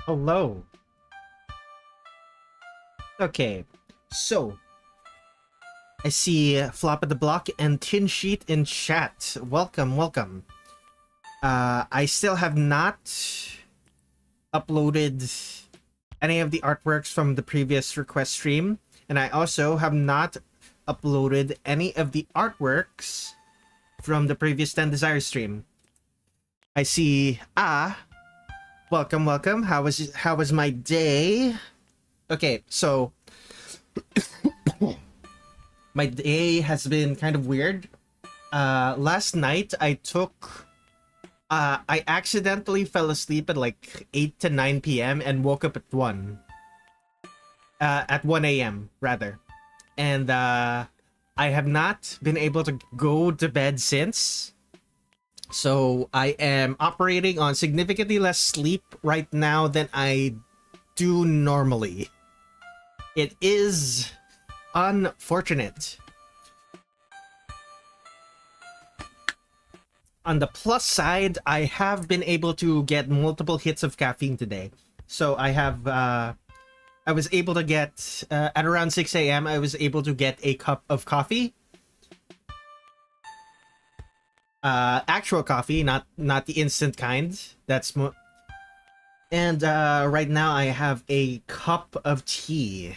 Hello. Okay, so I see Flop at the Block and Tin Sheet in chat. Welcome, welcome. I still have not uploaded any of the artworks from the previous request stream, and I also have not uploaded any of the artworks from the previous 10 Desires stream. I see welcome, welcome. How was my day? Okay, so my day has been kind of weird. Last night I accidentally fell asleep at like 8 to 9 p.m. and woke up at 1 a.m. rather. And I have not been able to go to bed since. So I am operating on significantly less sleep right now than I do normally. It is unfortunate. On the plus side, I have been able to get multiple hits of caffeine today. So I was able to get, at around 6 a.m., I was able to get a cup of coffee. Actual coffee, not the instant kind. And right now I have a cup of tea.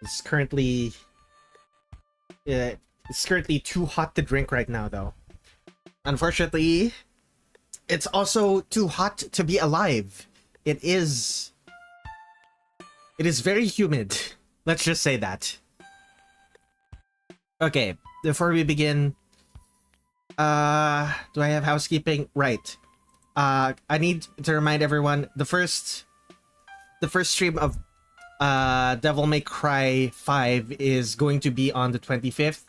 It's currently too hot to drink right now, though. Unfortunately, it's also too hot to be alive. It is very humid. Let's just say that. Okay, before we begin, do I have housekeeping? Right. I need to remind everyone, the first stream of Devil May Cry 5 is going to be on the 25th.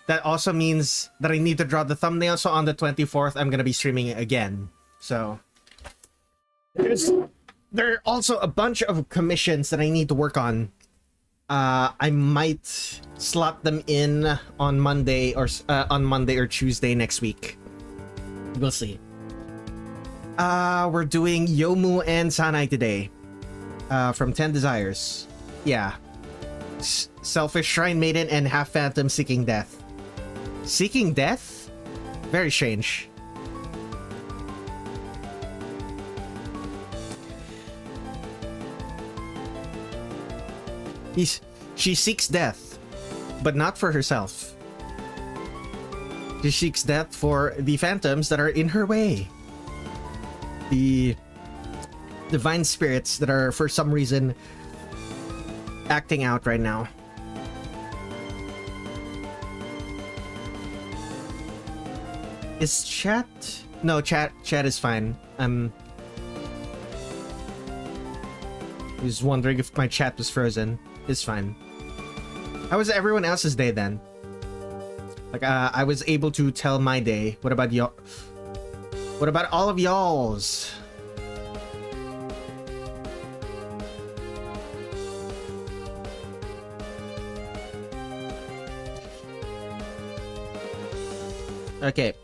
That also means that I need to draw the thumbnail, so on the 24th I'm gonna be streaming it again. So there are also a bunch of commissions that I need to work on. I might slot them in on Monday or Tuesday next week. We'll see. We're doing Youmu and Sanae today. From 10 Desires. Yeah. Selfish Shrine Maiden and Half Phantom Seeking Death. Seeking Death? Very strange. She seeks death, but not for herself. She seeks death for the phantoms that are in her way. The divine spirits that are, for some reason, acting out right now. Is chat? No, chat is fine. I was wondering if my chat was frozen. It's fine. How was everyone else's day then? Like, I was able to tell my day. What about y'all? What about all of y'all's? Okay.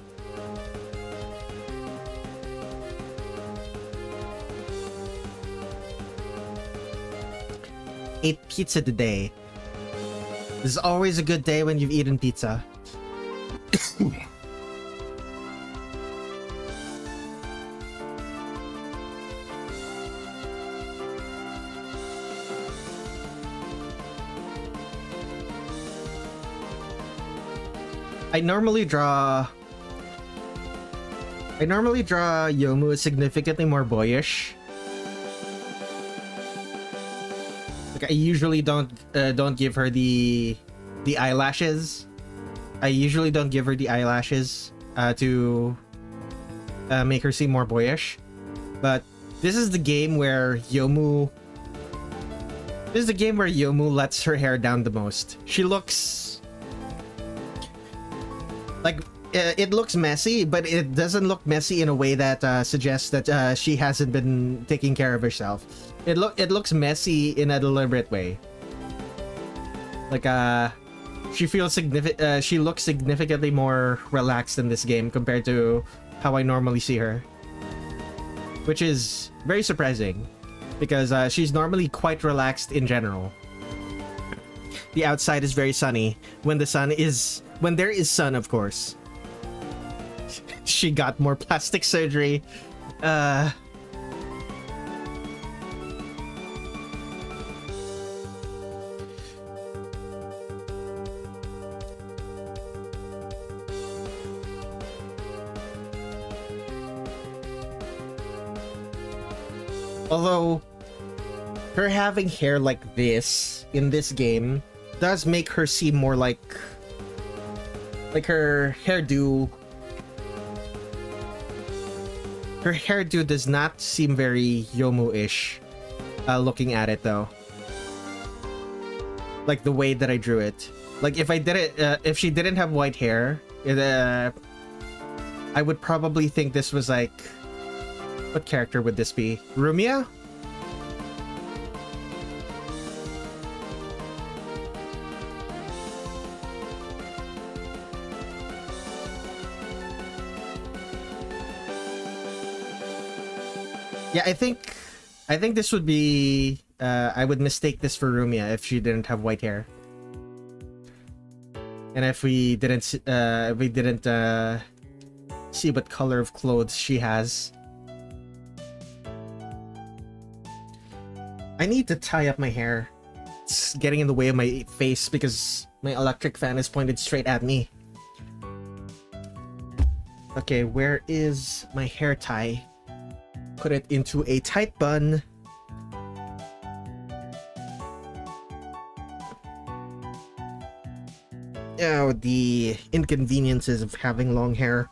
Ate pizza today. This is always a good day when you've eaten pizza. I normally draw Youmu as significantly more boyish. Like, I usually don't give her the eyelashes. I usually don't give her the eyelashes to make her seem more boyish. But this is the game where Youmu lets her hair down the most. She looks like it looks messy, but it doesn't look messy in a way that suggests that she hasn't been taking care of herself. It looks messy in a deliberate way. Like she looks significantly more relaxed in this game compared to how I normally see her. which is very surprising because she's normally quite relaxed in general. The outside is very sunny when there is sun, of course. She got more plastic surgery. Although her having hair like this in this game does make her seem more like her hairdo. Her hairdo does not seem very Youmu-ish, looking at it though. Like the way that I drew it. Like if I did it, if she didn't have white hair, I would probably think this was like, what character would this be? Rumia? Yeah, I think this would be I would mistake this for Rumia if she didn't have white hair. And if we didn't see what color of clothes she has. I need to tie up my hair. It's getting in the way of my face because my electric fan is pointed straight at me. Okay, where is my hair tie? Put it into a tight bun. Oh, the inconveniences of having long hair.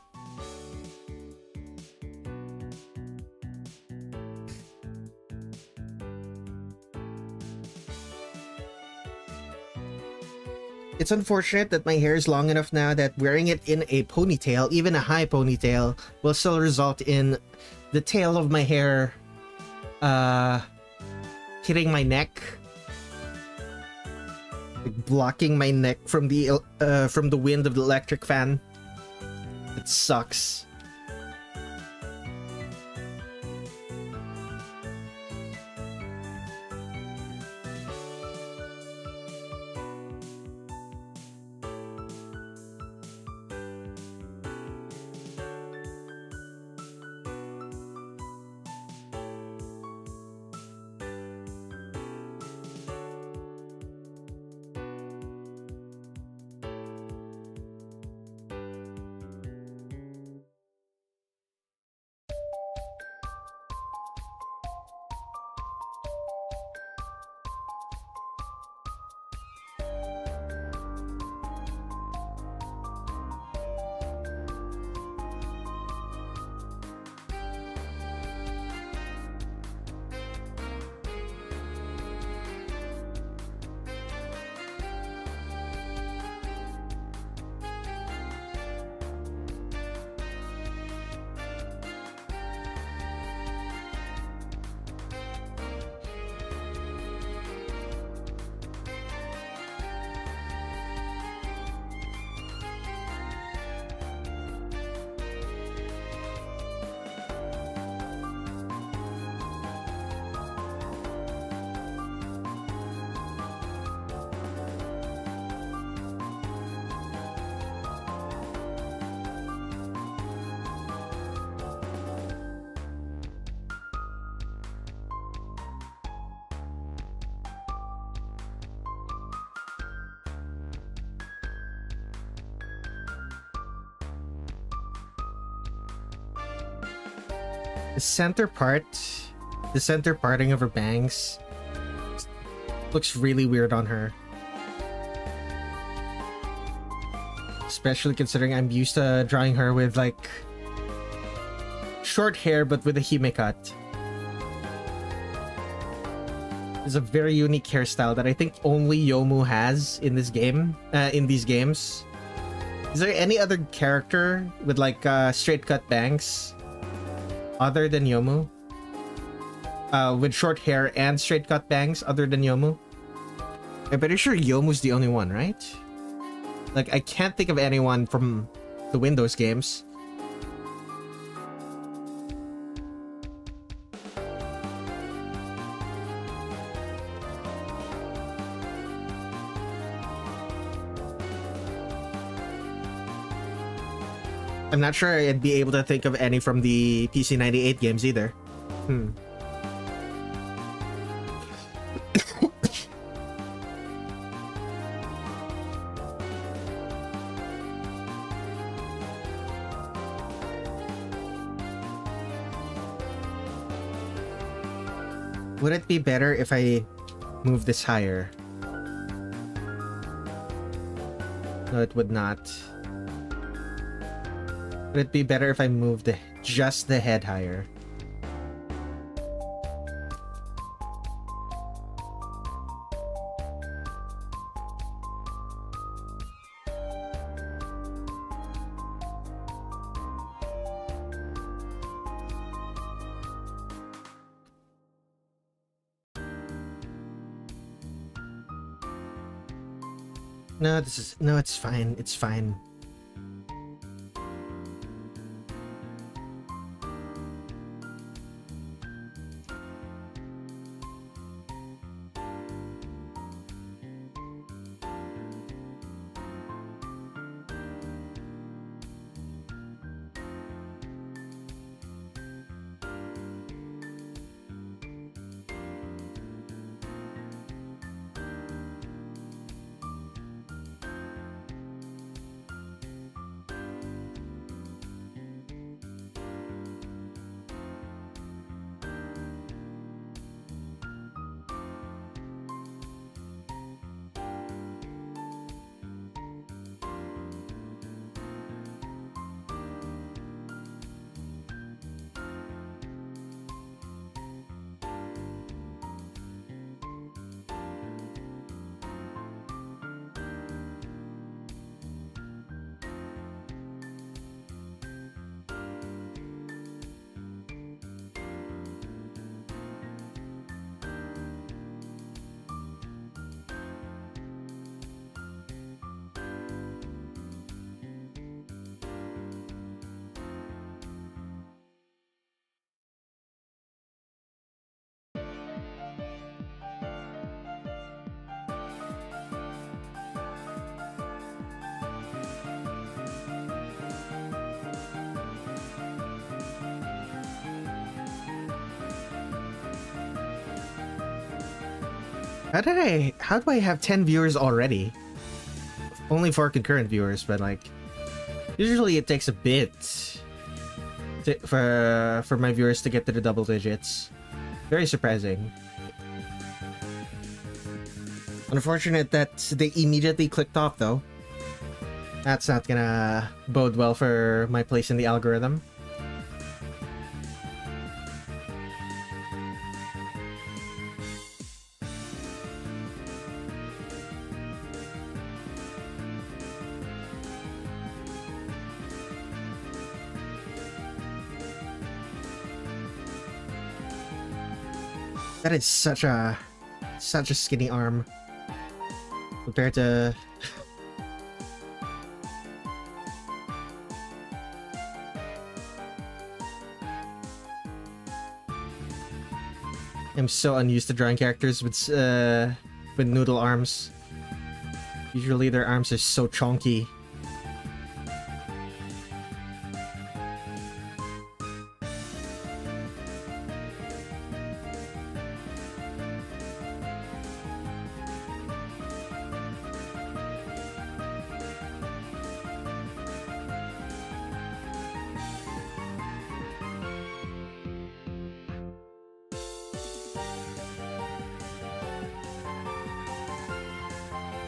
It's unfortunate that my hair is long enough now that wearing it in a ponytail, even a high ponytail, will still result in the tail of my hair hitting my neck, like blocking my neck from the wind of the electric fan. It sucks. The center parting of her bangs looks really weird on her. Especially considering I'm used to drawing her with like short hair but with a hime cut. It's a very unique hairstyle that I think only Youmu has in this game, in these games. Is there any other character with like straight cut bangs other than Youmu? With short hair and straight cut bangs other than Youmu? I'm pretty sure Yomu's the only one, right? Like, I can't think of anyone from the Windows games. I'm not sure I'd be able to think of any from the PC98 games either. Would it be better if I move this higher? No, it would not. Would it be better if I moved just the head higher? No, it's fine. It's fine. How do I have 10 viewers already? Only 4 concurrent viewers, but like, usually it takes a bit for my viewers to get to the double digits. Very surprising. Unfortunate that they immediately clicked off though. That's not gonna bode well for my place in the algorithm. That is such a skinny arm compared to I'm so unused to drawing characters with noodle arms. Usually their arms are so chonky.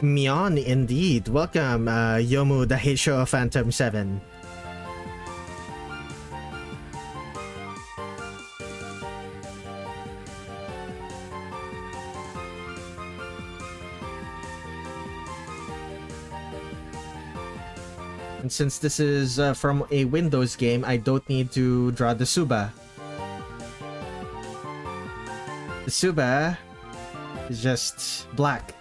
Mion, indeed. Welcome, Youmu the Heisho Phantom 7. And since this is from a Windows game, I don't need to draw the Suba. The Suba is just black.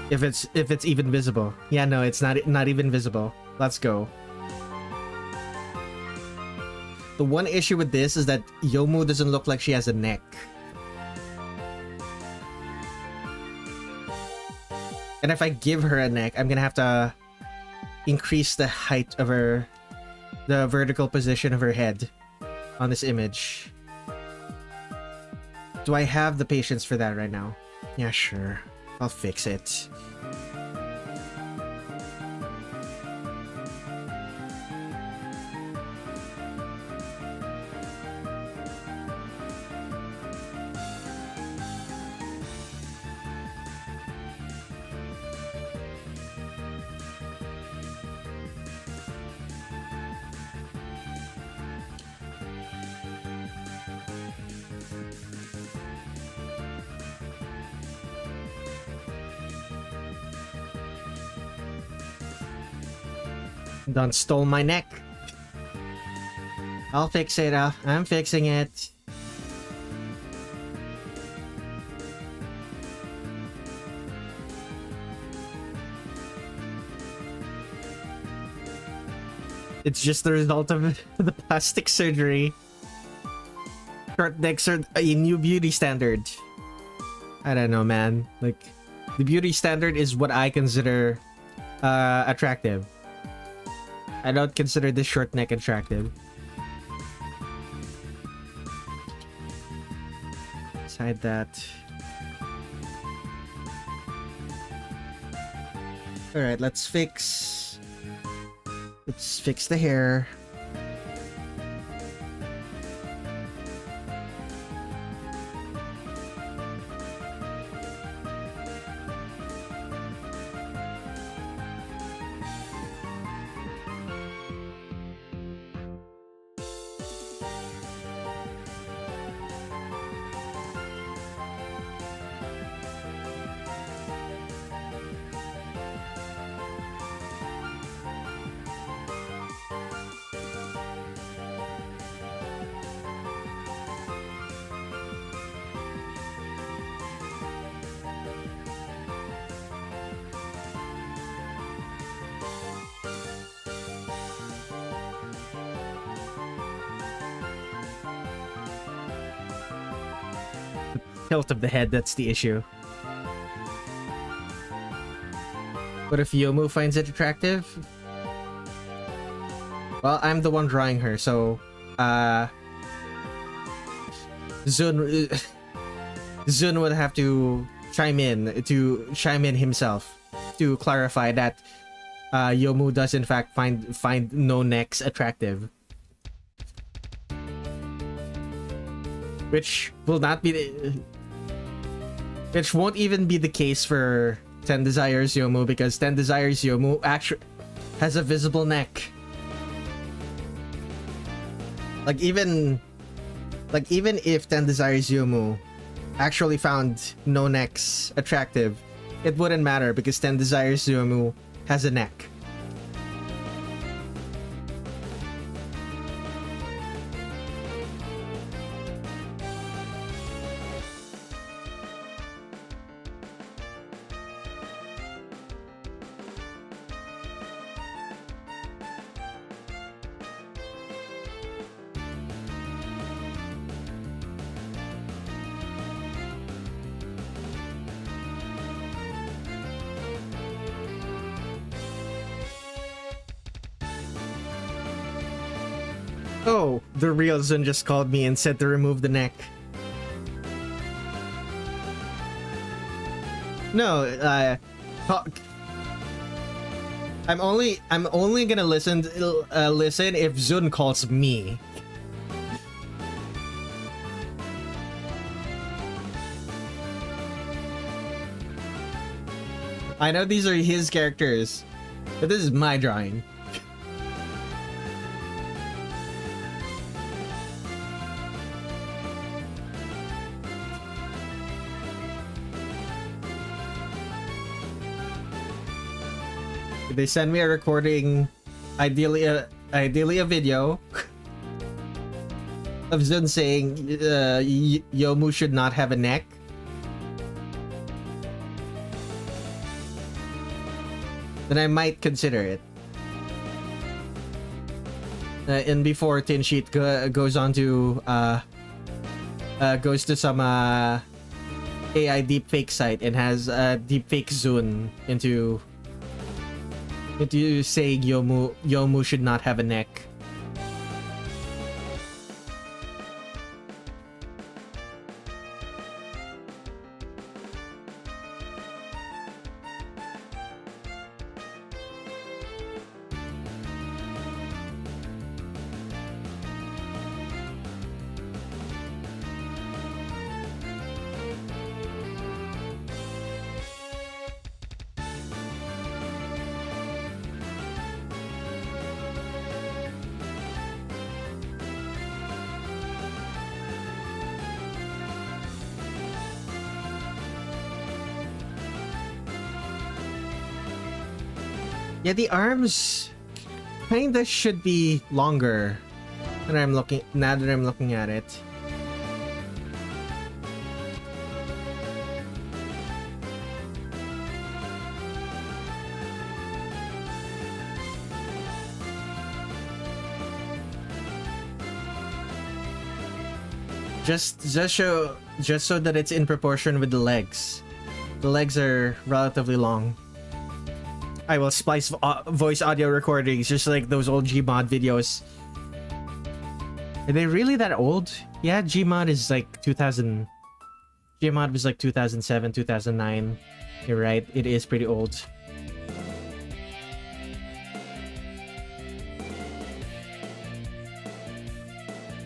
If it's even visible. Yeah, no, it's not even visible. Let's go. The one issue with this is that Youmu doesn't look like she has a neck. And if I give her a neck, I'm gonna have to increase the height of her, the vertical position of her head on this image. Do I have the patience for that right now? Yeah, sure. I'll fix it. Don't stole my neck. I'll fix it. I'm fixing it. It's just the result of the plastic surgery. Short necks are a new beauty standard. I don't know, man. Like, the beauty standard is what I consider attractive. I don't consider this short neck attractive. Beside that. Alright, let's fix the hair. Tilt of the head, that's the issue. What if Youmu finds it attractive? Well, I'm the one drawing her, so Zun would have to chime in himself to clarify that Youmu does in fact find no necks attractive. Which will not be which won't even be the case for 10 Desires Youmu, because 10 Desires Youmu actually has a visible neck. Like even if 10 Desires Youmu actually found no necks attractive, it wouldn't matter because 10 Desires Youmu has a neck. Oh, the real Zun just called me and said to remove the neck. No, I'm only gonna listen if Zun calls me. I know these are his characters, but this is my drawing. They send me a recording, ideally a video of Zun saying Youmu should not have a neck. Then I might consider it. And before Tin Sheet goes on to goes to some AI deepfake site and has a deepfake Zune into saying Youmu should not have a neck. Yeah, the arms kinda should be longer now that I'm looking at it. Just so that it's in proportion with the legs. The legs are relatively long. I will splice voice audio recordings just like those old Gmod videos. Are they really that old? Yeah, Gmod is like 2000. Gmod was like 2007, 2009. You're right, it is pretty old.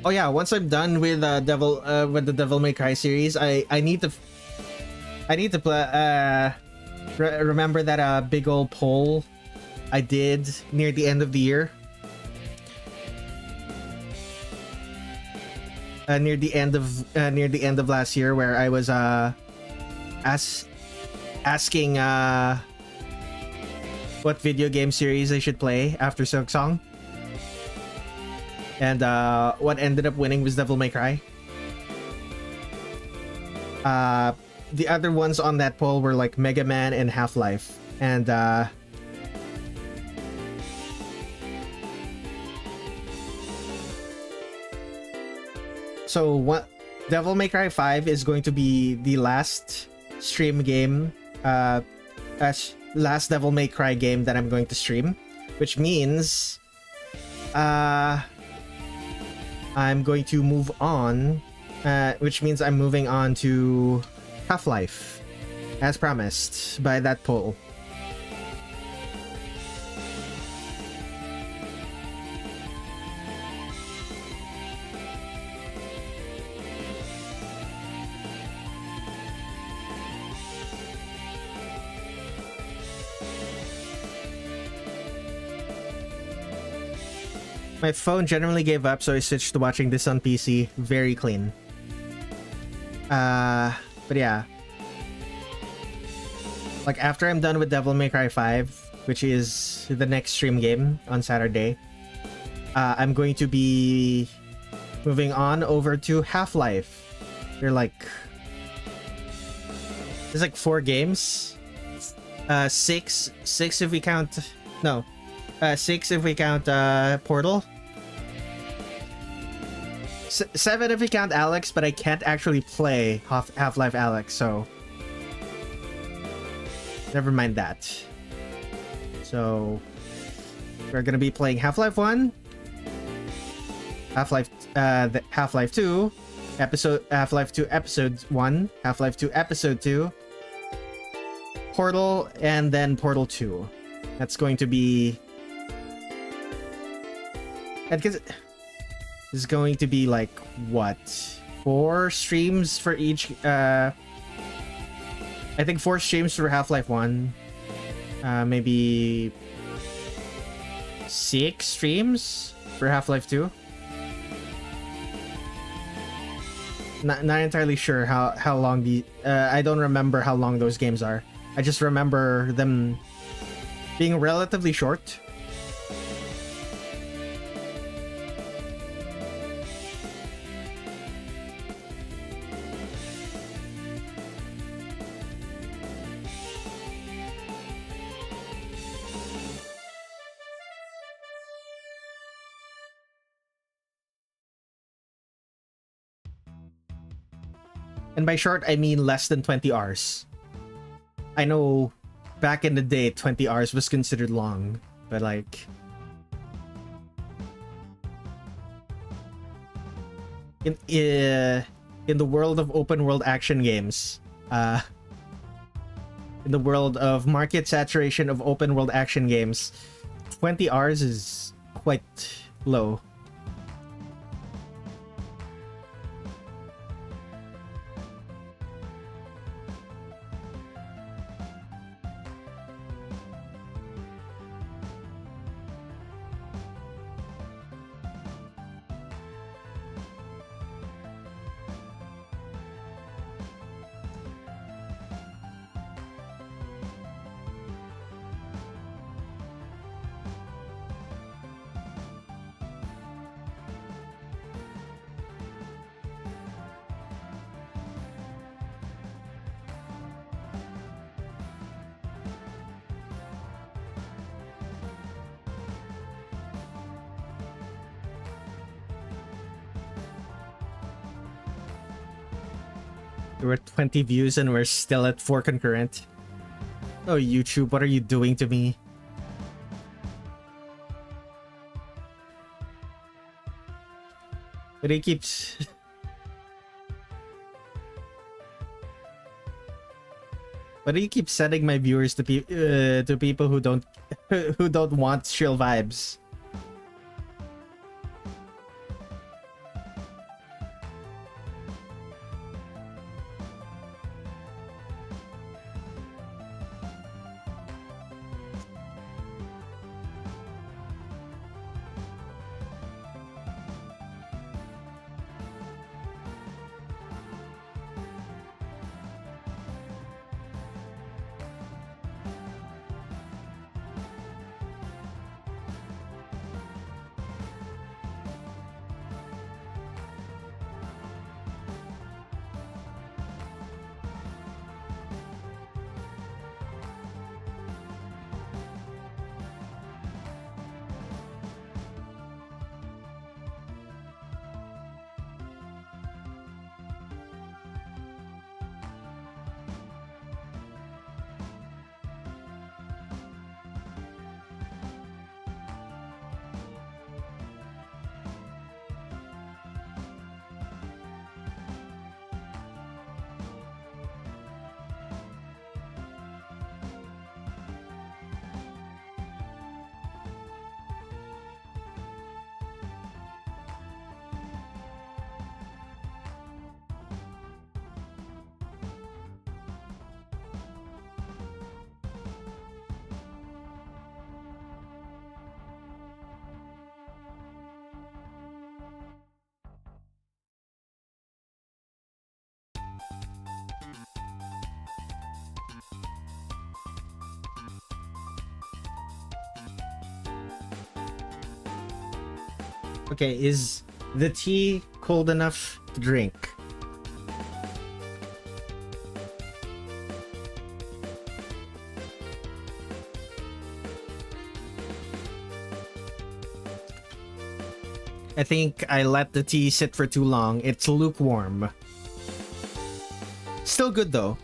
Oh yeah, once I'm done with the Devil May Cry series, I need to play remember that big old poll I did near the end of the year? Near the end of last year, where I was asking what video game series I should play after Silksong. And what ended up winning was Devil May Cry. The other ones on that poll were like Mega Man and Half-Life. And so what Devil May Cry 5 is going to be the last stream game, last Devil May Cry game that I'm going to stream, which means I'm going to move on, which means I'm moving on to Half-Life, as promised by that poll. My phone generally gave up, so I switched to watching this on PC. Very clean. But yeah. Like, after I'm done with Devil May Cry 5, which is the next stream game on Saturday, I'm going to be moving on over to Half-Life. There's like 4 games. 6 if we count... No. 6 if we count Portal. 7 if we count Alex, but I can't actually play Half-Life Alex, so never mind that. So we're gonna be playing Half-Life 1, Half-Life 2, Half-Life 2 Episode 1, Half-Life 2 Episode 2, Portal, and then Portal 2. That's going to be... Because this is going to be like, what? 4 streams for each... I think 4 streams for Half-Life 1. Maybe 6 streams for Half-Life 2. Not entirely sure how long the... I don't remember how long those games are. I just remember them being relatively short. And by short, I mean less than 20 hours. I know back in the day, 20 hours was considered long, but like... In the world of open world action games, in the world of market saturation of open world action games, 20 hours is quite low. There were 20 views and we're still at 4 concurrent. Oh, YouTube, what are you doing to me? But he keeps... But he keeps sending my viewers to people who don't who don't want chill vibes. Okay, is the tea cold enough to drink? I think I let the tea sit for too long. It's lukewarm. Still good though.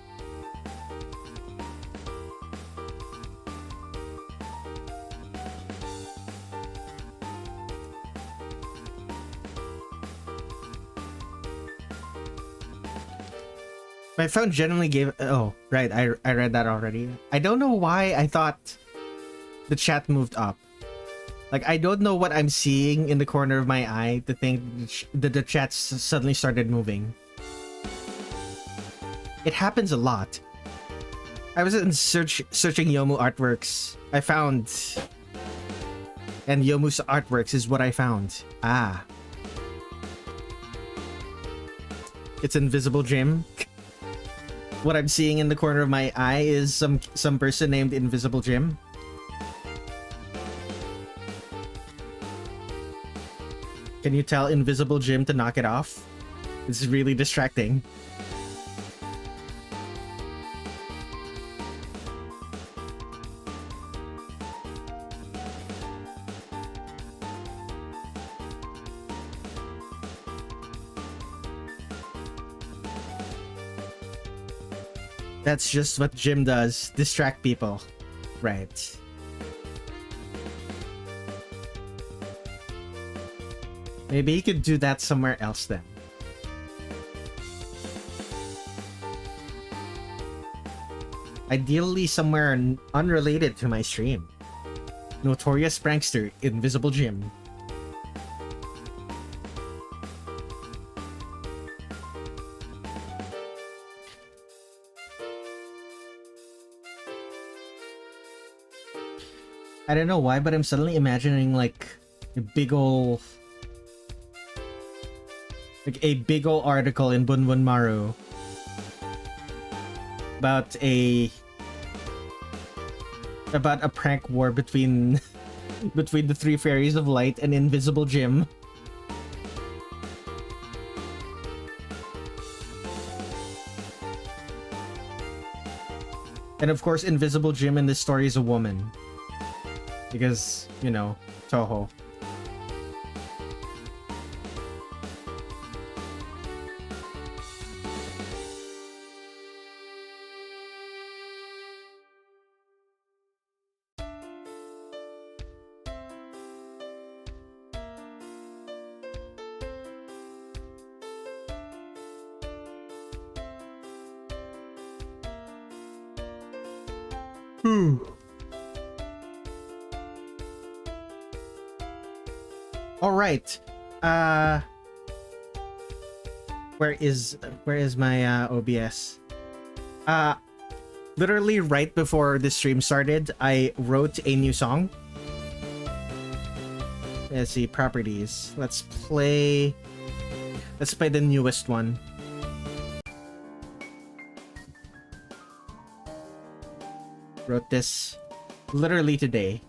My phone generally gave... Oh, right. I read that already. I don't know why I thought the chat moved up. Like, I don't know what I'm seeing in the corner of my eye to think that the chat suddenly started moving. It happens a lot. I was in searching Youmu artworks. I found... And Yomu's artworks is what I found. Ah. It's Invisible Jim. What I'm seeing in the corner of my eye is some person named Invisible Jim. Can you tell Invisible Jim to knock it off? This is really distracting. That's just what Jim does. Distract people. Right. Maybe he could do that somewhere else then. Ideally somewhere unrelated to my stream. Notorious prankster, Invisible Jim. I don't know why, but I'm suddenly imagining like a big ol' article in Bunbun Maru about a prank war between the three fairies of light and Invisible Jim. And of course, Invisible Jim in this story is a woman. Because, you know, Touhou. All right. Where is my OBS? Literally right before the stream started, I wrote a new song. Let's see, properties. Let's play the newest one. Wrote this literally today.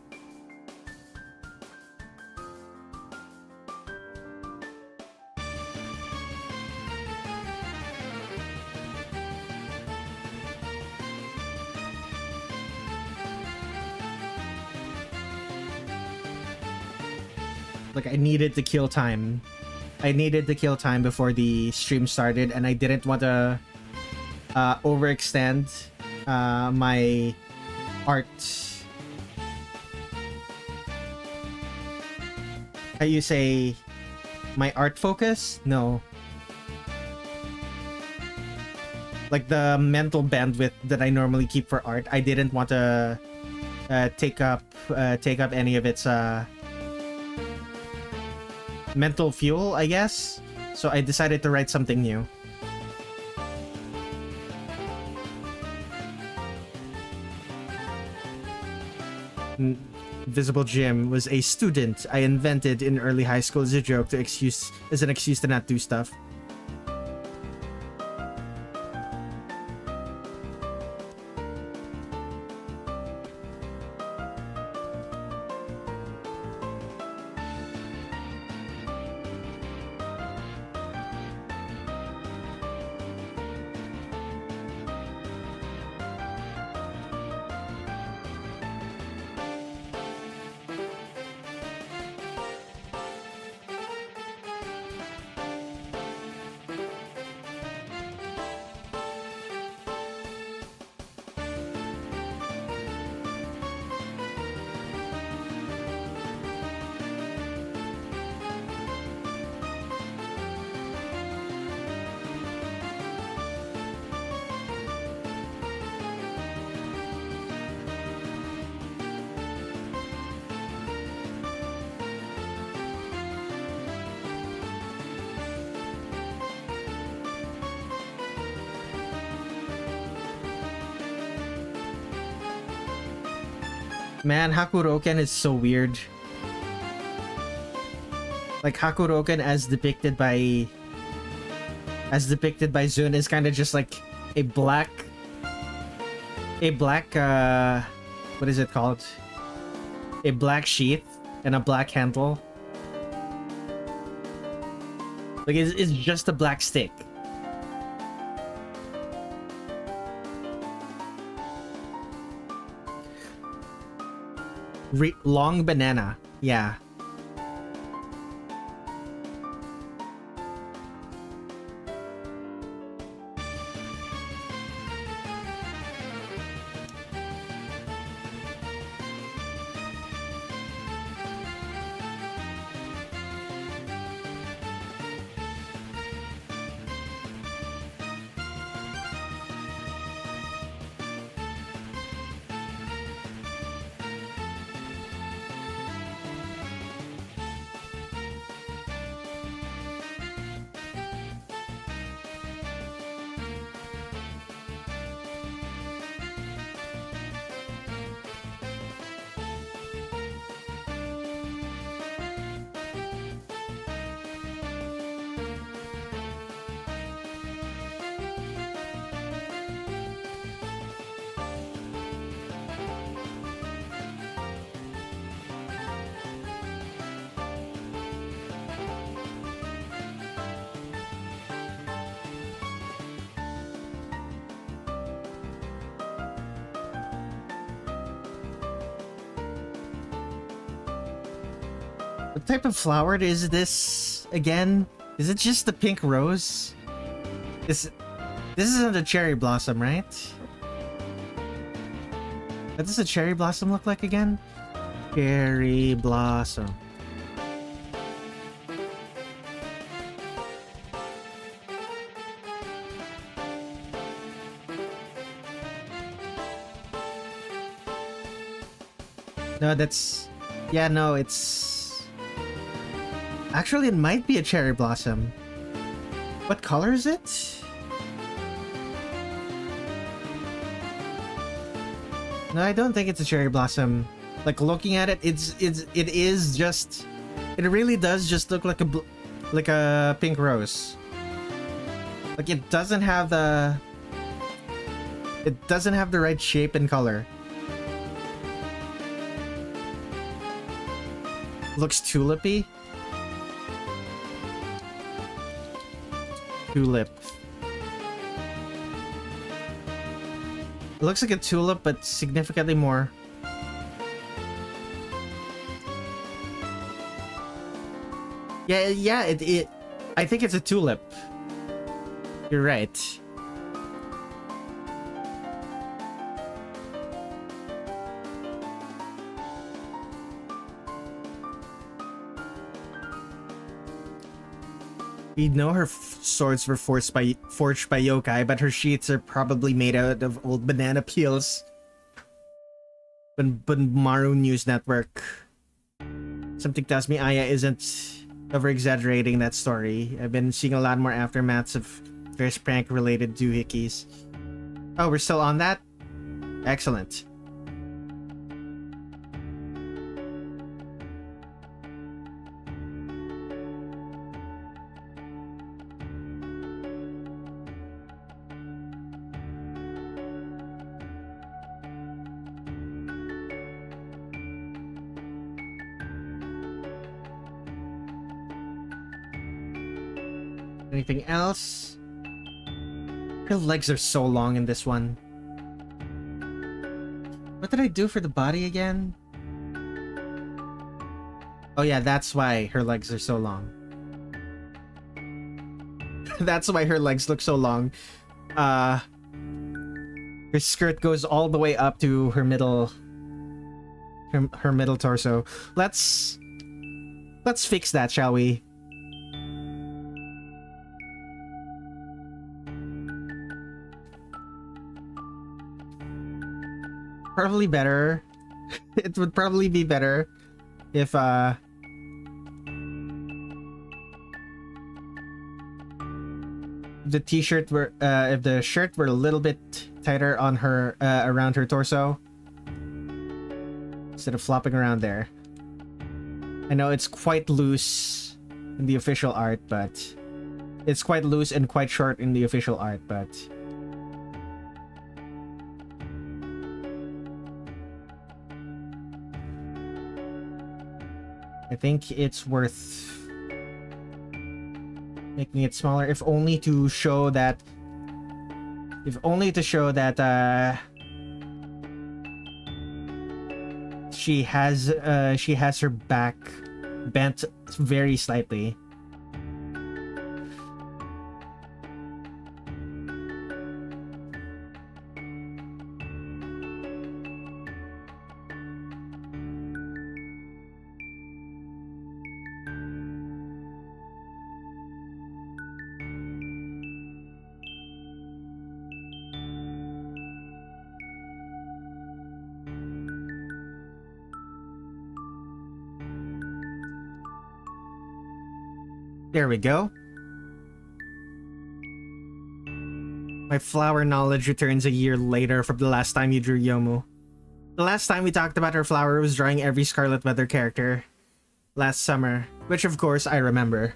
Like, I needed to kill time. I needed to kill time before the stream started, and I didn't want to overextend my art. How you say, my art focus? No. Like the mental bandwidth that I normally keep for art. I didn't want to take up any of its mental fuel, I guess. So I decided to write something new. Invisible Jim was a student I invented in early high school as a joke to as an excuse to not do stuff. Man, Hakuroken is so weird. Like, Hakuroken as depicted by Zun is kind of just like a black what is it called? A black sheath and a black handle. Like, it's just a black stick. Long banana, yeah. What type of flower is this again? Is it just the pink rose? This isn't a cherry blossom, right? What does a cherry blossom look like again? Cherry blossom. No, that's... Yeah, no, it's... Actually, it might be a cherry blossom. What color is it? No, I don't think it's a cherry blossom. Like, looking at it, it is just... It really does just look like a pink rose. Like, it doesn't have the... It doesn't have the right shape and color. Looks tulipy. Tulip. It looks like a tulip, but significantly more. Yeah, it I think it's a tulip. You're right. We know her swords were forged by yokai, but her sheaths are probably made out of old banana peels. But Maru News Network. Something tells me Aya isn't over-exaggerating that story. I've been seeing a lot more aftermaths of various prank-related doohickeys. Oh, we're still on that? Excellent. Anything else? Her legs are so long in this one. What did I do for the body again? Oh yeah, that's why her legs are so long. That's why her legs look so long. Her skirt goes all the way up to her middle... Her middle torso. Let's fix that, shall we? Probably better. It would probably be better if the t-shirt were if the shirt were a little bit tighter on her around her torso instead of flopping around there. I know it's quite loose in the official art, but it's quite loose and quite short in the official art, but I think it's worth making it smaller, if only to show that she has her back bent very slightly. There we go. My flower knowledge returns a year later from the last time you drew Youmu. The last time we talked about her flower was drawing every Scarlet Weather character last summer, which of course I remember.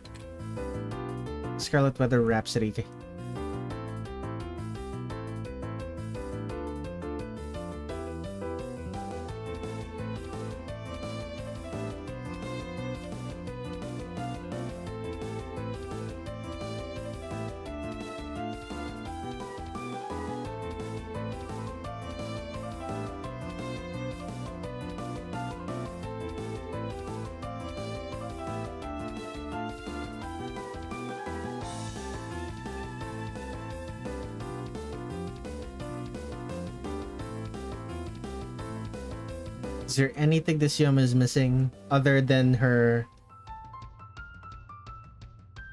Scarlet Weather Rhapsody. Is there anything this Youmu is missing other than her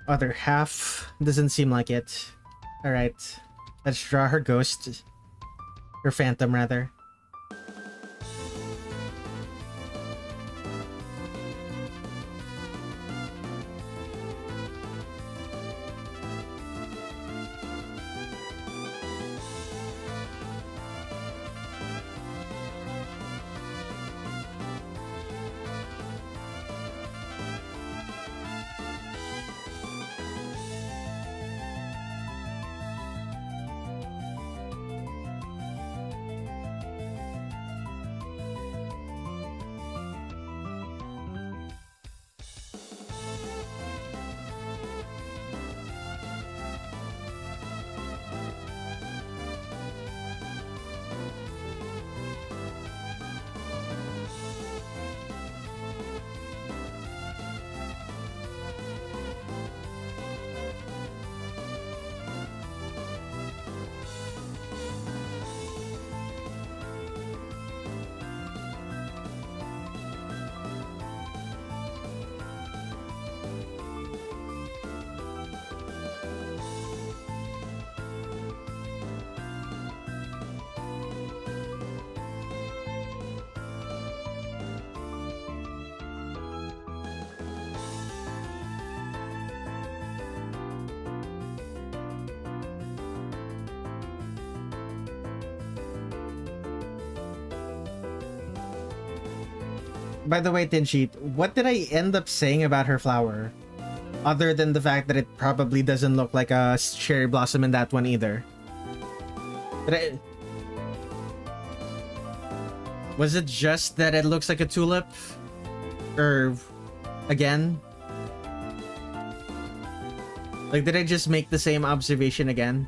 other half? Doesn't seem like it. Alright. Let's draw her ghost. Her phantom, rather. By the way, Tinsheet, what did I end up saying about her flower? Other than the fact that it probably doesn't look like a cherry blossom in that one either. Was it just that it looks like a tulip? Or again? Like, did I just make the same observation again?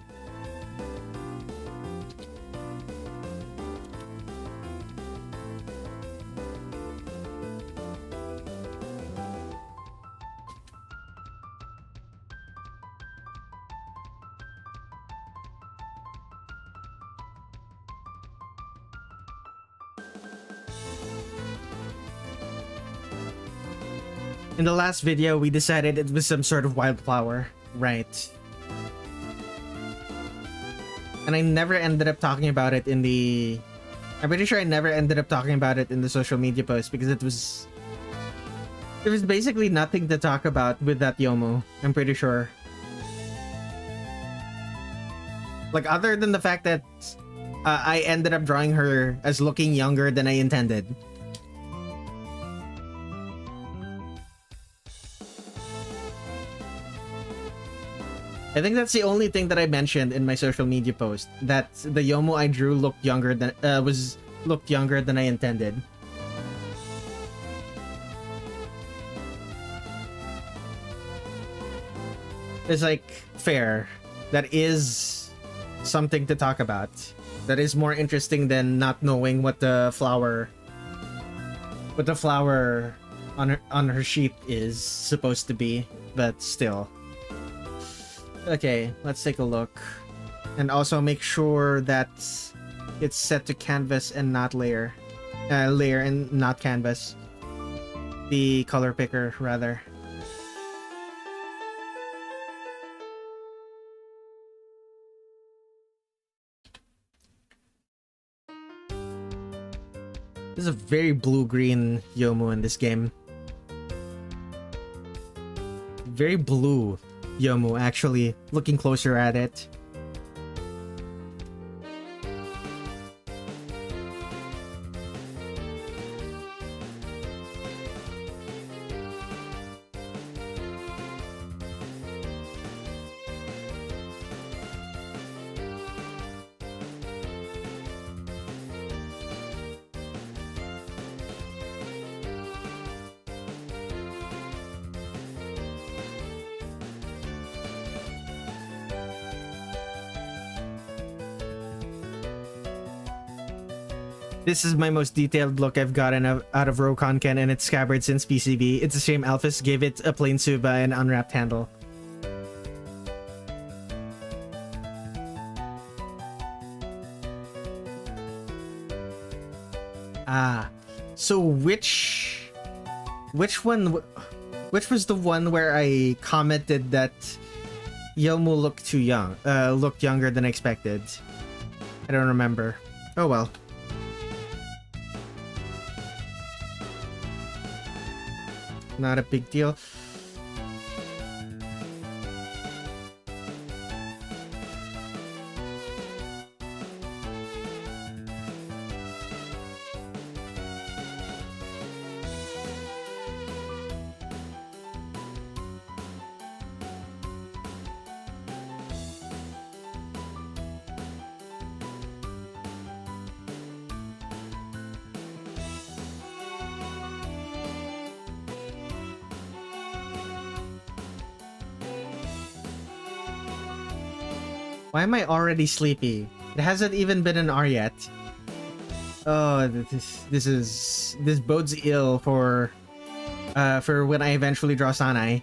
In the last video, we decided it was some sort of wildflower, right? And I never ended up talking about it in the... I'm pretty sure I never ended up talking about it in the social media post because it was... There was basically nothing to talk about with that Youmu, I'm pretty sure. Like, other than the fact that I ended up drawing her as looking younger than I intended. I think that's the only thing that I mentioned in my social media post, that the Youmu I drew looked younger than I intended. It's like fair. That is something to talk about. That is more interesting than not knowing what the flower on her sheet is supposed to be, but still. Okay, let's take a look. And also make sure that it's set to canvas and not layer. Layer and not canvas. The color picker, rather. This is a very blue-green Youmu in this game. Very blue Youmu, actually, looking closer at it. This is my most detailed look I've gotten out of Rokonken and its scabbard since PCB. It's a shame Alphys gave it a plain Suba and unwrapped handle. Ah, So which one? Which was the one where I commented that Youmu looked too young, looked younger than expected? I don't remember. Oh well. Not a big deal. Why am I already sleepy? It hasn't even been an hour yet. Oh, this bodes ill for when I eventually draw Sanae.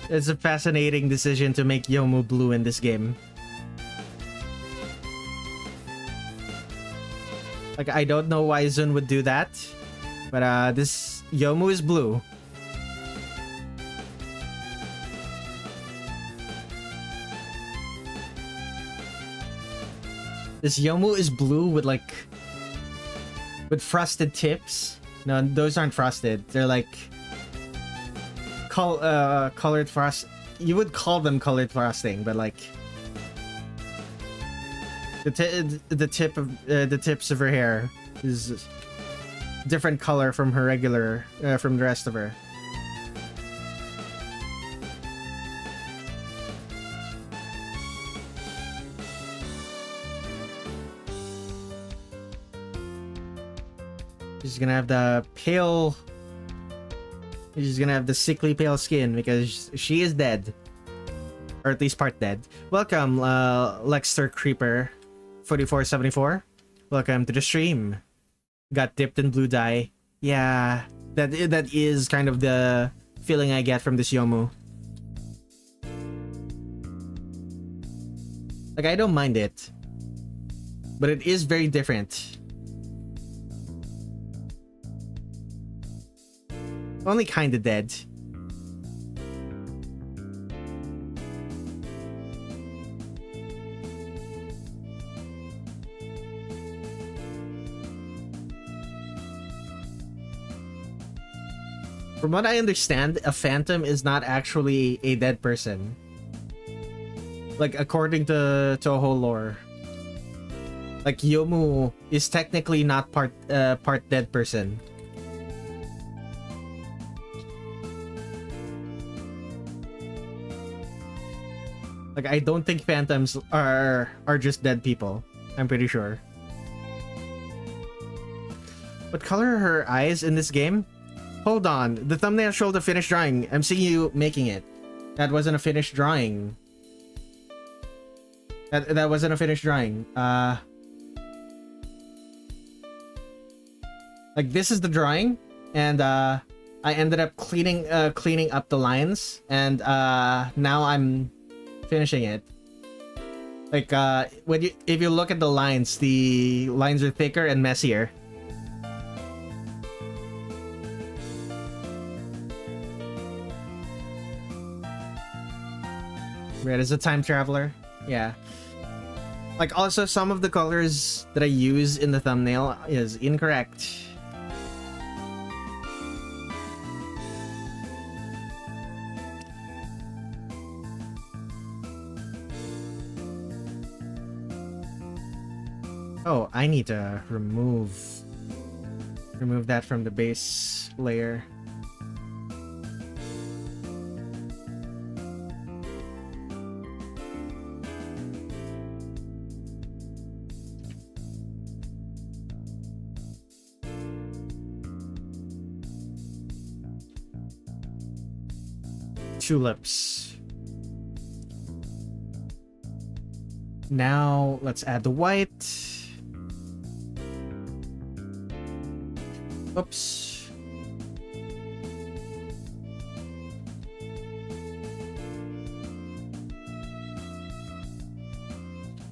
It's a fascinating decision to make Youmu blue in this game. Like, I don't know why Zun would do that, but this Youmu is blue. This Youmu is blue with frosted tips. No, those aren't frosted. They're like colored frost. You would call them colored frosting, but like the tips of her hair is different color from her regular from the rest of her. She's gonna have the pale. She's gonna have the sickly pale skin because she is dead, or at least part dead. Welcome, Lexter Creeper 4474. Welcome to the stream. Got dipped in blue dye. Yeah, that is kind of the feeling I get from this Youmu. Like, I don't mind it, but it is very different. Only kinda dead. From what I understand, a phantom is not actually a dead person. Like, according to Touhou lore. Like, Youmu is technically not part dead person. Like, I don't think phantoms are just dead people. I'm pretty sure. What color are her eyes in this game? Hold on. The thumbnail showed a finished drawing. I'm seeing you making it. That wasn't a finished drawing. That wasn't a finished drawing. Like, this is the drawing, and I ended up cleaning up the lines, and now I'm finishing it. Like, if you look at the lines are thicker and messier. Red is a time traveler. Yeah. Like, also, some of the colors that I use in the thumbnail is incorrect. Oh, I need to remove that from the base layer. Tulips. Now let's add the white. Oops.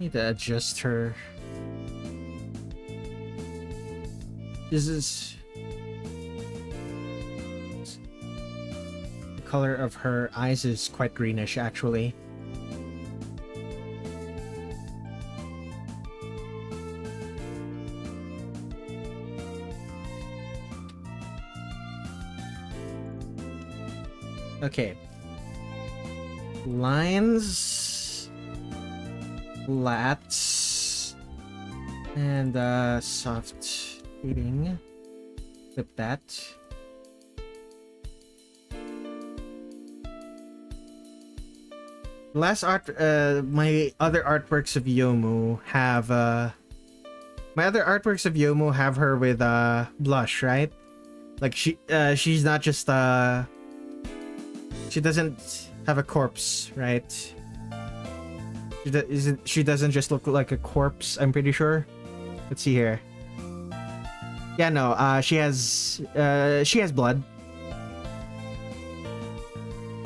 Need to adjust her. This is the color of her eyes is quite greenish actually. Okay. Lines, lats, and soft shading. Flip that. Last art, my other artworks of Youmu have her with blush, right? Like she's not just she doesn't have a corpse, right? She doesn't just look like a corpse, I'm pretty sure. Let's see here. Yeah, no, she has blood.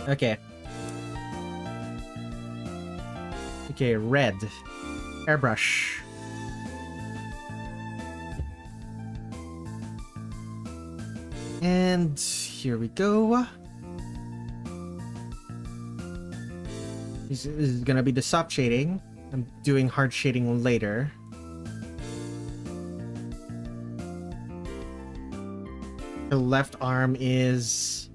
Okay. Okay, red. Airbrush. And here we go. This is gonna be the soft shading. I'm doing hard shading later. Her left arm is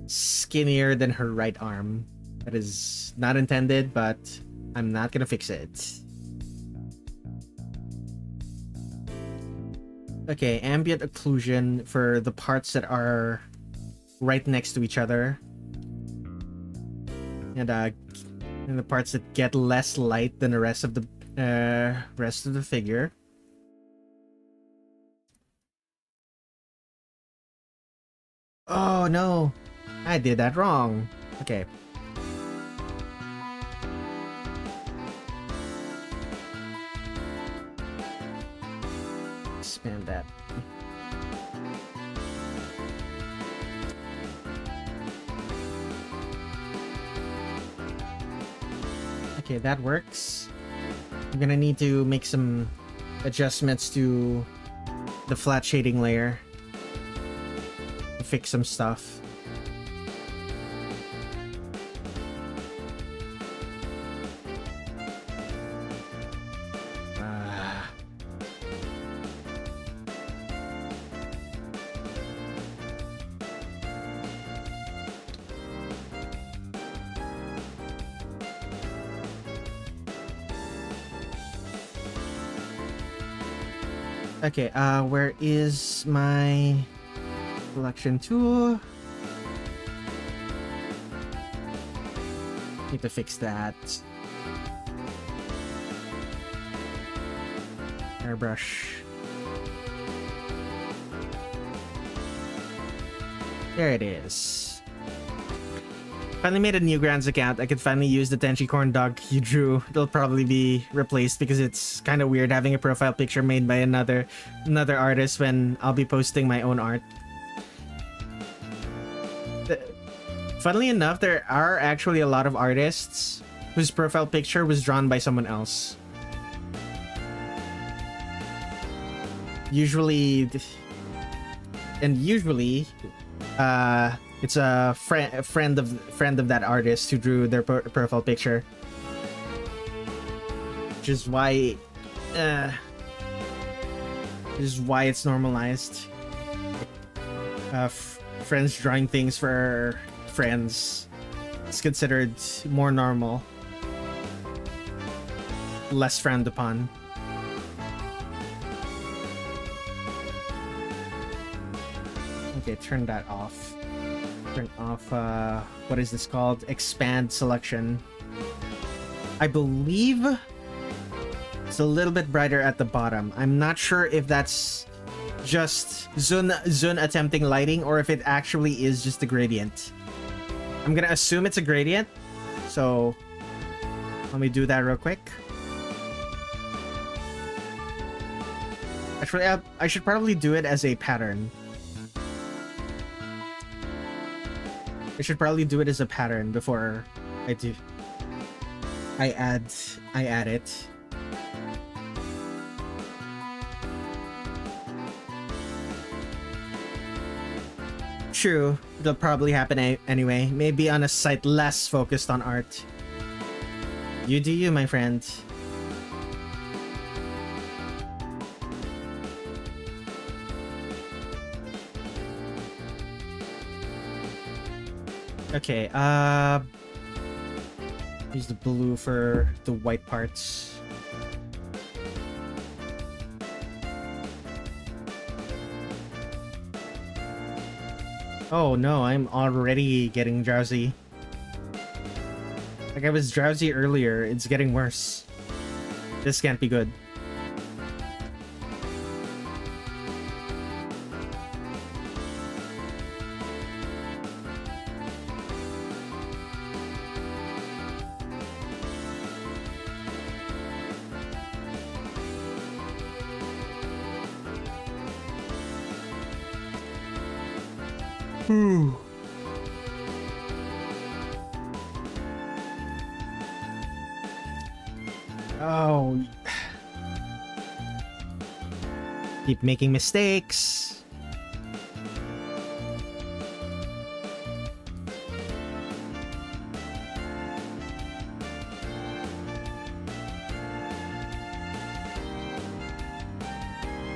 skinnier than her right arm. That is not intended, but I'm not gonna fix it. Okay, ambient occlusion for the parts that are right next to each other. And the parts that get less light than the rest of the figure. Oh no, I did that wrong. Okay. Expand that. Okay, that works. I'm gonna need to make some adjustments to the flat shading layer to fix some stuff. Okay, where is my selection tool? Need to fix that. Airbrush. There it is. Finally made a Newgrounds account. I could finally use the Tenchi corn dog you drew. It'll probably be replaced because it's kind of weird having a profile picture made by another artist when I'll be posting my own art. Funnily enough, there are actually a lot of artists whose profile picture was drawn by someone else. Usually, it's a friend of that artist who drew their profile picture, which is why it's normalized. Friends drawing things for friends, it's considered more normal, less frowned upon. Okay, turn that off. Turn off, what is this called? Expand selection. I believe it's a little bit brighter at the bottom. I'm not sure if that's just Zun attempting lighting or if it actually is just a gradient. I'm gonna assume it's a gradient, so let me do that real quick. Actually, I should probably do it as a pattern. I should probably do it as a pattern before I add it. True, it'll probably happen anyway. Maybe on a site less focused on art. You do you, my friend. Okay, use the blue for the white parts. Oh no, I'm already getting drowsy. Like I was drowsy earlier, it's getting worse. This can't be good. Oh. Keep making mistakes.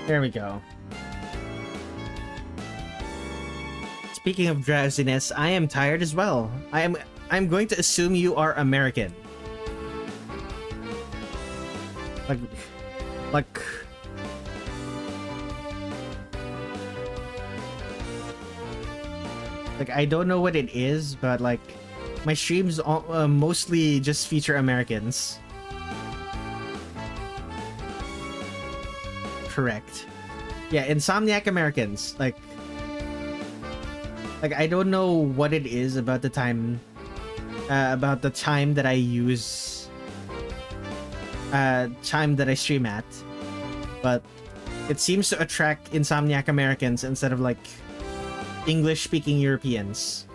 There we go. Speaking of drowsiness, I am tired as well. I'm going to assume you are American. Like I don't know what it is, but like my streams mostly just feature Americans. Correct. Yeah, Insomniac Americans. Like I don't know what it is about the time that I use time that I stream at, but it seems to attract Insomniac Americans instead of like English speaking Europeans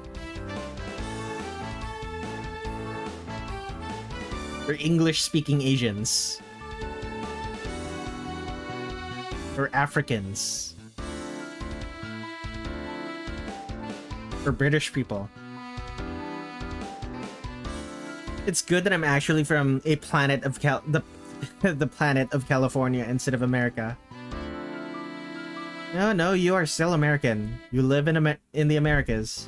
or English speaking Asians or Africans or British people. It's good that I'm actually from a planet of the planet of California instead of America. No, you are still American. You live in the Americas.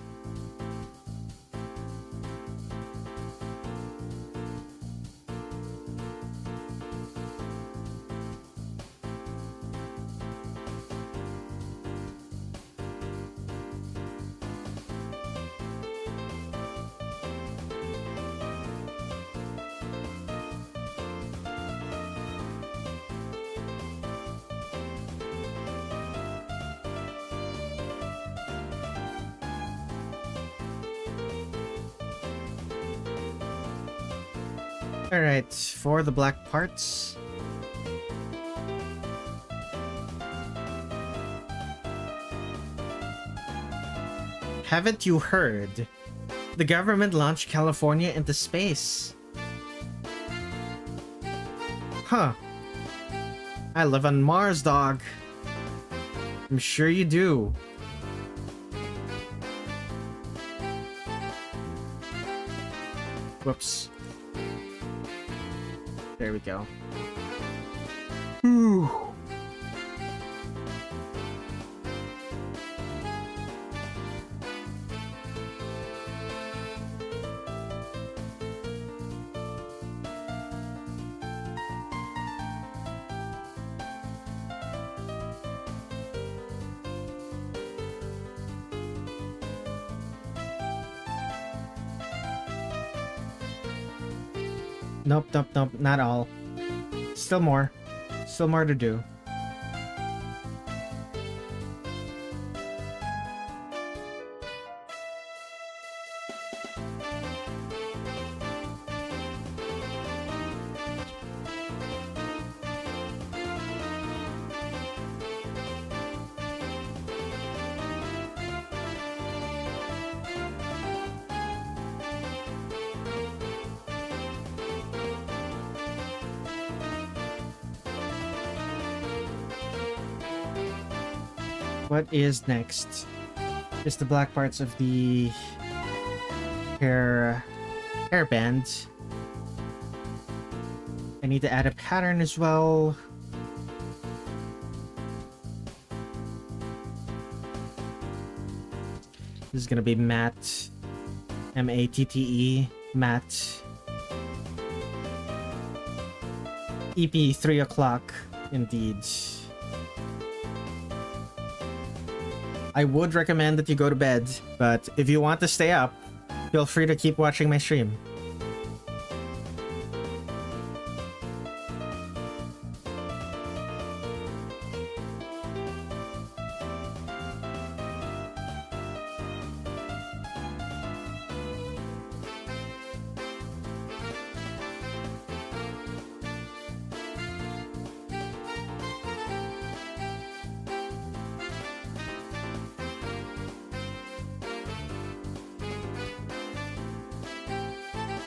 Alright, for the black parts. Haven't you heard? The government launched California into space. Huh. I live on Mars, dog. I'm sure you do. Whoops. There we go. Whew. Nope, not all. Still more. Still more to do. What is next? Just the black parts of the hairband. I need to add a pattern as well. This is gonna be matte. M-A-T-T-E. Matte. EP 3 o'clock, indeed. I would recommend that you go to bed, but if you want to stay up, feel free to keep watching my stream.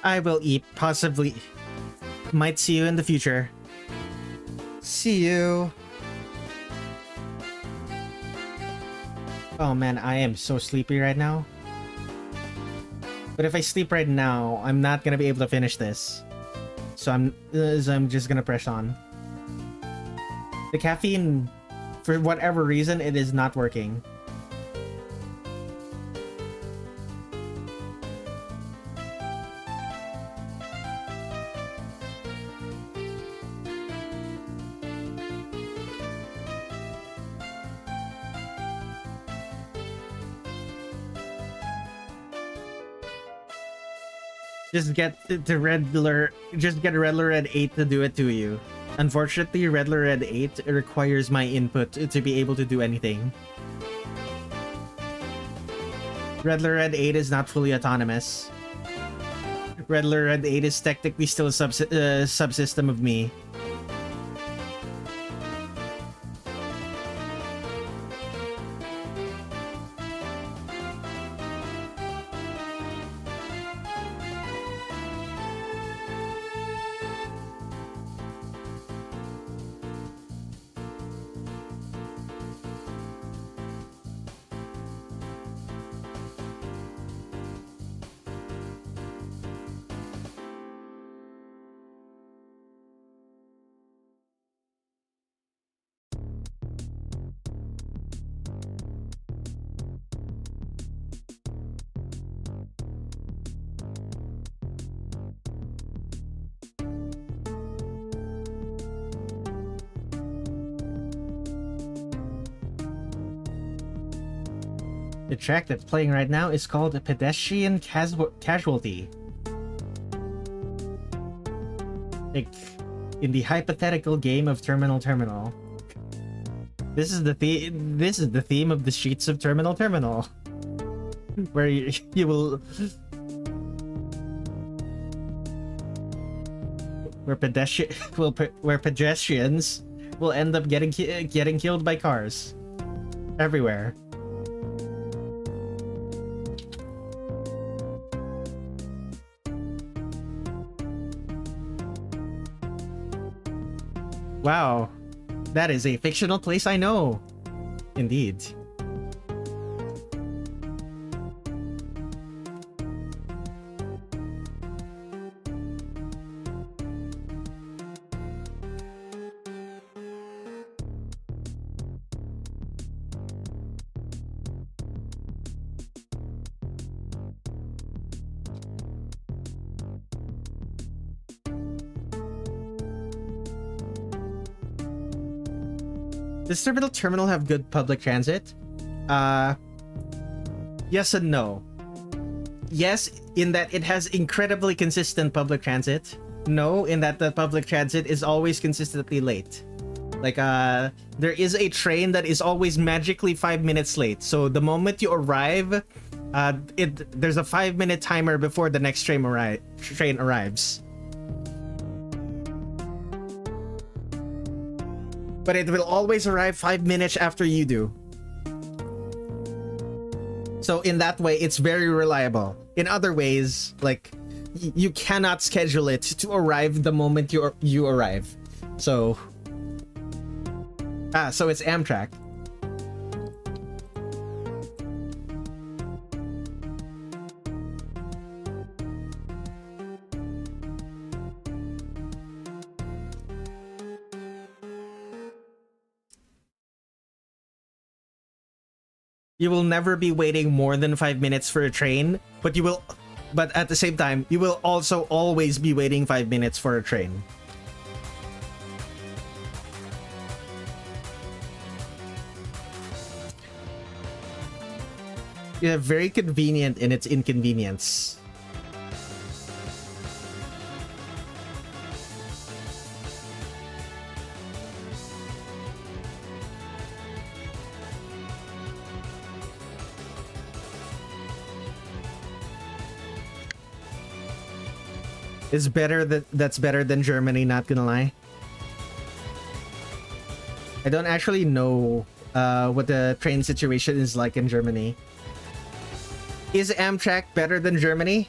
I will eat, possibly. Might see you in the future. See you. Oh man, I am so sleepy right now. But if I sleep right now, I'm not gonna be able to finish this. So I'm just gonna press on. The caffeine, for whatever reason, it is not working. Just get Redler Red 8 to do it to you. Unfortunately, Redler Red 8 requires my input to be able to do anything. Redler Red 8 is not fully autonomous. Redler Red 8 is technically still a subsystem of me. The track that's playing right now is called a Pedestrian Casualty. Like, in the hypothetical game of Terminal Terminal. This is the theme of the streets of Terminal Terminal. Where you will... where pedestrians will end up getting killed by cars. Everywhere. Wow, that is a fictional place I know. Indeed. Does Terminal have good public transit? Yes and no. Yes, in that it has incredibly consistent public transit. No, in that the public transit is always consistently late. Like, there is a train that is always magically 5 minutes late. So the moment you arrive, there's a 5-minute timer before the next train arrives. But it will always arrive 5 minutes after you do. So in that way, it's very reliable. In other ways, like, you cannot schedule it to arrive the moment you arrive. So... so it's Amtrak. You will never be waiting more than 5 minutes for a train, but at the same time, you will also always be waiting 5 minutes for a train. Yeah, very convenient in its inconvenience. That's better than Germany, not gonna lie. I don't actually know what the train situation is like in Germany. Is Amtrak better than Germany?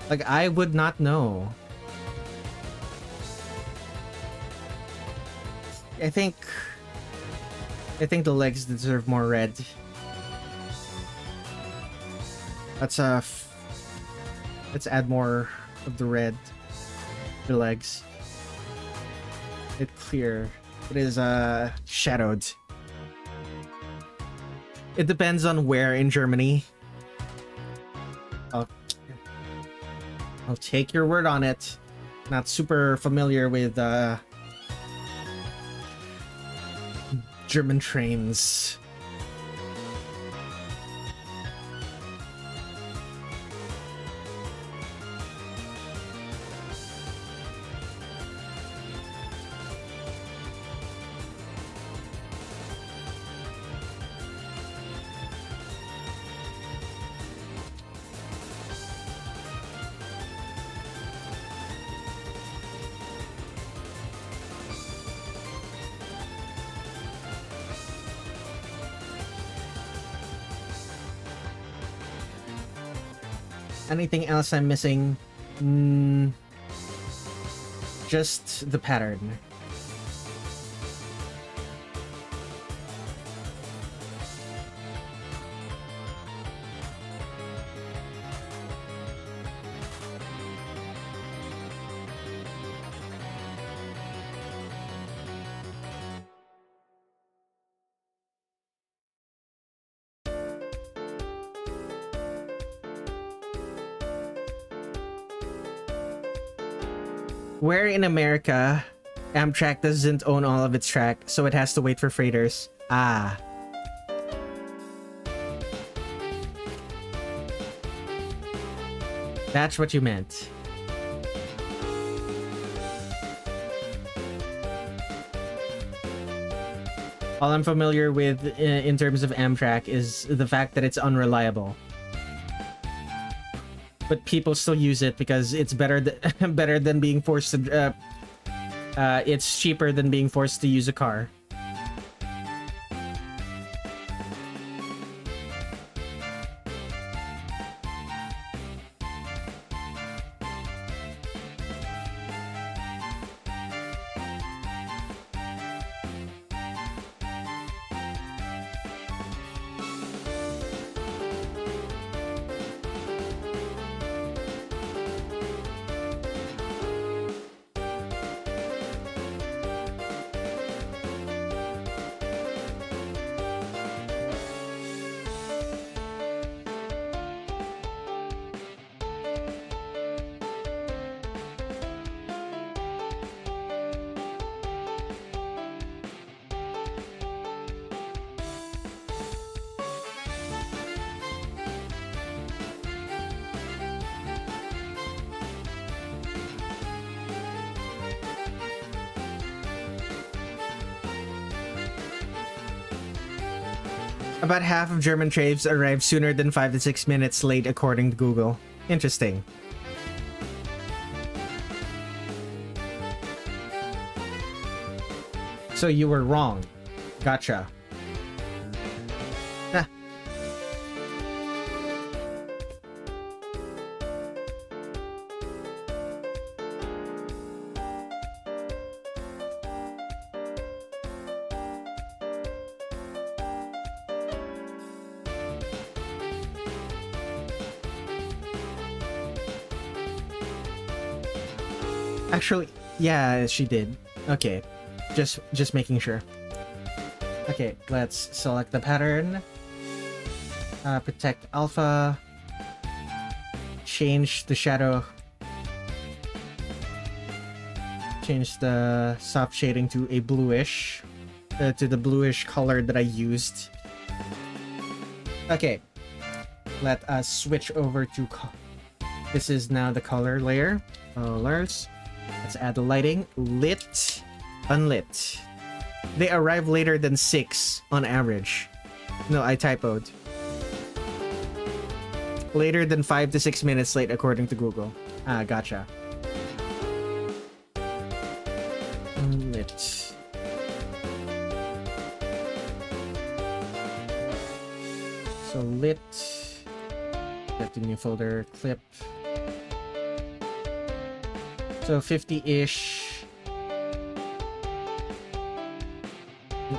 Like, I would not know. I think the legs deserve more red. Let's add more of the red to the legs. It's clear. It is shadowed. It depends on where in Germany. I'll take your word on it. Not super familiar with German trains. Anything else I'm missing? Just the pattern. Where in America, Amtrak doesn't own all of its track, so it has to wait for freighters. Ah. That's what you meant. All I'm familiar with in terms of Amtrak is the fact that it's unreliable. But people still use it because it's better than being forced to it's cheaper than being forced to use a car. About half of German trains arrive sooner than 5 to 6 minutes late according to Google. Interesting. So you were wrong. Gotcha. Ah. Actually, yeah, she did. Okay. Just making sure. Okay, let's select the pattern. Protect alpha. Change the shadow. Change the soft shading to a bluish. To the bluish color that I used. Okay. Let us switch over to... This is now the color layer. Colors. Let's add the lighting. Lit. Unlit. They arrive later than 6 on average. No, I typoed. Later than 5 to 6 minutes late according to Google. Ah, gotcha. Unlit. So lit. Get the new folder. Clip. So 50-ish.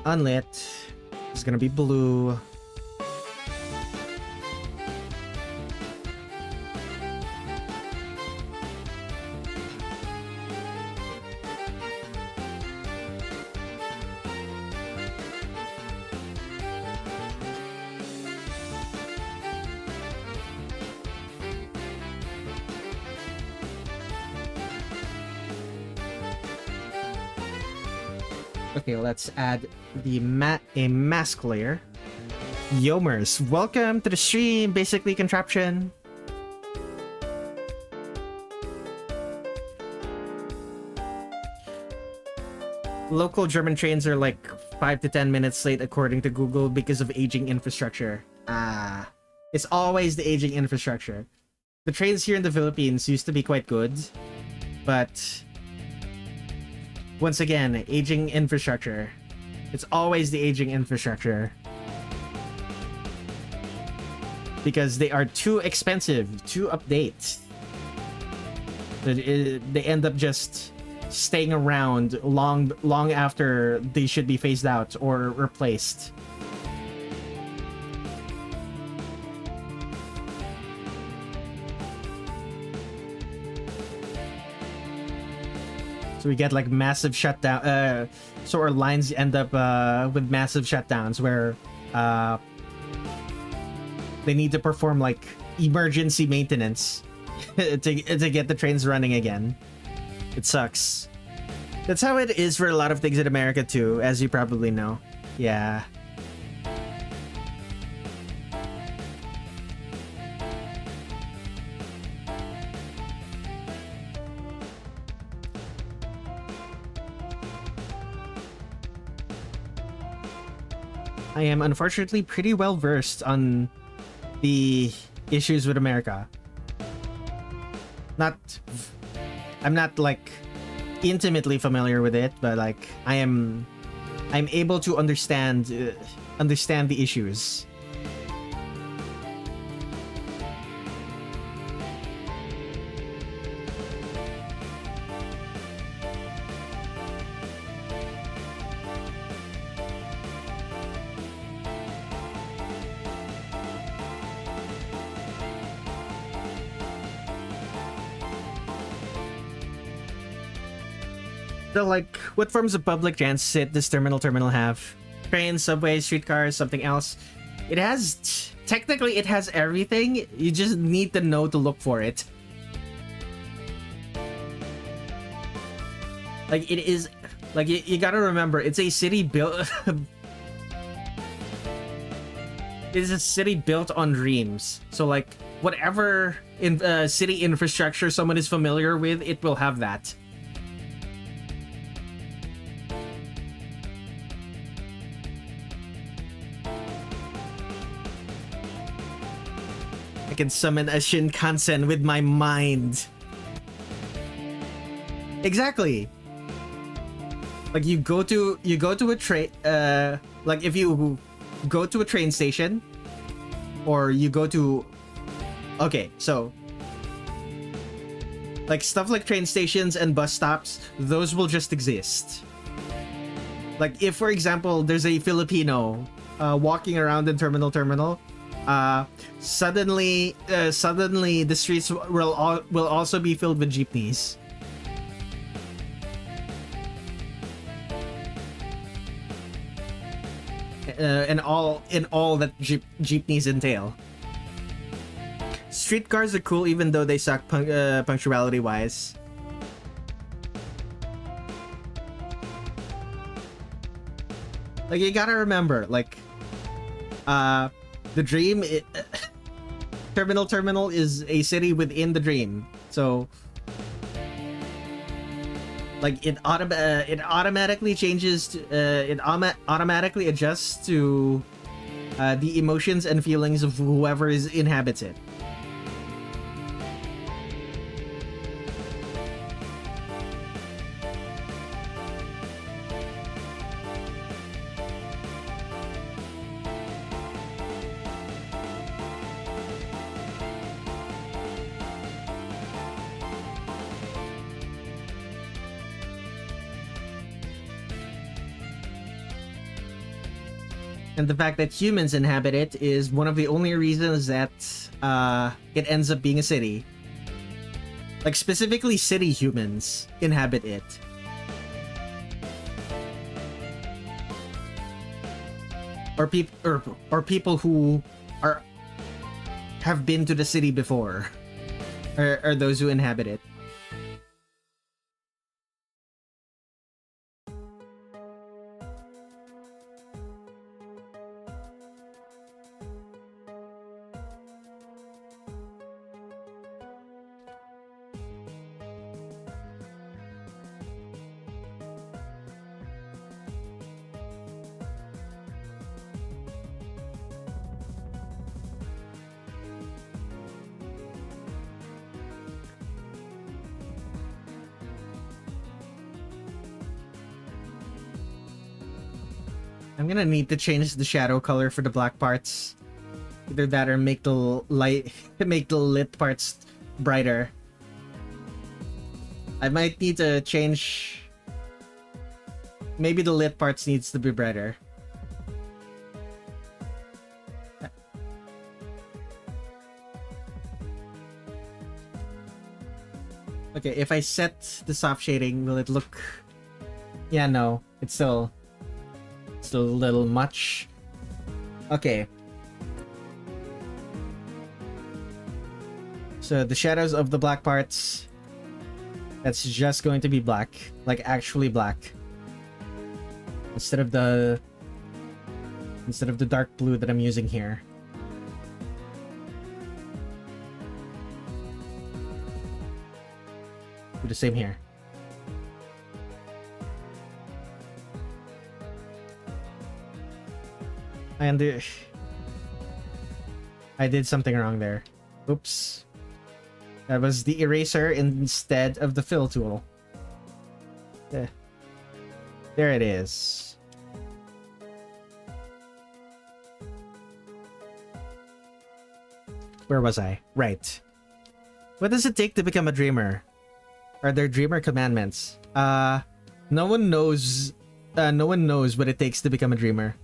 Unlit is gonna be blue. Okay, let's add the a mask layer. Yomers, welcome to the stream, basically contraption. Local German trains are like 5 to 10 minutes late according to Google because of aging infrastructure. Ah, it's always the aging infrastructure. The trains here in the Philippines used to be quite good, but once again, aging infrastructure. It's always the aging infrastructure. Because they are too expensive to update. They end up just staying around long after they should be phased out or replaced. So we get like massive shutdown. So our lines end up with massive shutdowns where they need to perform like emergency maintenance to get the trains running again. It sucks. That's how it is for a lot of things in America too, as you probably know. Yeah. I am unfortunately pretty well versed on the issues with America. I'm not like intimately familiar with it, but like I'm able to understand the issues. So like, what forms of public transit does terminal have? Trains, subways, streetcars, something else? It has... Technically, it has everything. You just need to know to look for it. Like, it is... Like, you gotta remember, it's a city built... It is a city built on dreams. So like, whatever city infrastructure someone is familiar with, it will have that. I can summon a Shinkansen with my mind. Exactly. Like you go to a train. Like if you go to a train station, or you go to. Okay, so like stuff like train stations and bus stops, those will just exist. Like if, for example, there's a Filipino walking around in terminal. Suddenly the streets will also be filled with jeepneys. and all that jeepneys entail. Streetcars are cool even though they suck punctuality wise. Like, you gotta remember, like, the dream, Terminal is a city within the dream, so like it automatically changes to, it automatically adjusts to the emotions and feelings of whoever inhabits it. And the fact that humans inhabit it is one of the only reasons that it ends up being a city. Like, specifically city humans inhabit it. Or people who have been to the city before are those who inhabit it. I'm gonna need to change the shadow color for the black parts. Either that or make the lit parts brighter. I might need to change. Maybe the lit parts needs to be brighter. Okay, if I set the soft shading, will it look... Yeah, no. It's still a little much. Okay. So the shadows of the black parts, that's just going to be black. Like, actually black. Instead of the dark blue that I'm using here. Do the same here. And I did something wrong there. Oops. That was the eraser instead of the fill tool. There it is. Where was I? Right. What does it take to become a dreamer? Are there dreamer commandments? No one knows what it takes to become a dreamer.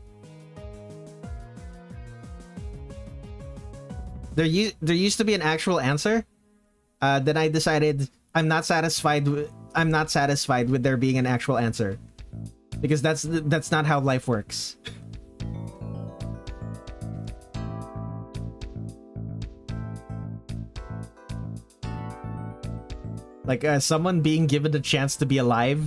There used to be an actual answer. Then I decided I'm not satisfied with there being an actual answer, because that's not how life works. Like, someone being given the chance to be alive.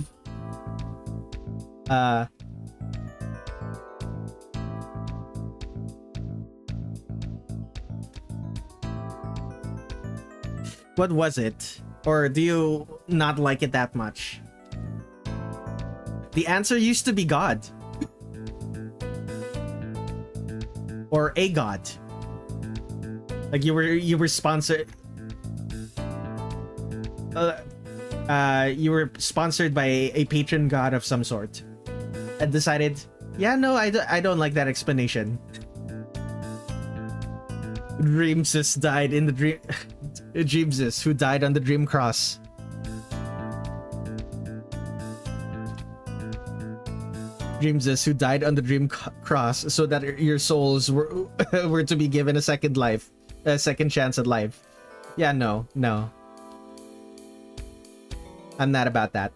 What was it? Or do you not like it that much? The answer used to be God. Or a god. Like, you were sponsored. You were sponsored by a patron god of some sort, and decided, yeah, no, I don't like that explanation. Dreamsus died in the dream. Dreamsus, who died on the dream cross. Dreamsus, who died on the dream cross, so that your souls were to be given a second life, a second chance at life. Yeah, no. I'm not about that.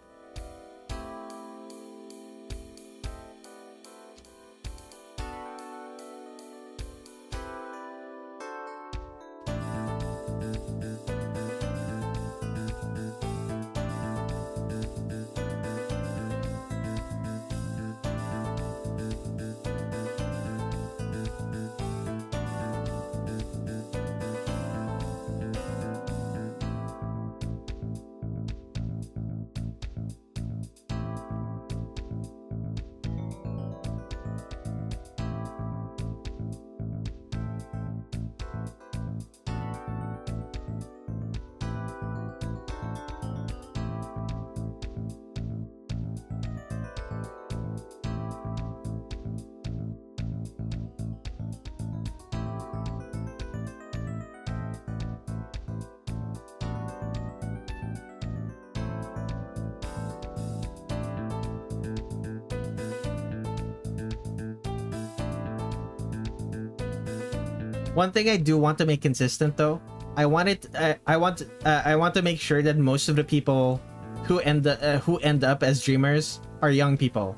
One thing I do want to make consistent though, I want to make sure that most of the people who end up as dreamers are young people.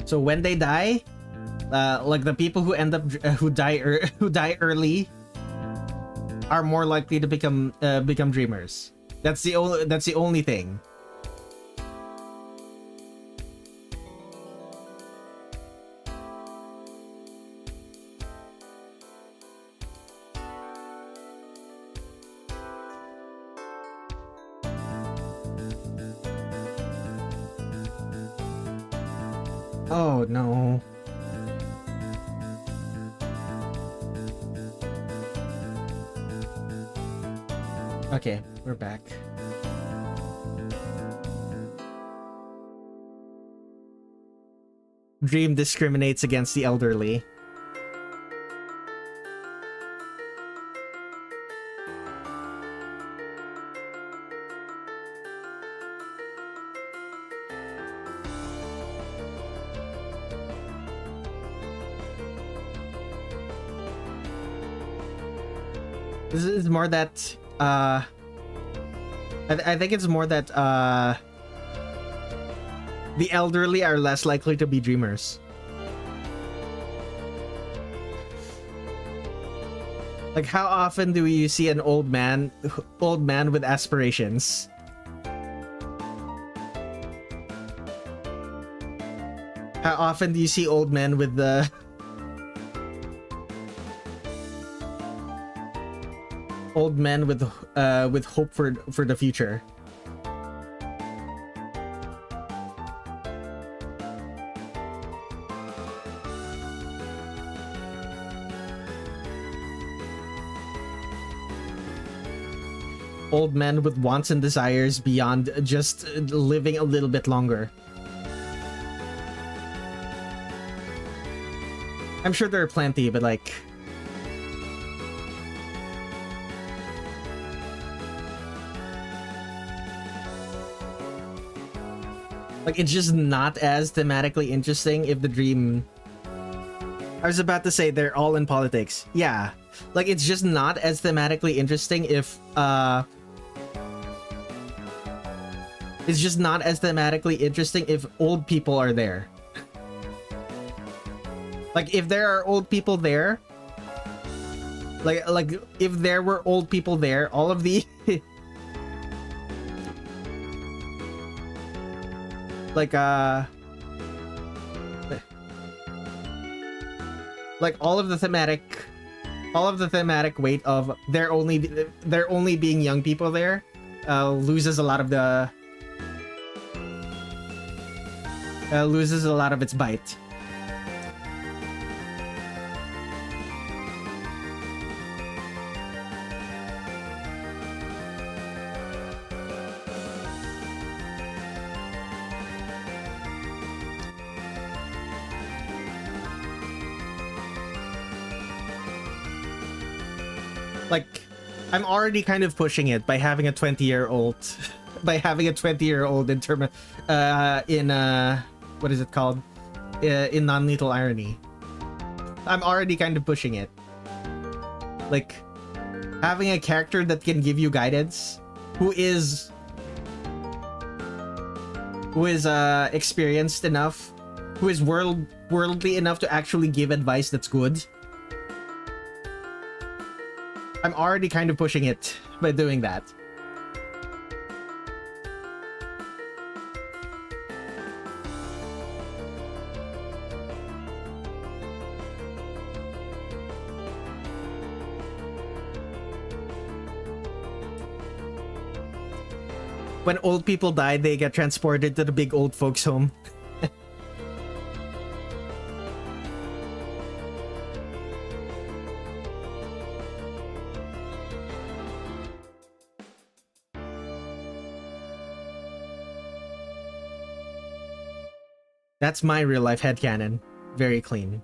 So when they die, like the people who end up who die early are more likely to become dreamers. That's the only thing. Oh no. Okay, we're back. Dream discriminates against the elderly. This is more that I think it's more that the elderly are less likely to be dreamers. Like, how often do you see an old man with aspirations? How often do you see old men with the old men with hope for the future? Old men with wants and desires beyond just living a little bit longer. I'm sure there are plenty, but like, it's just not as thematically interesting if the dream... I was about to say they're all in politics. Yeah. Like, it's just not as thematically interesting if, it's just not as thematically interesting if old people are there. Like, if there are old people there, like if there were old people there, all of the like all of the thematic weight of there only being young people there loses a lot of its bite. Like, I'm already kind of pushing it by having a 20-year-old in term in what is it called? In non-lethal irony. I'm already kind of pushing it. Like, having a character that can give you guidance, who is experienced enough, who is worldly enough to actually give advice that's good. I'm already kind of pushing it by doing that. When old people die, they get transported to the big old folks' home. That's my real life headcanon. Very clean.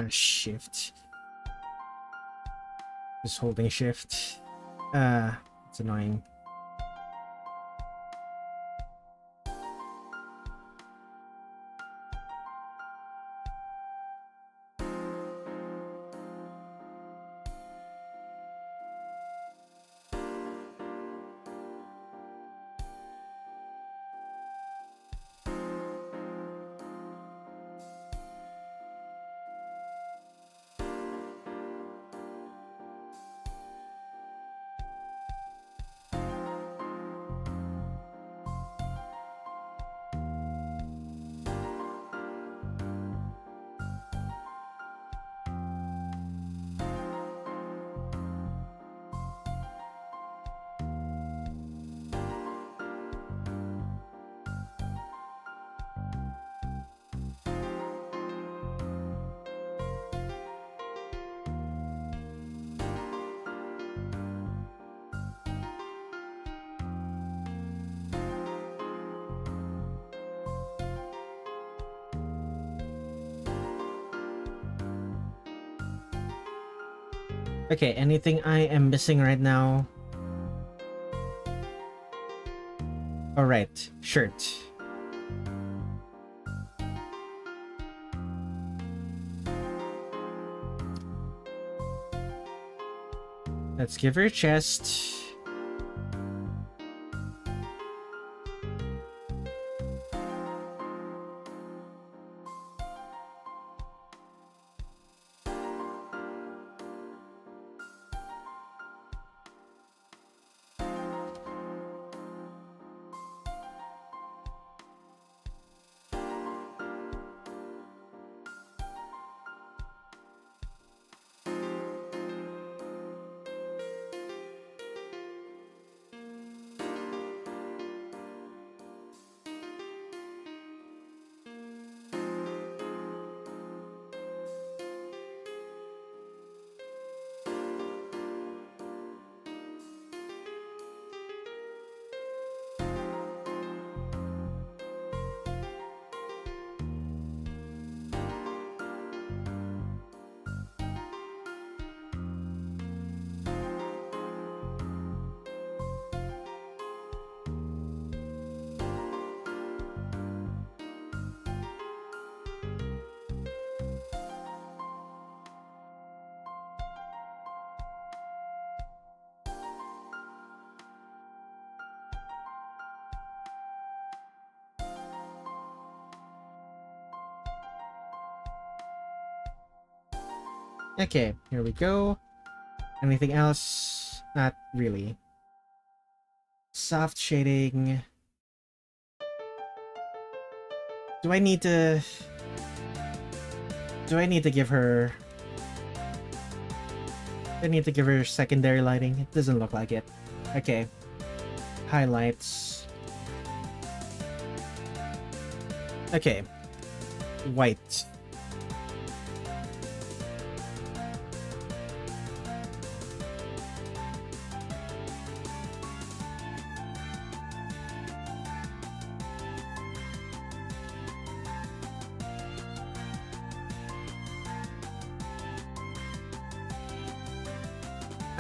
Shift. Just holding shift. It's annoying. Okay, anything I am missing right now? Alright, shirt. Let's give her a chest. Okay, here we go. Anything else? Not really. Soft shading. Do I need to give her... I need to give her secondary lighting? It doesn't look like it. Okay. Highlights. Okay. White.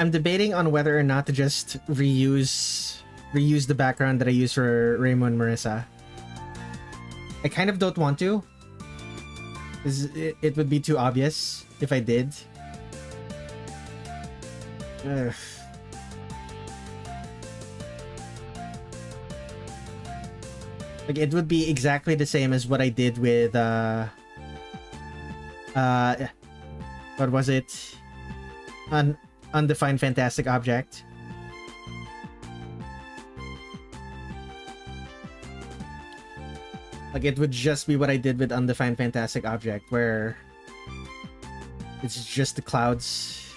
I'm debating on whether or not to just reuse the background that I use for Reimu and Marisa. I kind of don't want to, because it would be too obvious if I did. Ugh. Like, it would be exactly the same as what I did with what was it? Undefined Fantastic Object. Like, it would just be what I did with Undefined Fantastic Object, where it's just the clouds.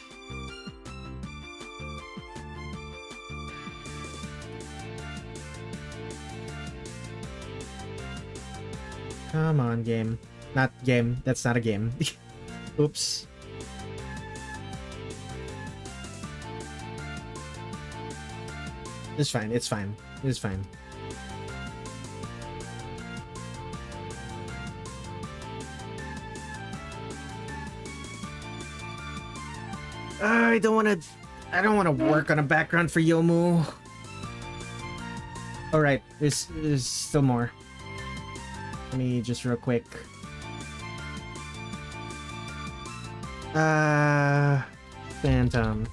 Come on, game. Not game. That's not a game. Oops. It's fine, it's fine, it's fine. I don't want to work on a background for Youmu. All right, there's still more. Let me just real quick. Phantom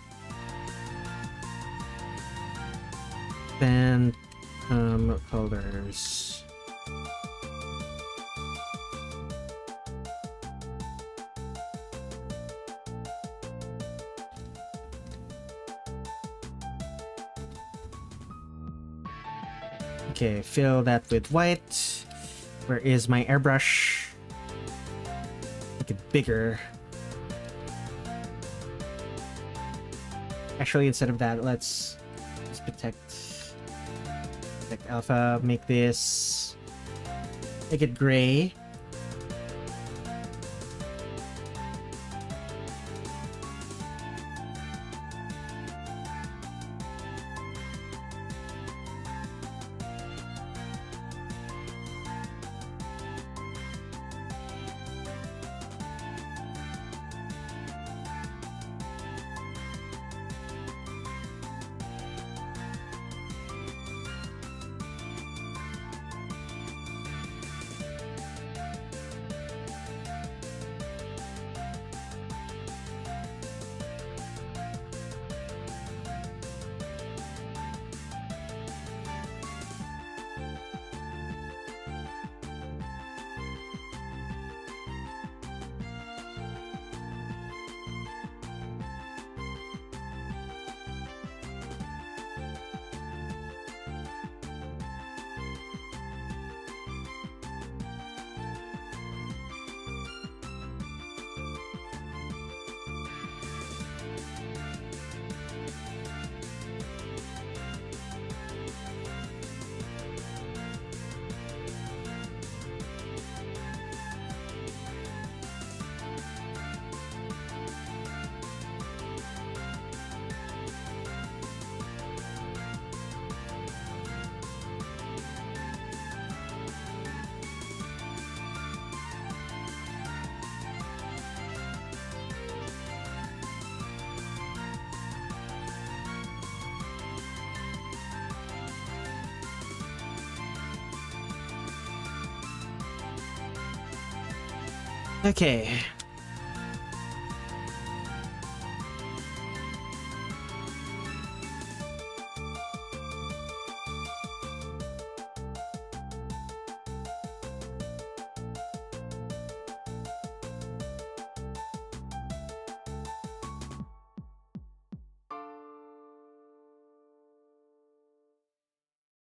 colors. Okay, fill that with white. Where is my airbrush? Make it bigger. Actually, instead of that, let's just protect alpha. Make it gray. Okay.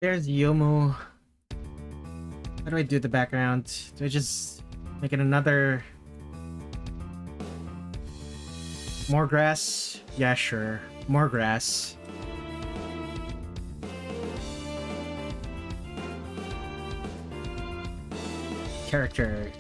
There's Youmu. How do I do the background? Do I just make it another... More grass? Yeah, sure. More grass. Character.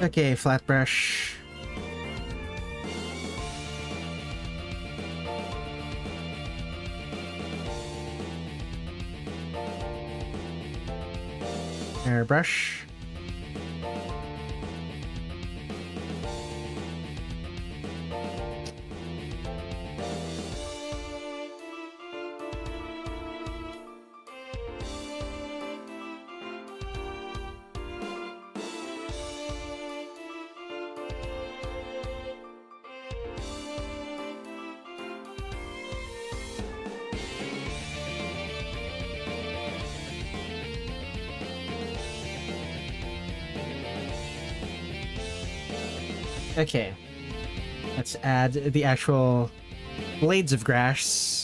Okay, flat brush. Airbrush. Okay, let's add the actual blades of grass.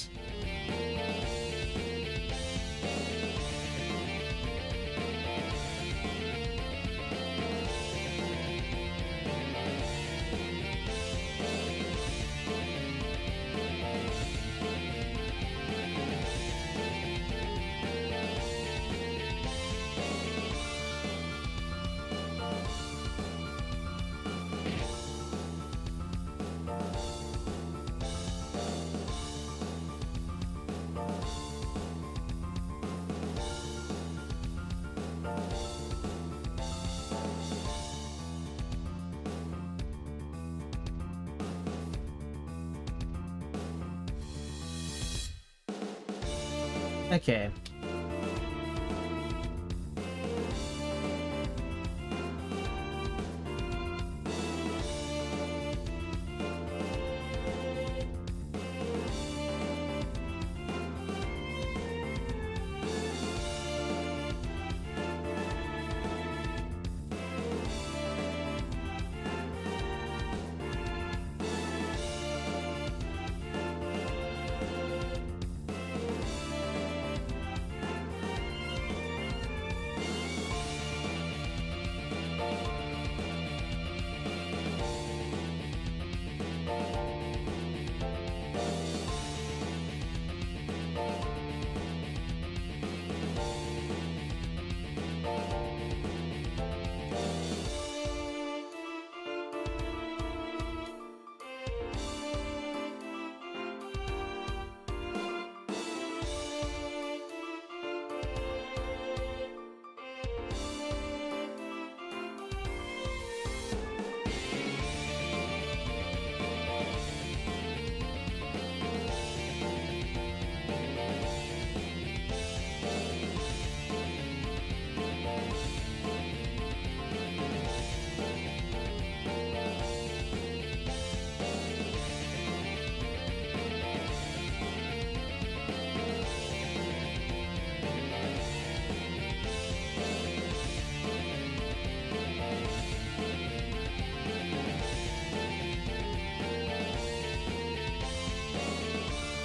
Okay.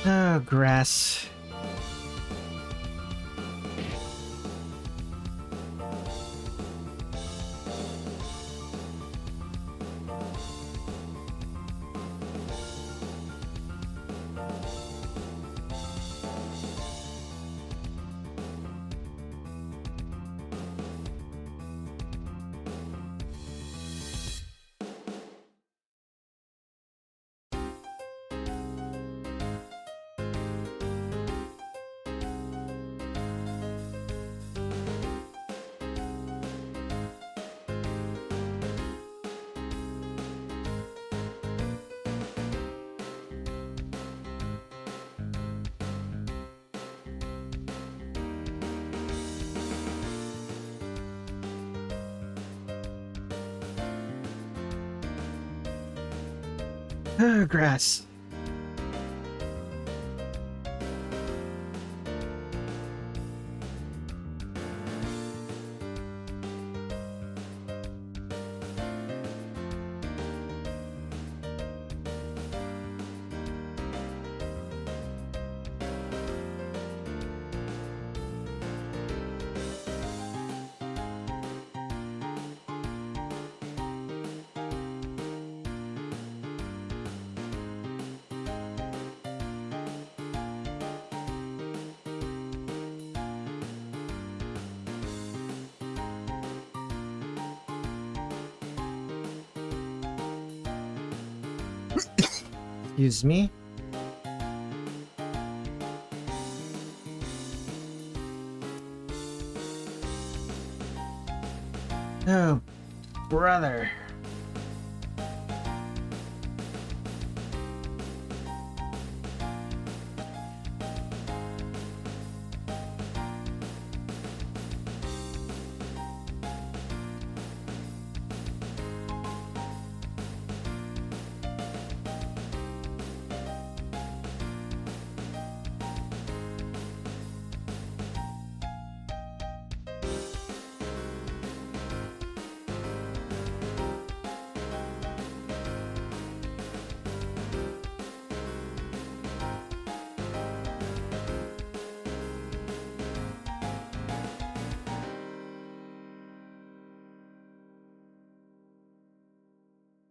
Oh, grass. Oh, grass. Excuse me. Oh, brother.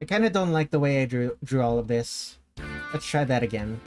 I kind of don't like the way I drew all of this. Let's try that again.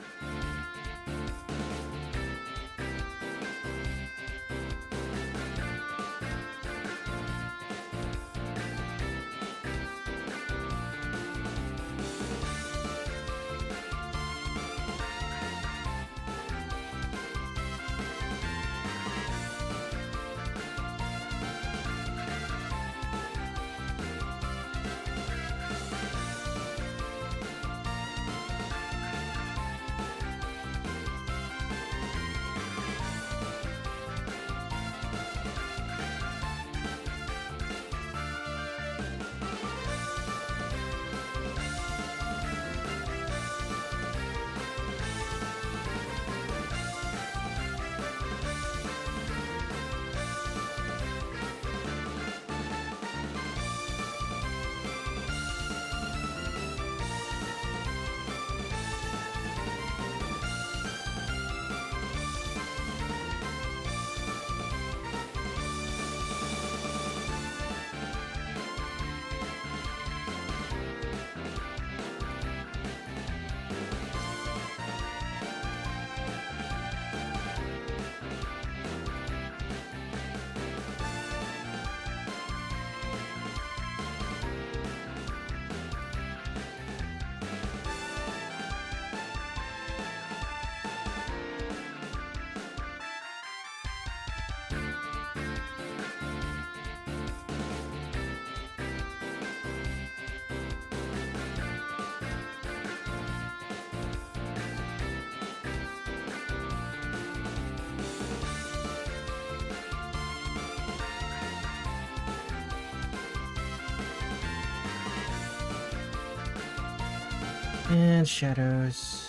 And shadows.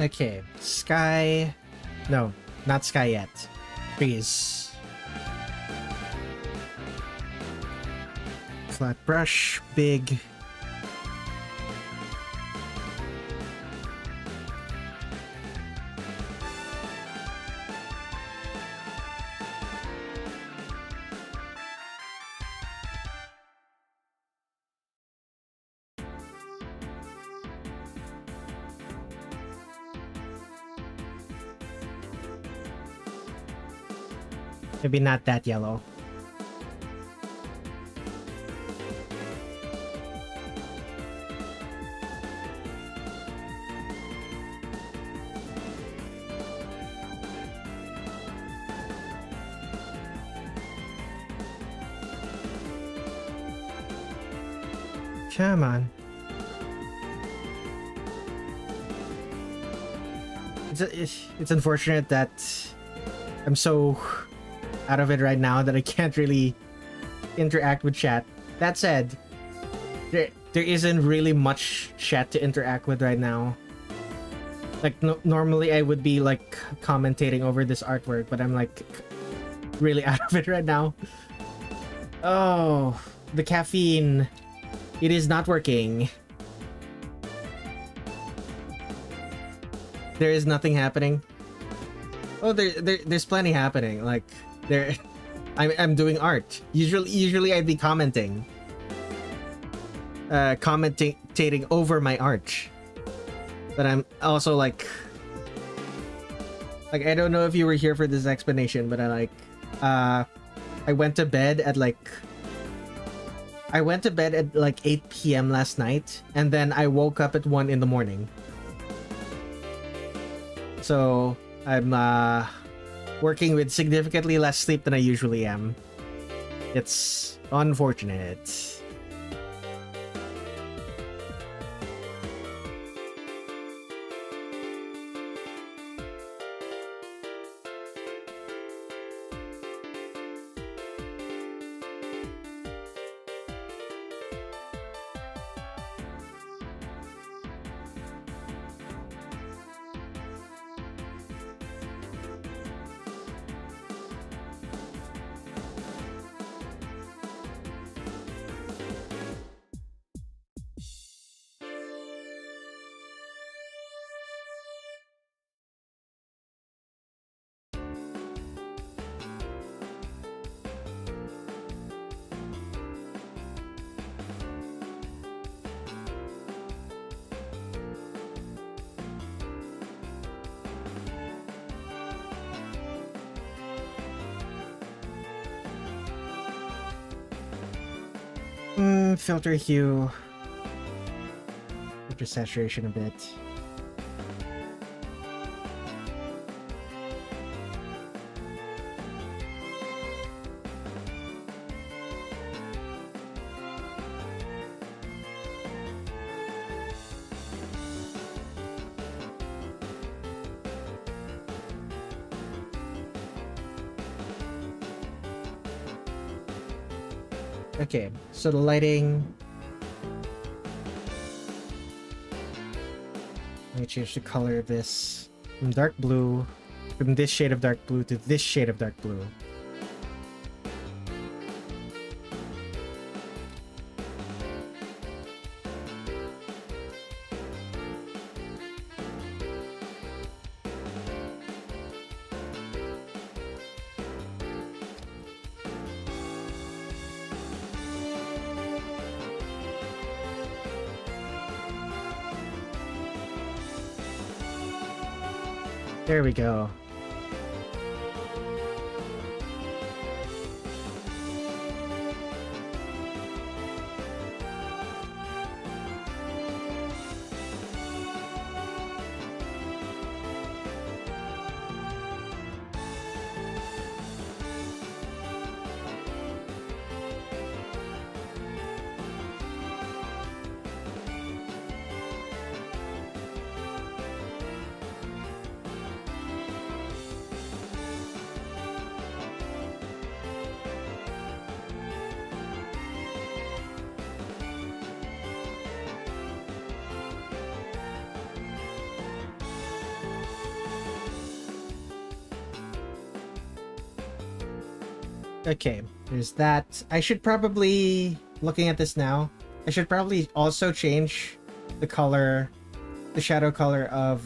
Okay, sky. No, not sky yet. Trees. Flat brush, big. Maybe not that yellow. Come on. It's unfortunate that I'm so out of it right now that I can't really interact with chat. That said, there isn't really much chat to interact with right now. Like normally I would be like commentating over this artwork, but I'm like really out of it right now. Oh, the caffeine. It is not working. There is nothing happening. Oh, there's plenty happening. Like I'm doing art. Usually I'd be commenting. Commentating over my art. But I'm also like I don't know if you were here for this explanation, but I went to bed at like 8 p.m. last night, and then I woke up at 1 in the morning. So I'm working with significantly less sleep than I usually am. It's unfortunate. Filter hue. Filter saturation a bit. Okay, so the lighting. Let me change the color of this from dark blue, from this shade of dark blue to this shade of dark blue. There we go. Okay, there's that. I should probably, looking at this now, I should probably also change the color, the shadow color of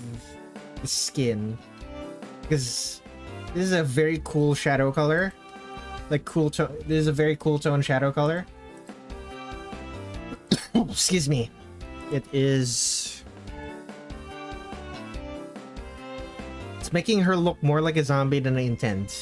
the skin. Because this is a very cool shadow color. Like cool tone, this is a very cool tone shadow color. Excuse me. It is... It's making her look more like a zombie than I intend.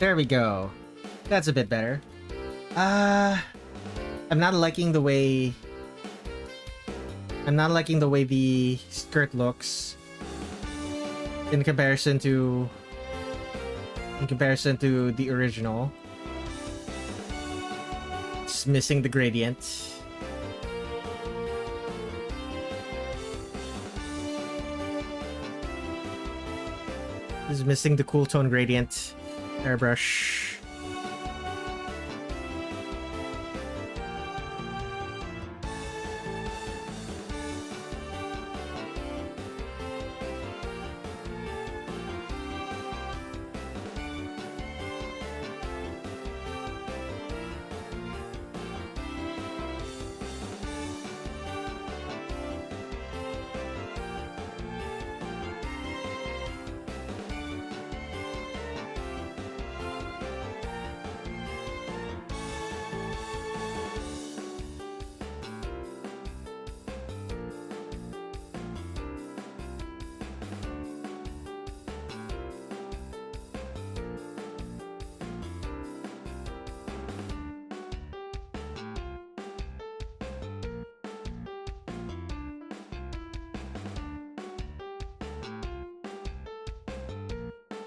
There we go. That's a bit better. I'm not liking the way... I'm not liking the way the skirt looks in comparison to the original. It's missing the gradient. This is missing the cool tone gradient. Airbrush.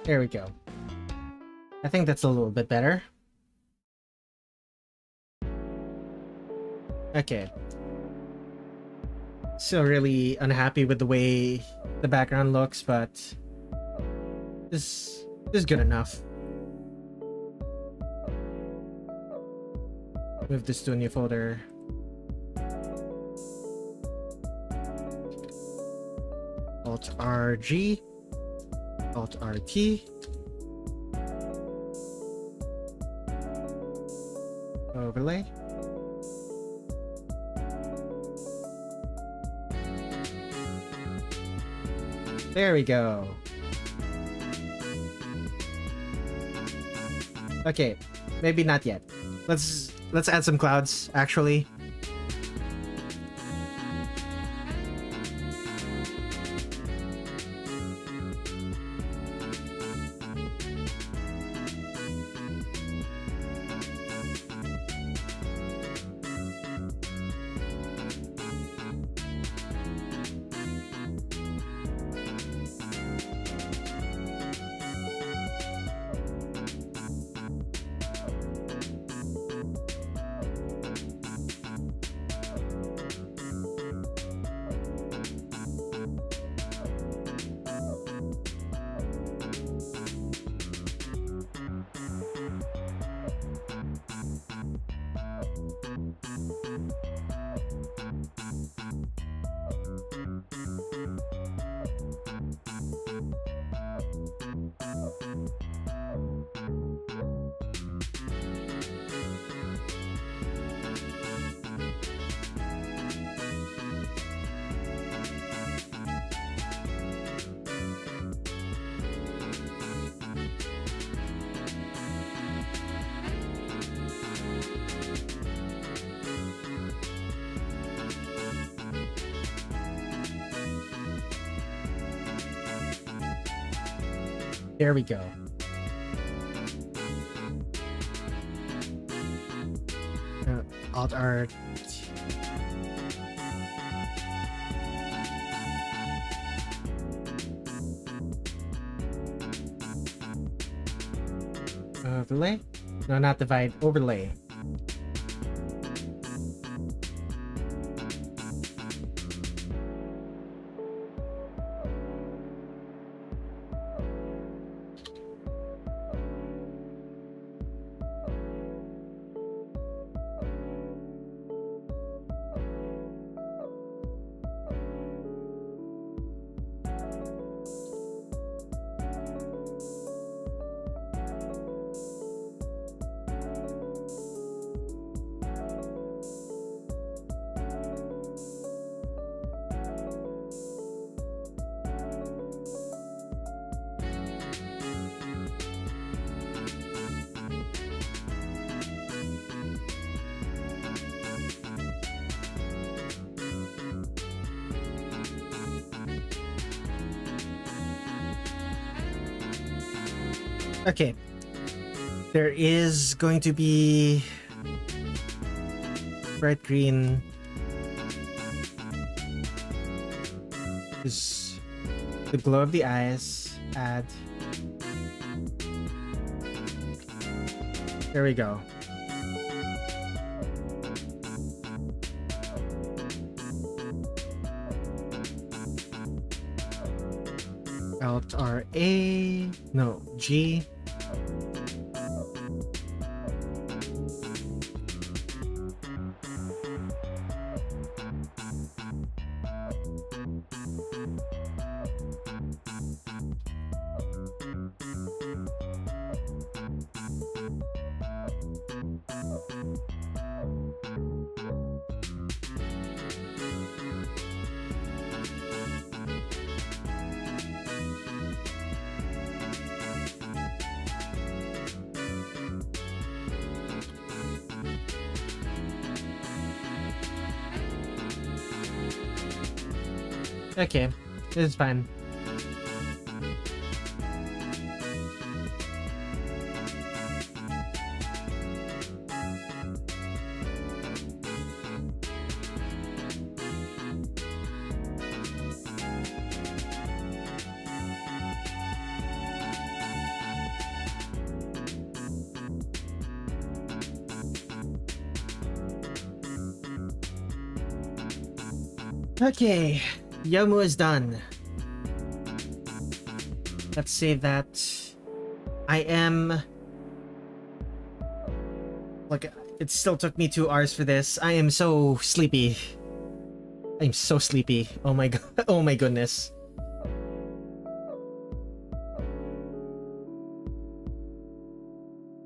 There we go. I think that's a little bit better. Okay. Still really unhappy with the way the background looks, but this is good enough. Move this to a new folder. Alt-R-G. Alt-RT. Overlay. There we go. Okay, maybe not yet. Let's add some clouds, actually. There we go. Alt art. Overlay? No, not divide. Overlay. Okay. There is going to be bright green. Is the glow of the eyes. Add. There we go. Alt R A. No, G. Okay, this is fine. Okay. Youmu is done. Let's save that. I am... Like, it still took me 2 hours for this. I am so sleepy. I'm so sleepy. Oh my god. Oh my goodness.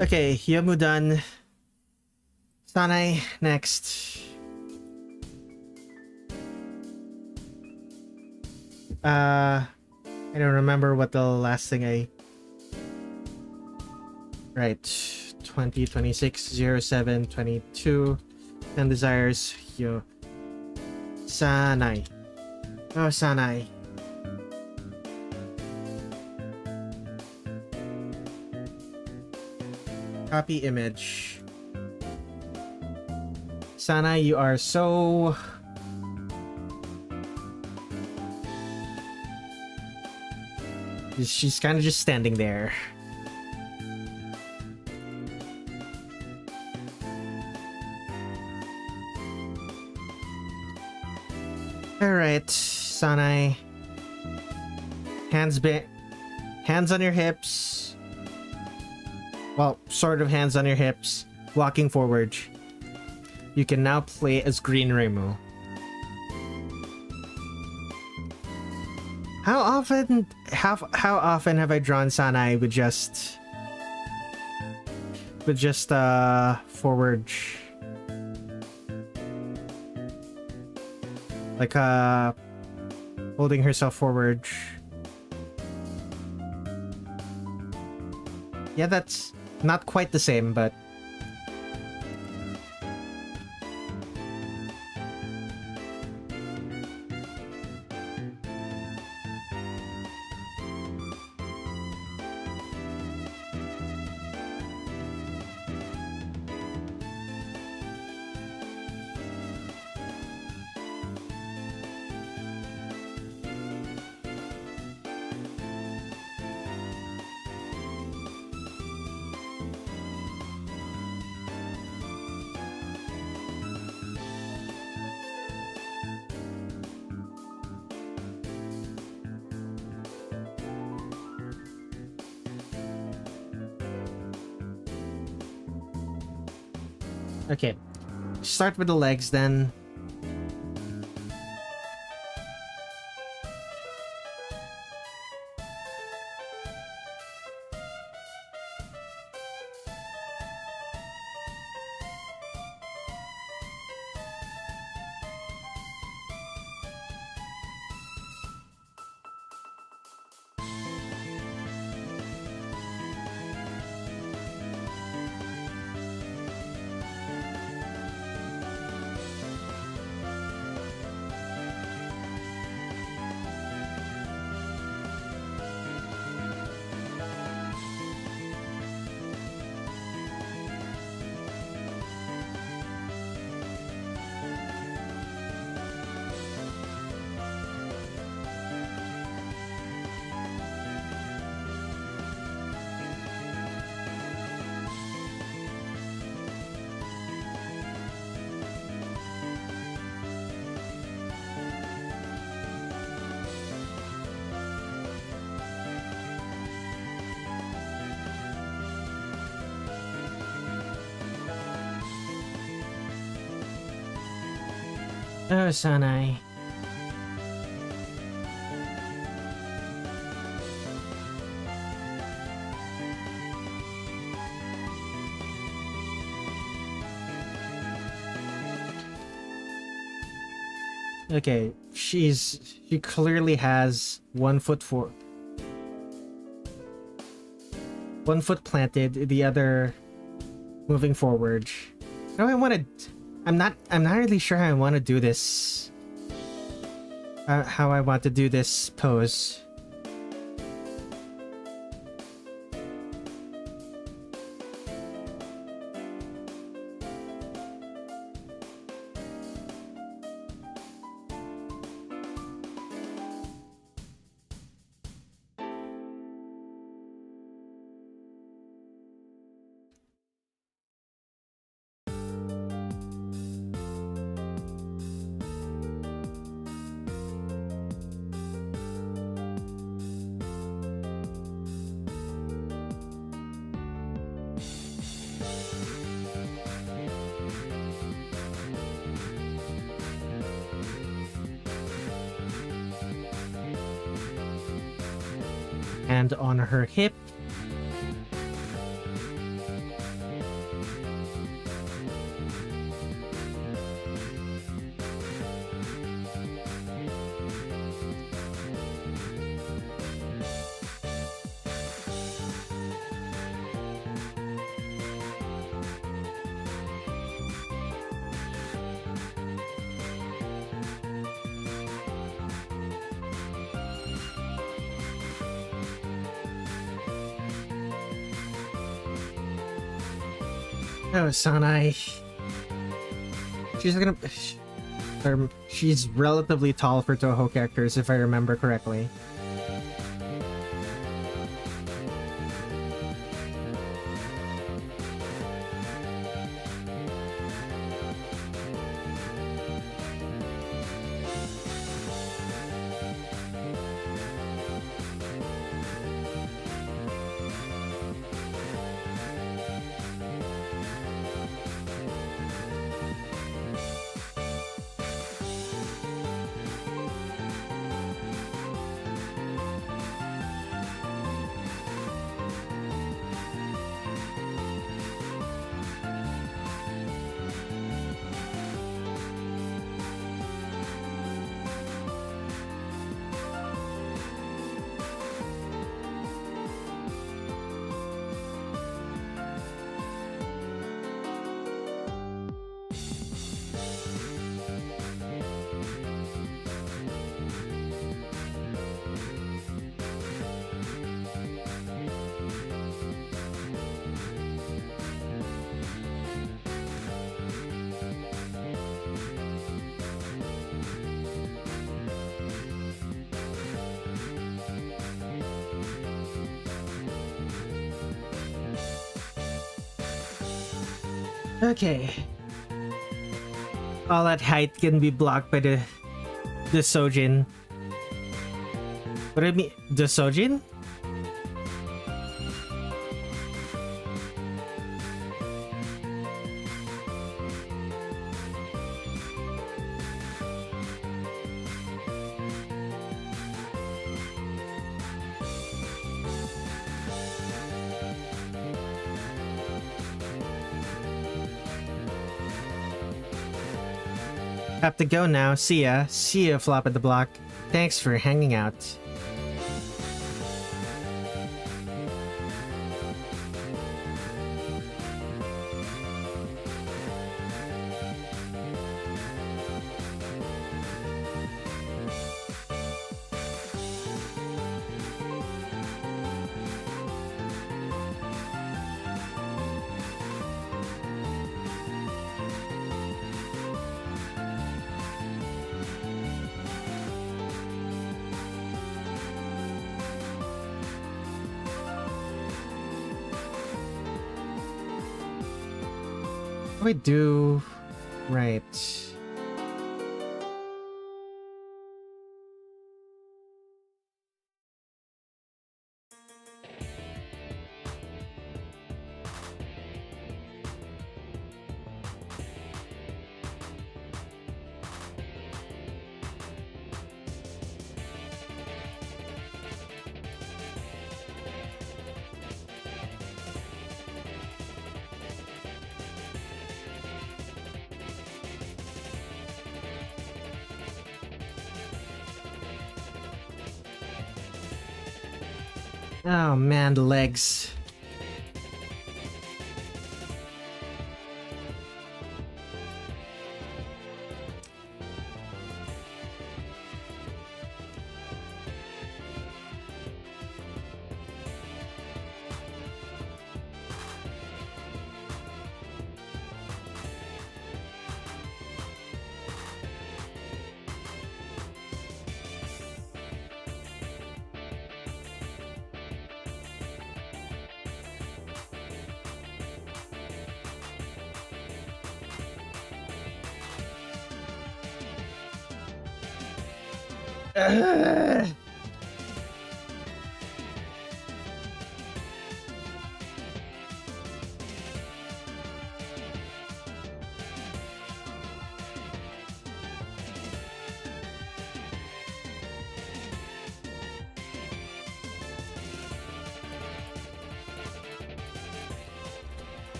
Okay, Youmu done. Sanae, next. I don't remember what the last thing I... Right. 20, 26, 07, 22. 10 Desires. Yo. Sanae. Oh, Sanae. Copy image. Sanae, you are so... She's kind of just standing there. Alright, Sanae. Hands on your hips. Well, sort of hands on your hips. Walking forward. You can now play as Green Reimu. How often have I drawn Sanae with just forward, like holding herself forward? Yeah, that's not quite the same, but Okay. Start with the legs then. Oh, Sanae. Okay, she clearly has 1 foot one foot planted, the other moving forward. How do I want to? I'm not really sure how I want to do this. How I want to do this pose. Hand on her hip. Oh, Sanae. She's relatively tall for Touhou characters, if I remember correctly. Okay. All that height can be blocked by the Sojin. What do I mean? The Sojin? Have to go now. See ya. See ya, Flop at the Block. Thanks for hanging out. We do right. Oh man, the legs.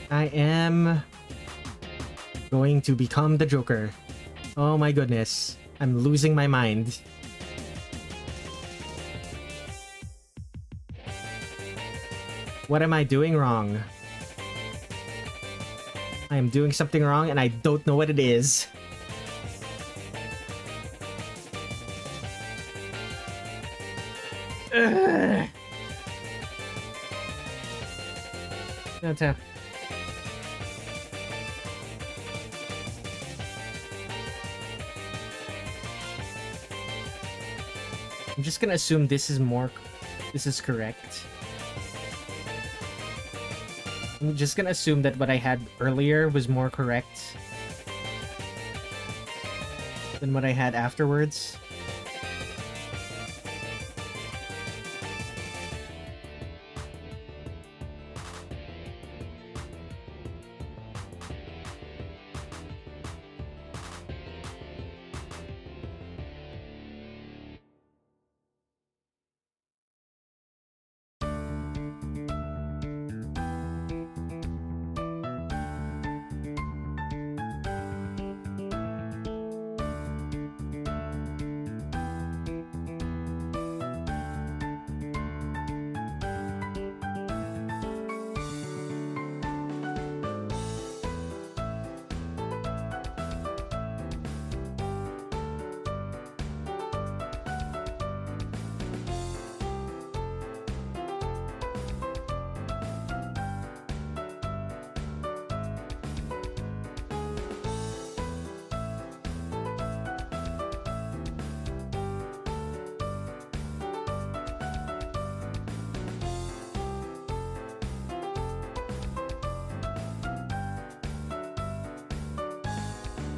I am going to become the Joker. Oh my goodness. I'm losing my mind. What am I doing wrong? I am doing something wrong and I don't know what it is. Ugh. No time. I'm just gonna assume this is correct. I'm just gonna assume that what I had earlier was more correct than what I had afterwards.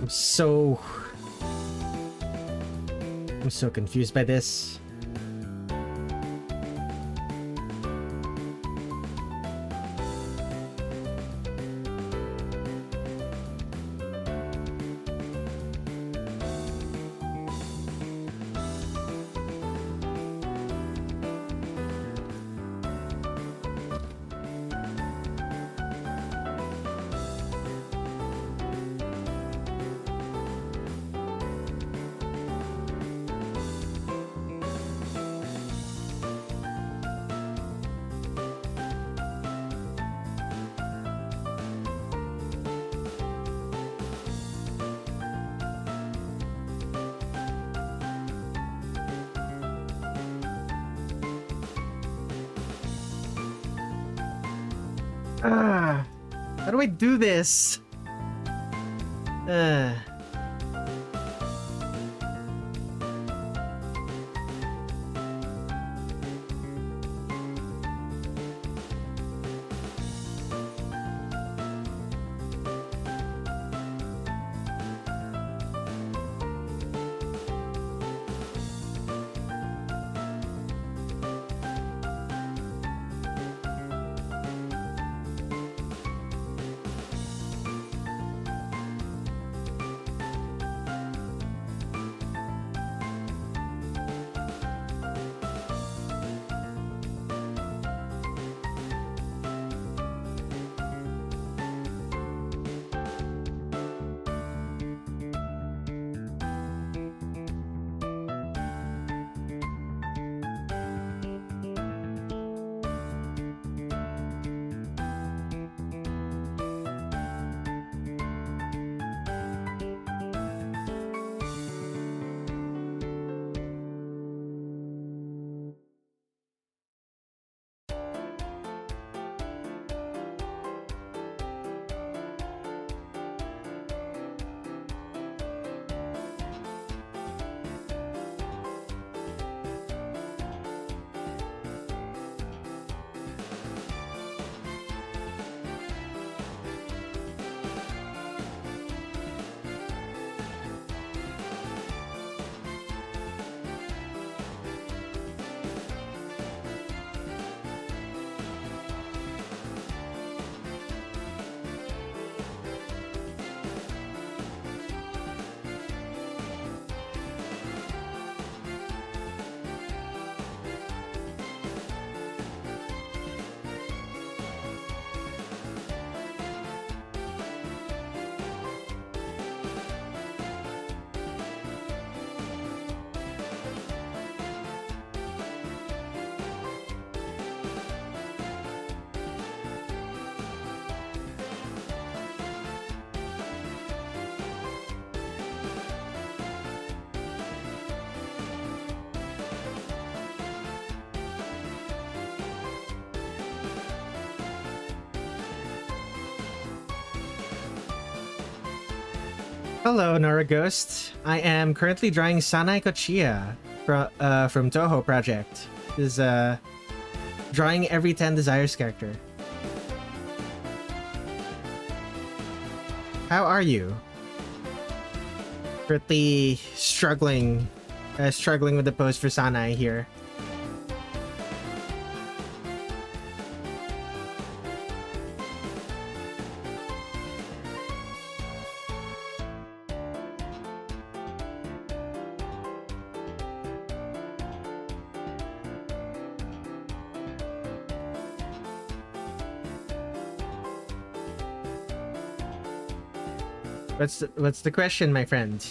I'm so confused by this. How do I do this? Hello, Nora Ghost. I am currently drawing Sanae Kochiya from Touhou Project. This is drawing every 10 Desires character. How are you? Currently struggling with the pose for Sanae here. What's the question, my friend?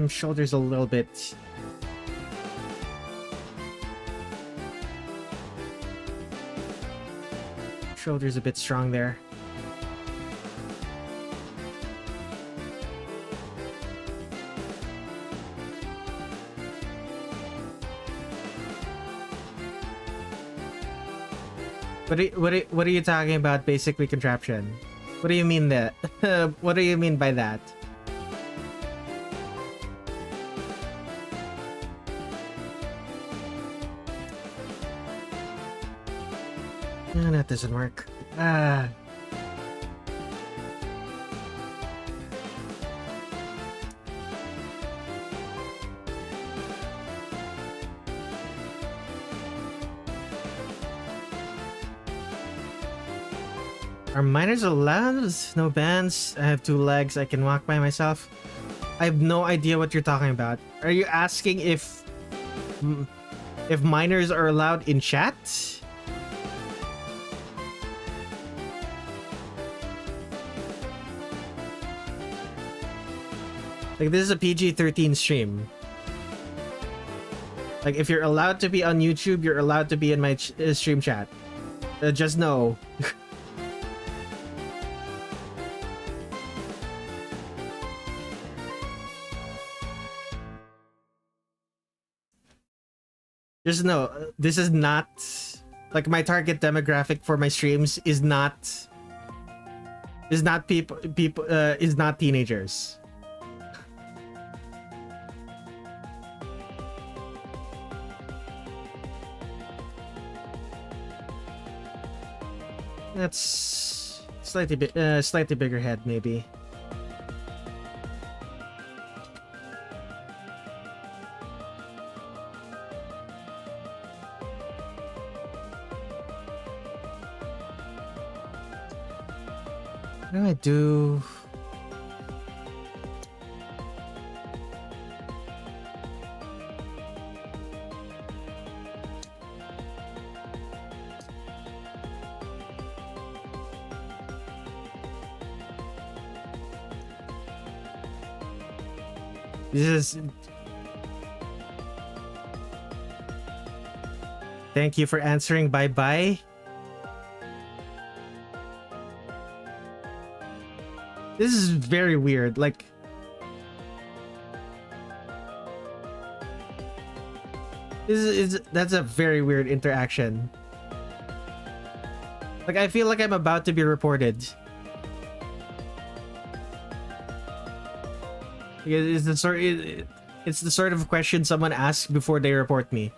Shoulders a little bit. Shoulders a bit strong there. What are you talking about? Basically contraption. What do you mean that? What do you mean by that? No, that doesn't work. Ah. Are minors allowed? No bans. I have 2 legs. I can walk by myself. I have no idea what you're talking about. Are you asking if minors are allowed in chat? Like, this is a PG-13 stream. Like, if you're allowed to be on YouTube, you're allowed to be in my stream chat. Just know. Just know, this is not... Like, my target demographic for my streams is not teenagers. That's slightly bigger head, maybe. What do I do? This is... Thank you for answering. Bye-bye. This is very weird. Like... That's a very weird interaction. Like, I feel like I'm about to be reported. It's the sort of question someone asks before they report me.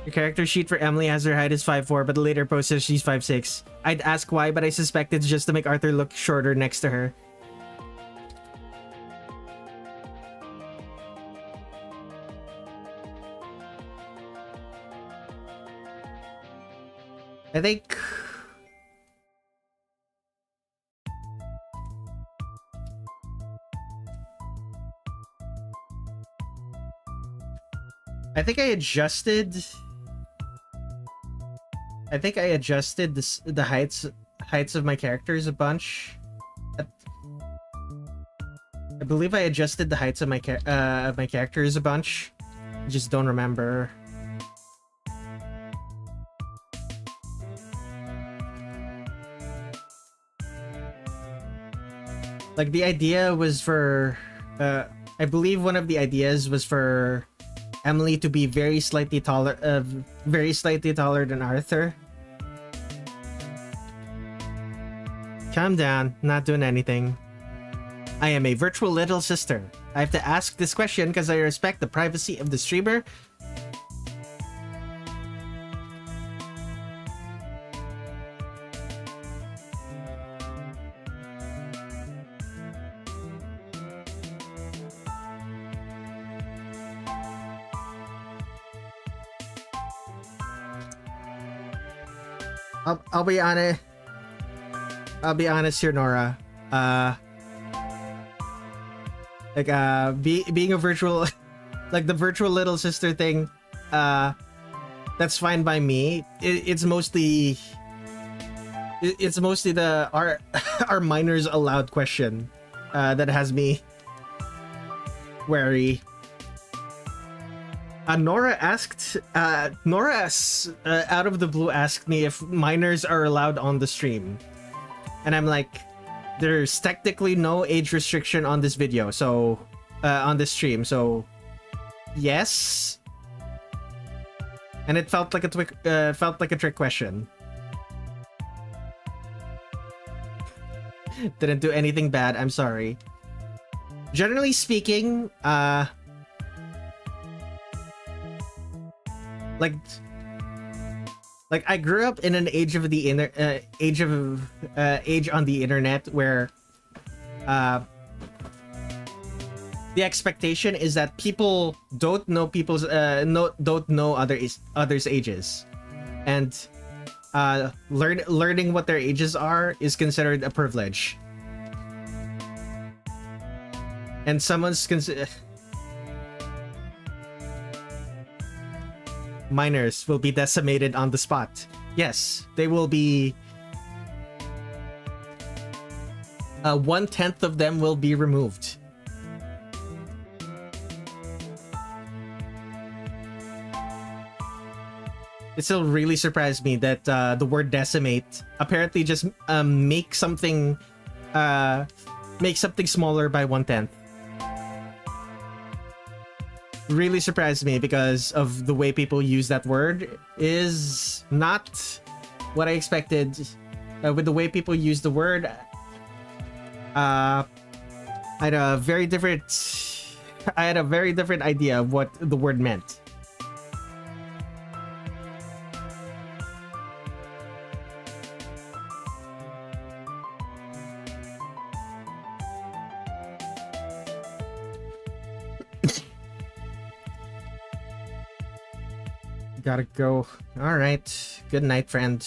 Your character sheet for Emily has her height is 5'4", but later post says she's 5'6". I'd ask why, but I suspect it's just to make Arthur look shorter next to her. I think... I think I adjusted the heights of my characters a bunch. I believe I adjusted the heights of my characters a bunch. I just don't remember. Like, the idea was for I believe one of the ideas was for Emily to be very slightly taller than Arthur. Calm down, not doing anything. I am a virtual little sister. I have to ask this question because I respect the privacy of the streamer. I'll be honest. I'll be honest here, Nora. Being a virtual, like the virtual little sister thing, that's fine by me. It's mostly the are minors allowed question that has me wary. Nora out of the blue asked me if minors are allowed on the stream. And I'm like, there's technically no age restriction on this video, so, on this stream, so, yes. And it felt like a trick question. Didn't do anything bad, I'm sorry. Generally speaking, Like, I grew up in an age of the age on the internet where the expectation is that people don't know don't know others' ages, and learning what their ages are is considered a privilege. And minors will be decimated on the spot. Yes, they will be. 1/10 of them will be removed. It still really surprised me that the word decimate apparently just make something smaller by 1/10. Really surprised me because of the way people use that word is not what I expected. With the way people use the word, I had a very different idea of what the word meant. Gotta go. All right. Good night, friend.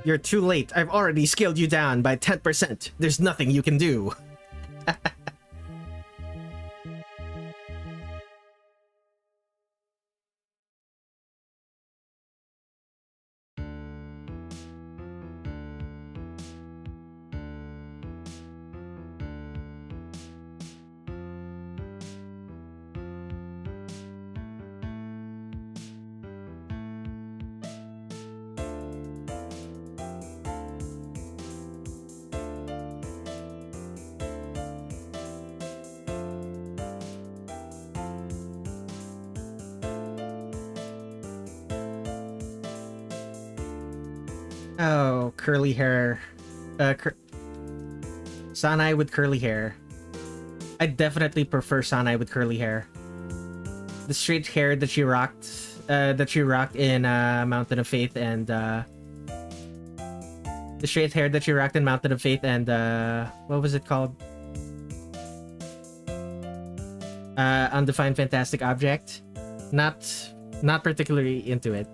You're too late. I've already scaled you down by 10%. There's nothing you can do. Oh, curly hair. Sanae with curly hair. I definitely prefer Sanae with curly hair. The straight hair that she rocked in Mountain of Faith, and the straight hair that she rocked in Mountain of Faith, and what was it called? Undefined Fantastic Object. Not particularly into it.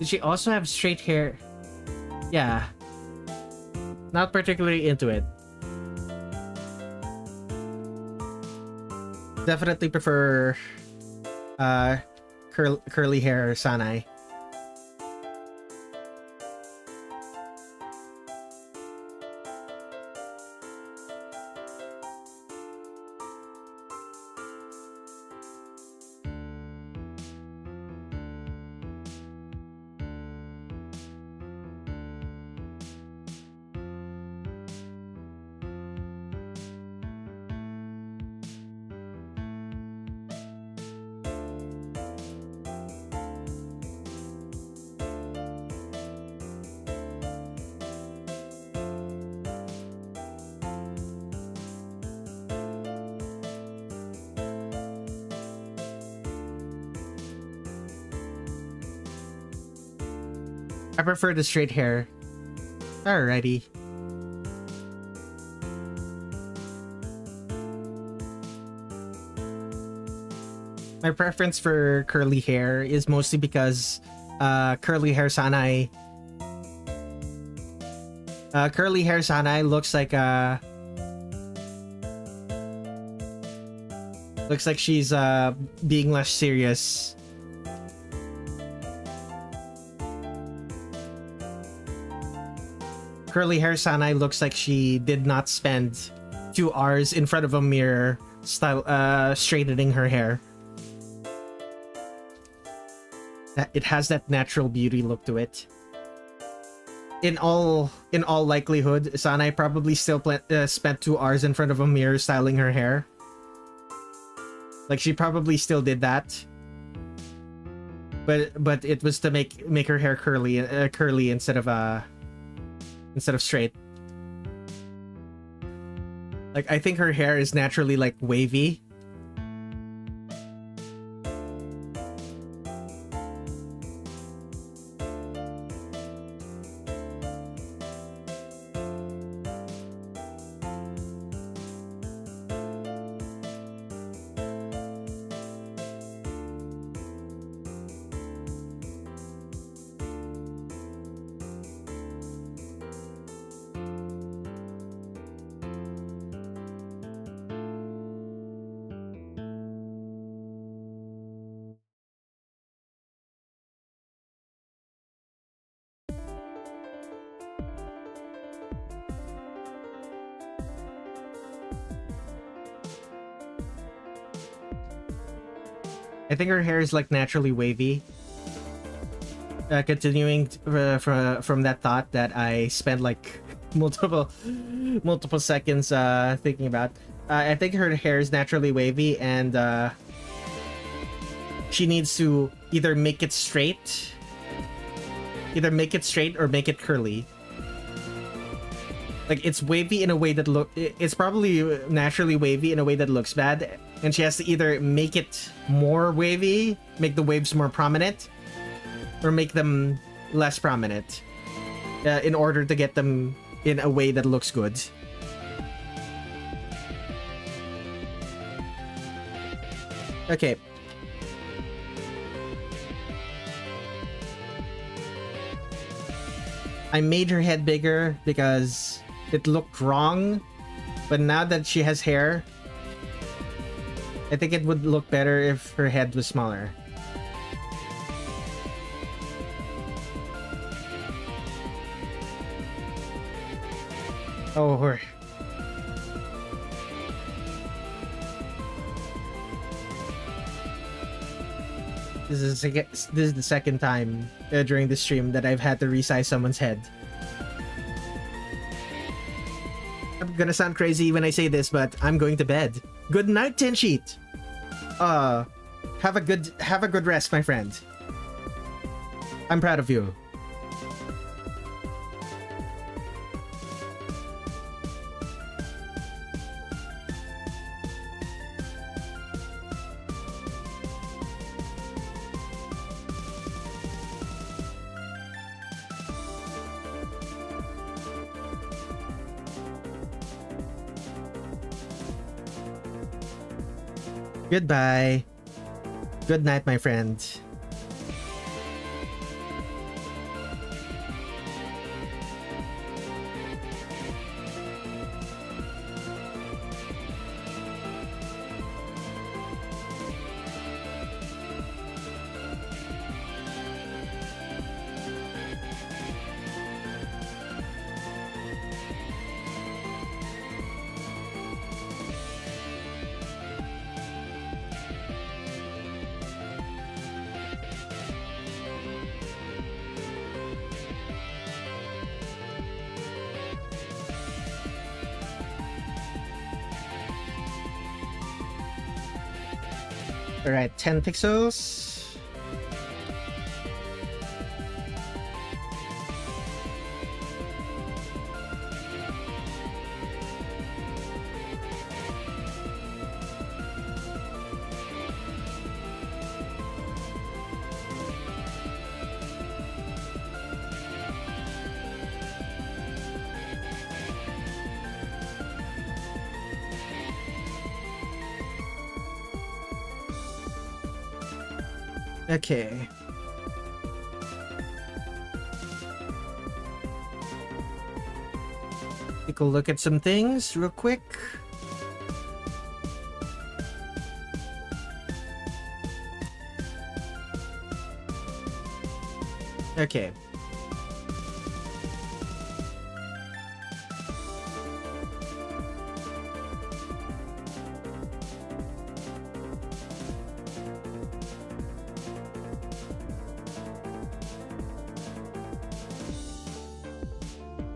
Did she also have straight hair? Yeah. Not particularly into it. Definitely prefer curly hair Sanae. I prefer the straight hair. Alrighty. My preference for curly hair is mostly because curly hair Sanae looks like she's being less serious. Curly hair Sanae looks like she did not spend 2 hours in front of a mirror straightening her hair. It has that natural beauty look to it. In all likelihood, Sanae probably still spent 2 hours in front of a mirror styling her hair. Like, she probably still did that. But it was to make her hair curly instead of straight. Like, I think her hair is naturally, like, wavy. I think her hair is like naturally wavy. Continuing from that thought that I spent like multiple seconds thinking about. I think her hair is naturally wavy, and she needs to either make it straight, or make it curly. Like, it's wavy in a way that it's probably naturally wavy in a way that looks bad, and she has to either make it more wavy, make the waves more prominent, or make them less prominent in order to get them in a way that looks good. Okay. I made her head bigger because it looked wrong, but now that she has hair, I think it would look better if her head was smaller. Oh, her. This is the second time during the stream that I've had to resize someone's head. I'm gonna sound crazy when I say this, but I'm going to bed. Good night, Tensheet. Have a good rest, my friend. I'm proud of you. Goodbye. Good night, my friend. Alright, 10 pixels. Okay. Take a look at some things real quick. Okay.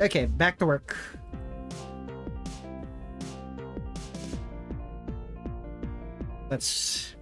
Okay, back to work. Let's...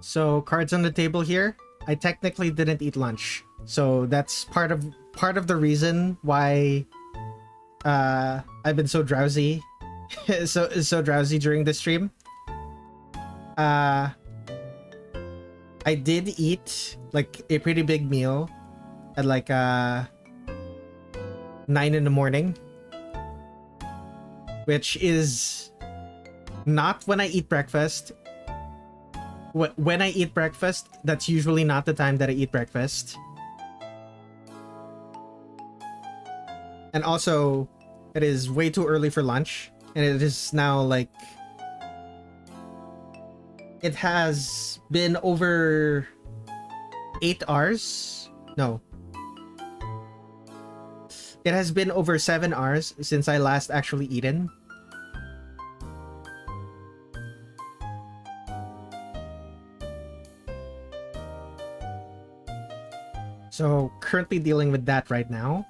So cards on the table here. I technically didn't eat lunch, so that's part of the reason why I've been so drowsy, so drowsy during the stream. I did eat like a pretty big meal at like 9 in the morning, which is not when I eat breakfast. When I eat breakfast, that's usually not the time that I eat breakfast. And also, it is way too early for lunch, and it is now like it has been over 8 hours. No, it has been over 7 hours since I last actually eaten. So currently dealing with that right now.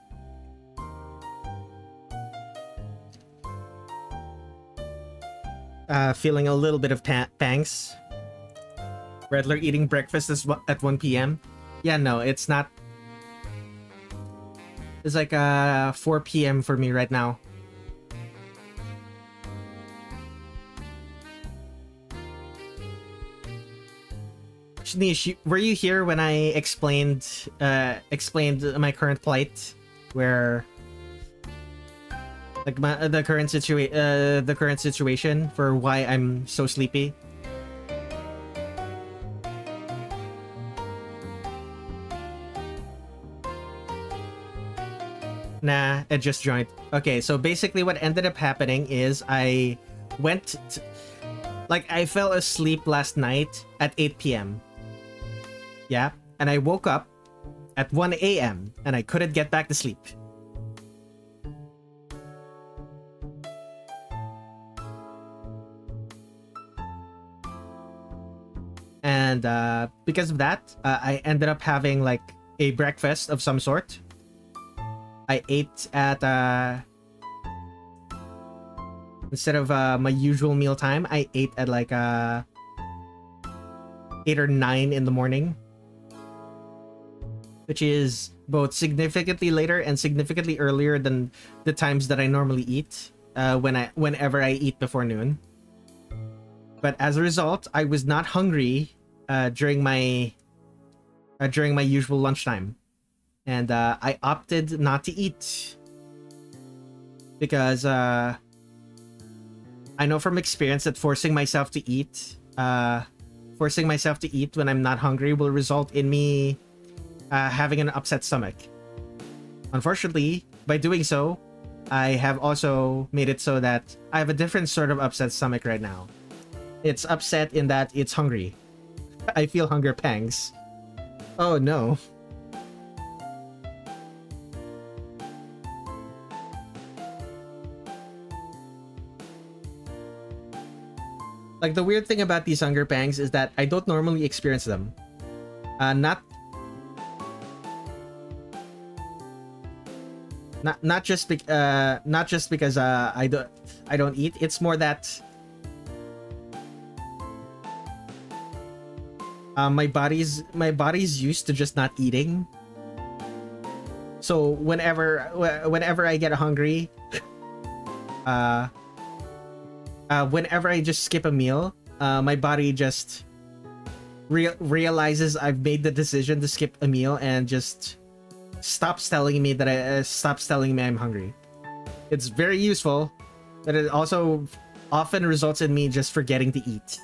Feeling a little bit of pangs. Redler eating breakfast at 1 p.m. Yeah, no, it's not. It's like 4 p.m. for me right now. Shanish, were you here when I explained my current plight, where like the current situation for why I'm so sleepy? Nah, it just joined. Okay, so basically what ended up happening is I fell asleep last night at 8 p.m. Yeah, and I woke up at 1 a.m. and I couldn't get back to sleep. And because of that, I ended up having like a breakfast of some sort. I ate at instead of my usual meal time, I ate at like 8 or 9 in the morning, which is both significantly later and significantly earlier than the times that I normally eat whenever I eat before noon. But as a result, I was not hungry during my usual lunchtime. And I opted not to eat because I know from experience that forcing myself to eat when I'm not hungry will result in me having an upset stomach. Unfortunately, by doing so, I have also made it so that I have a different sort of upset stomach right now. It's upset in that it's hungry. I feel hunger pangs. Oh no. Like, the weird thing about these hunger pangs is that I don't normally experience them. Not just because I don't eat. It's more that my body's used to just not eating. So whenever I get hungry, whenever I just skip a meal, my body just realizes I've made the decision to skip a meal and just stops telling me I'm hungry. It's very useful, but it also often results in me just forgetting to eat.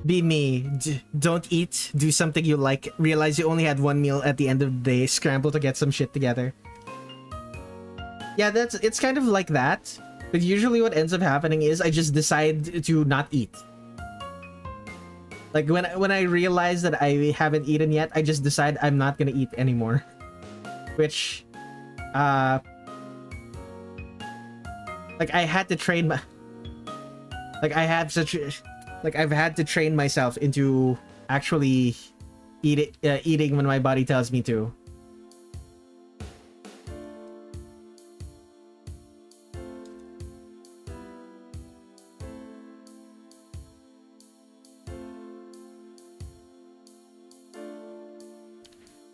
Be me. Don't eat. Do something you like. Realize you only had one meal at the end of the day. Scramble to get some shit together. Yeah, it's kind of like that. But usually what ends up happening is I just decide to not eat. Like when I realize that I haven't eaten yet, I just decide I'm not gonna eat anymore. Which, like I had to train my, like I've had to train myself into actually eating when my body tells me to.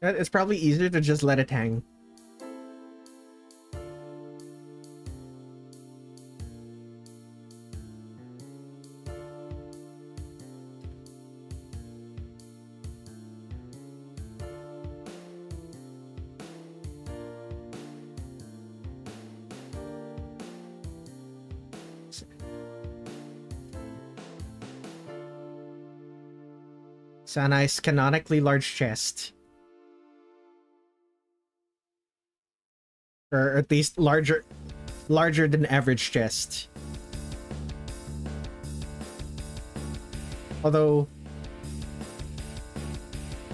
It's probably easier to just let it hang. Sanae's canonically large chest. Or at least larger than average chest. Although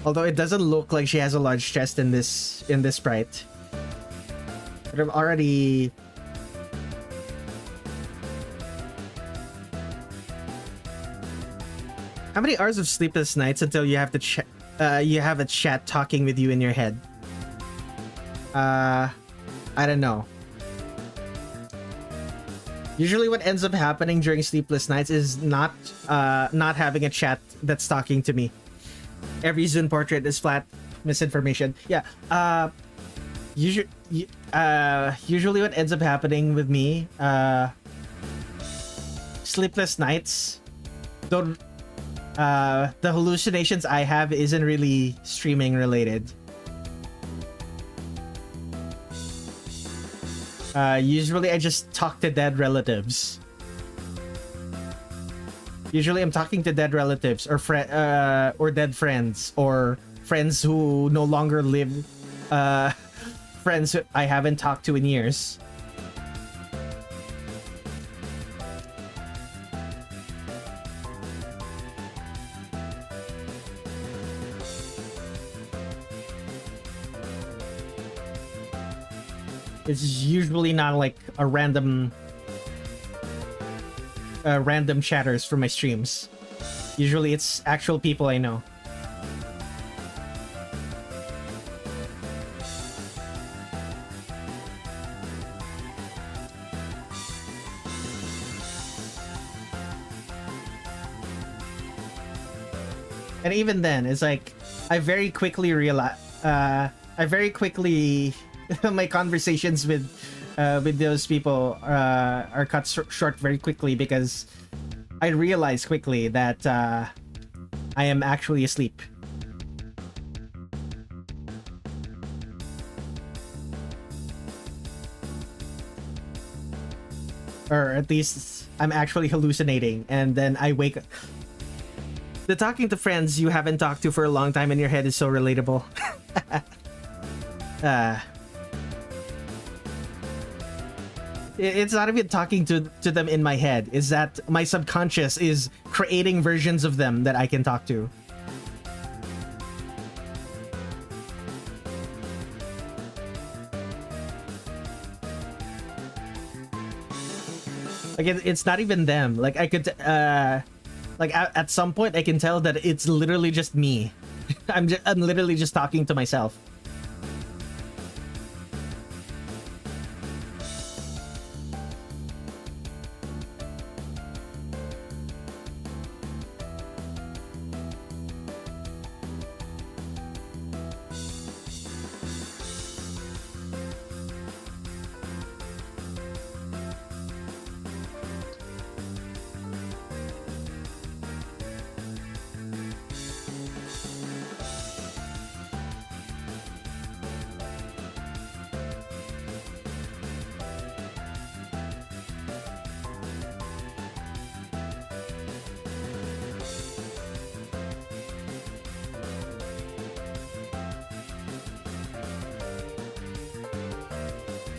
it doesn't look like she has a large chest in this sprite. But I'm already... How many hours of sleepless nights until you have to you have a chat talking with you in your head? I don't know. Usually what ends up happening during sleepless nights is not having a chat that's talking to me. Every Zune portrait is flat misinformation. Yeah. Usually what ends up happening with me, sleepless nights don't, the hallucinations I have isn't really streaming related. Usually I just talk to dead relatives. Usually I'm talking to dead relatives or dead friends or friends who no longer live, friends I haven't talked to in years. It's usually not like a random chatters from my streams. Usually it's actual people I know. And even then, it's like I very quickly realize my conversations with those people are cut short very quickly because I realize quickly that I am actually asleep. Or at least I'm actually hallucinating, and then I wake up. The talking to friends you haven't talked to for a long time in your head is so relatable. It's not even talking to them in my head. It's that my subconscious is creating versions of them that I can talk to. Like it's not even them. Like I could, like at some point I can tell that it's literally just me. I'm literally just talking to myself.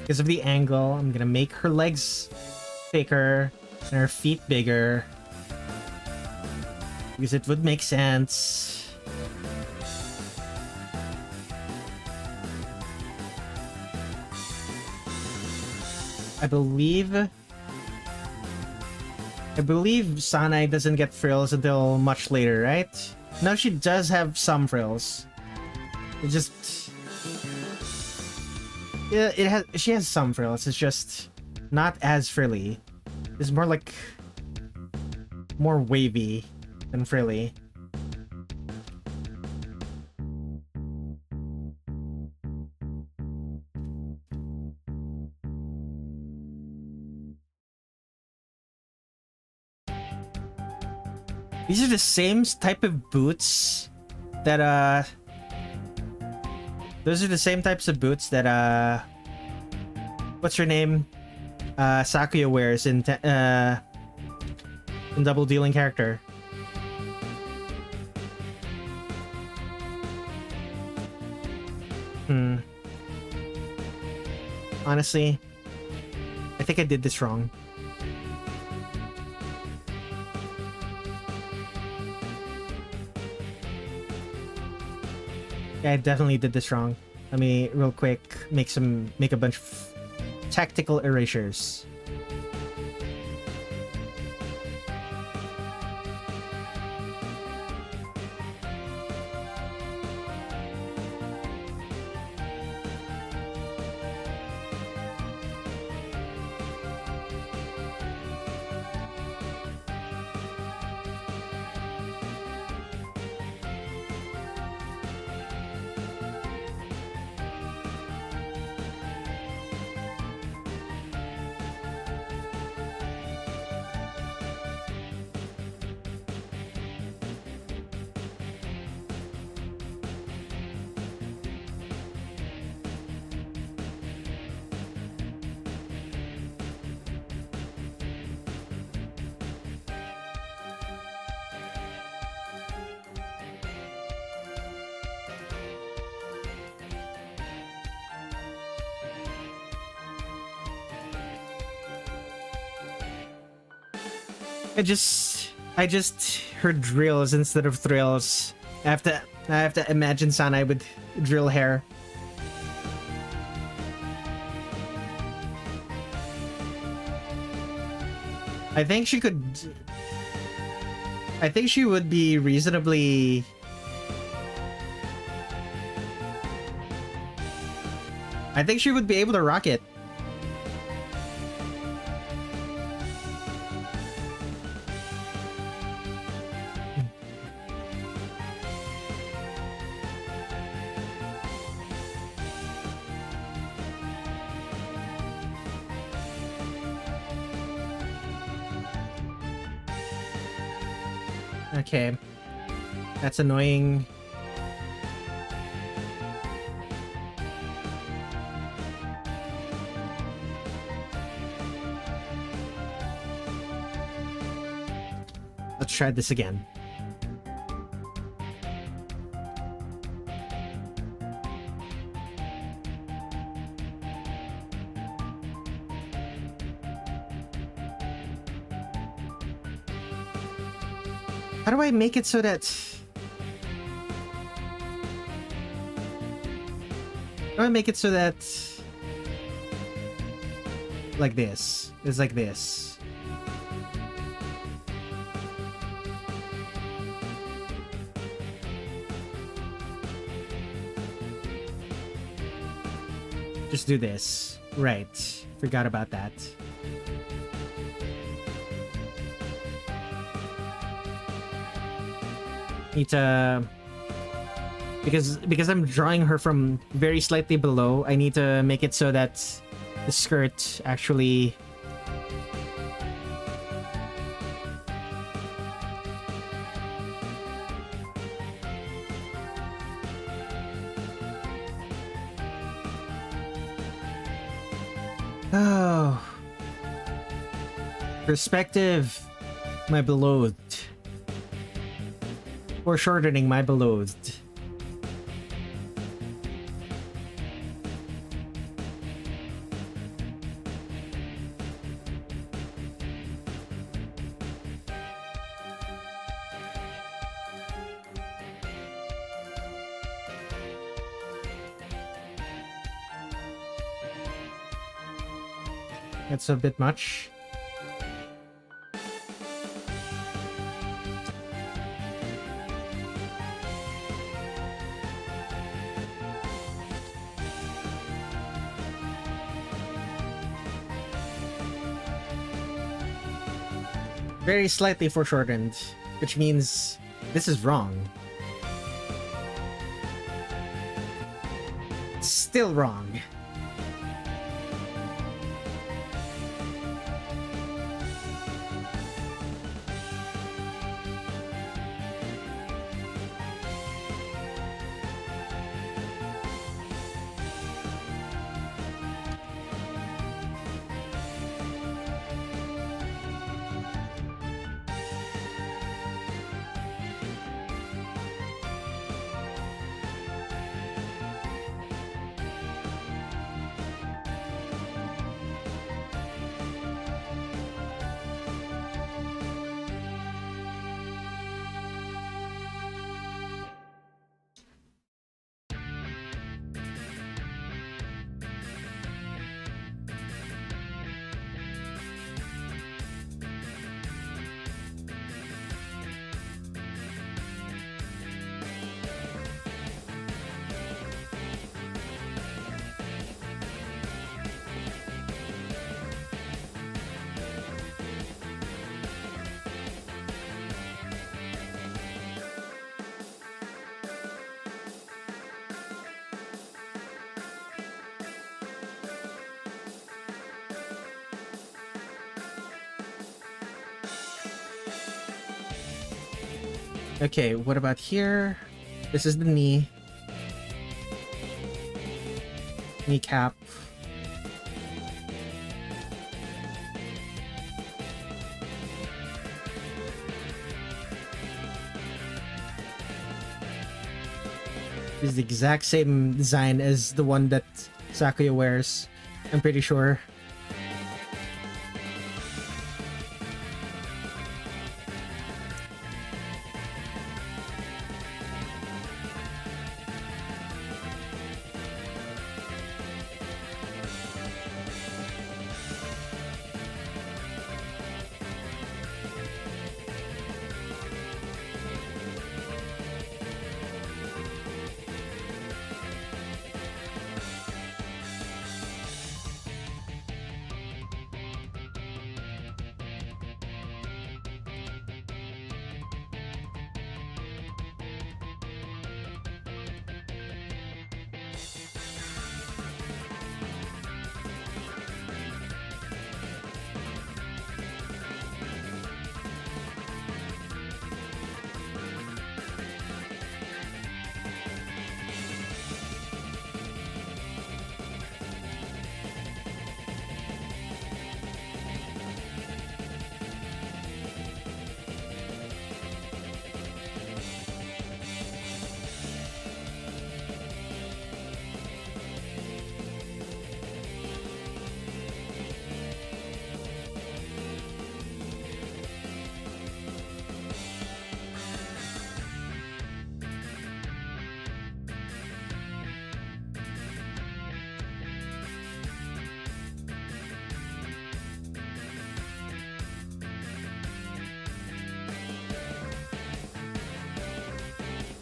Because of the angle, I'm gonna make her legs thicker and her feet bigger. Because it would make sense. I believe Sanae doesn't get frills until much later, right? No, she does have some frills. It just... yeah, she has some frills. It's just not as frilly. It's more like... more wavy than frilly. These are the same type of boots that those are the same types of boots that what's her name? Sakuya wears in Double Dealing Character. Honestly, I think I did this wrong. Yeah, I definitely did this wrong. Let me real quick make a bunch of tactical erasures. I just heard drills instead of thrills. I have to imagine Sanae with drill hair. I think she would be reasonably... I think she would be able to rock it. Okay. That's annoying. Let's try this again. How do I make it so that... How do I make it so that... like this. It's like this. Just do this. Right. Forgot about that. Need to... Because I'm drawing her from very slightly below, I need to make it so that the skirt actually... Oh. Perspective, my beloved. Foreshortening, my beloved. That's a bit much. Very slightly foreshortened, which means this is wrong. Still wrong. Okay, what about here? This is the knee. Kneecap. This is the exact same design as the one that Sakuya wears, I'm pretty sure.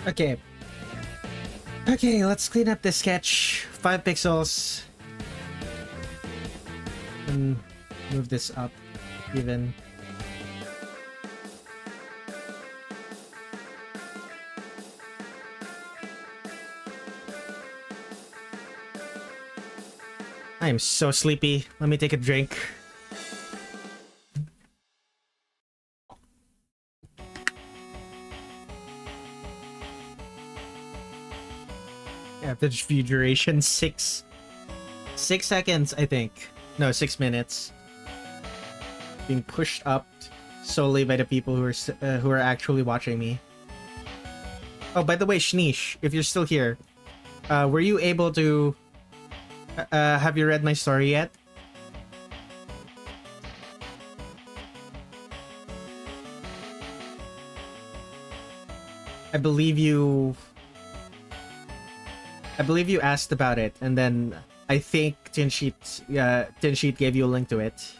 Okay. Okay, let's clean up this sketch. 5 pixels. And move this up even. I am so sleepy. Let me take a drink. Average view duration 6 seconds, I think. No, 6 minutes. Being pushed up solely by the people who are actually watching me. Oh, by the way, Shnish, if you're still here, were you able to have you read my story yet? I believe you asked about it, and then I think Tin Sheet gave you a link to it.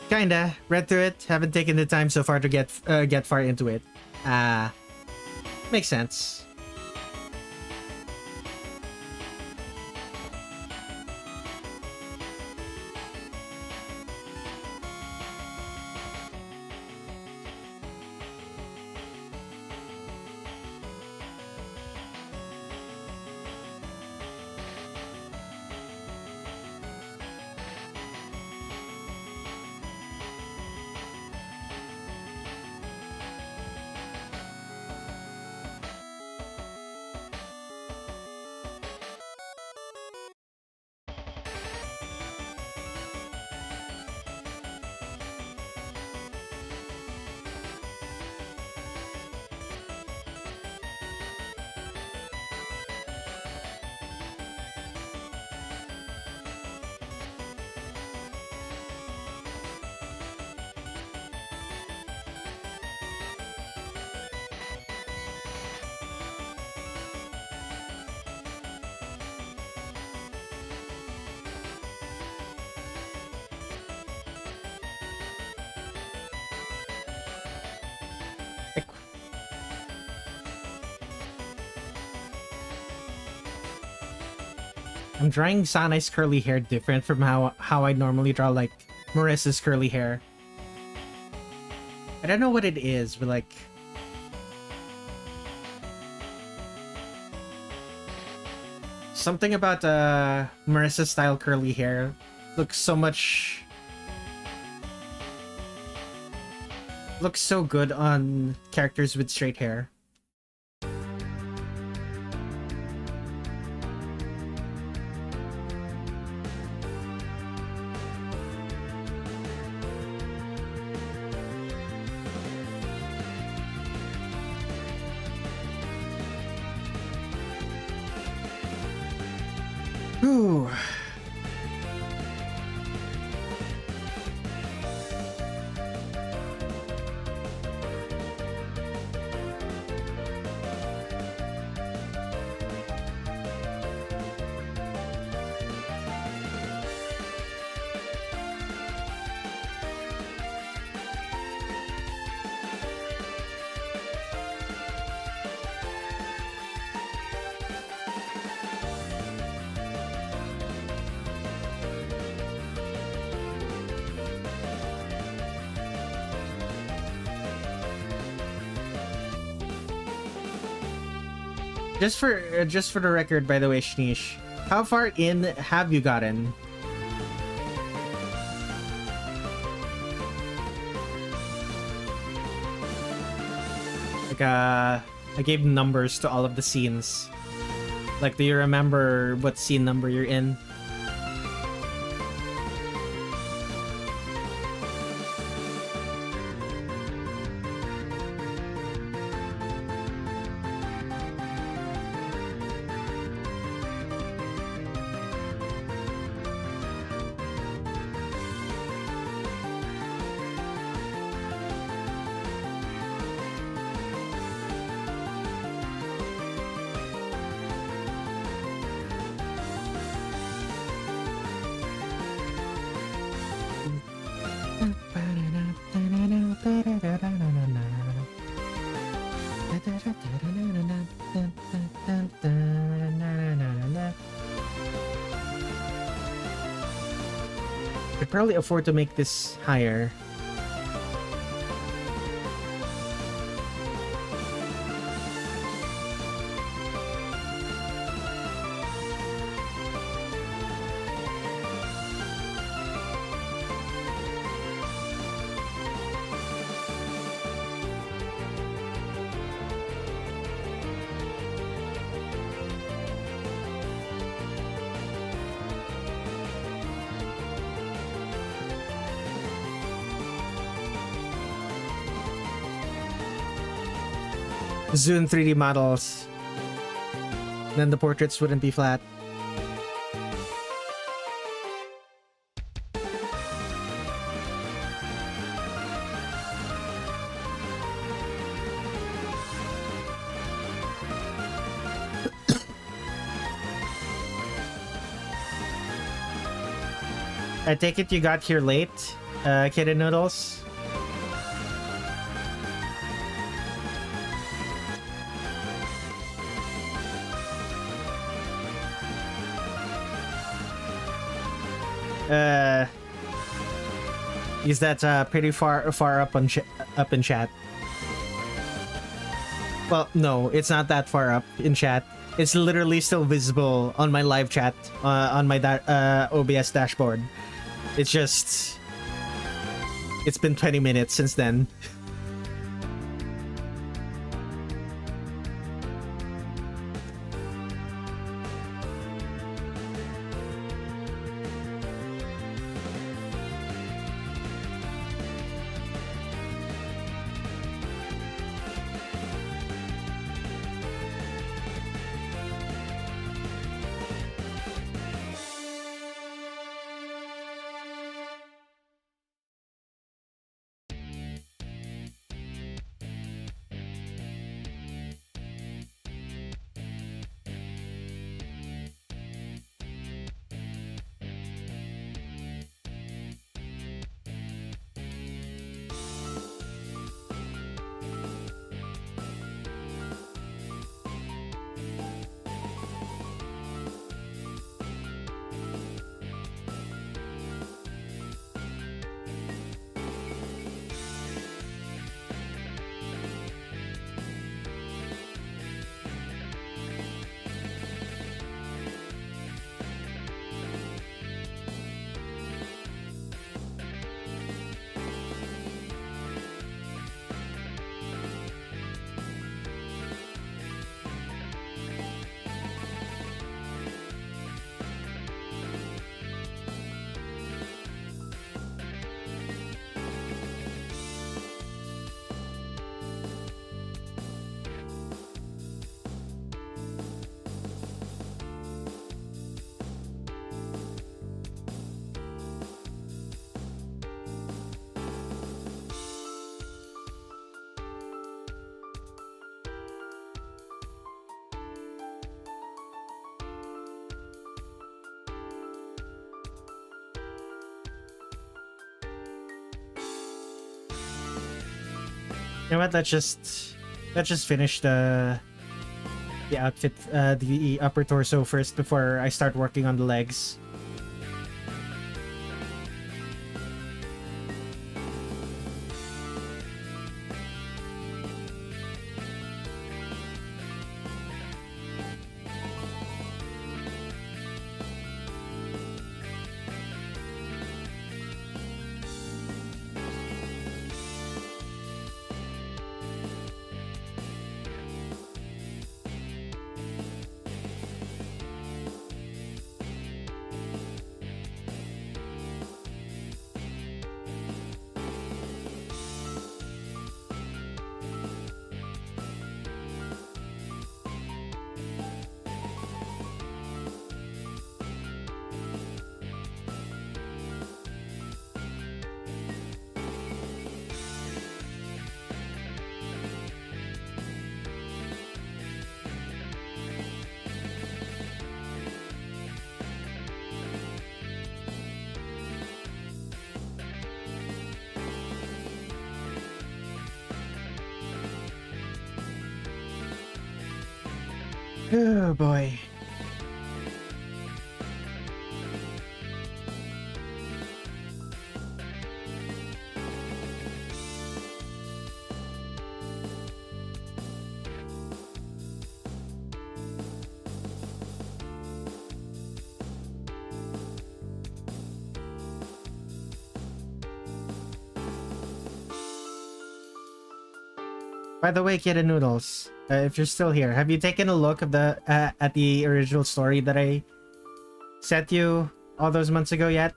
Kinda. Read through it. Haven't taken the time so far to get far into it. Makes sense. I'm drawing Sanae's curly hair different from how I normally draw like Marisa's curly hair. I don't know what it is, but like something about Marisa's style curly hair looks so good on characters with straight hair. Ooh. Just for the record, by the way, Shnish, how far in have you gotten? Like, I gave numbers to all of the scenes. Like, do you remember what scene number you're in? dun, dun, na, na, na, na. Could probably afford to make this higher. Zoom 3D models. Then the portraits wouldn't be flat. I take it you got here late, Kid Noodles. Is that pretty far up on up in chat? Well, no, it's not that far up in chat. It's literally still visible on my live chat on my OBS dashboard. It's just it's been 20 minutes since then. You know what? Let's just finish the outfit, the upper torso first before I start working on the legs. Oh boy. By the way, Kid and Noodles, if you're still here, have you taken a look of the at the original story that I sent you all those months ago yet?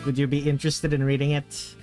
Would you be interested in reading it?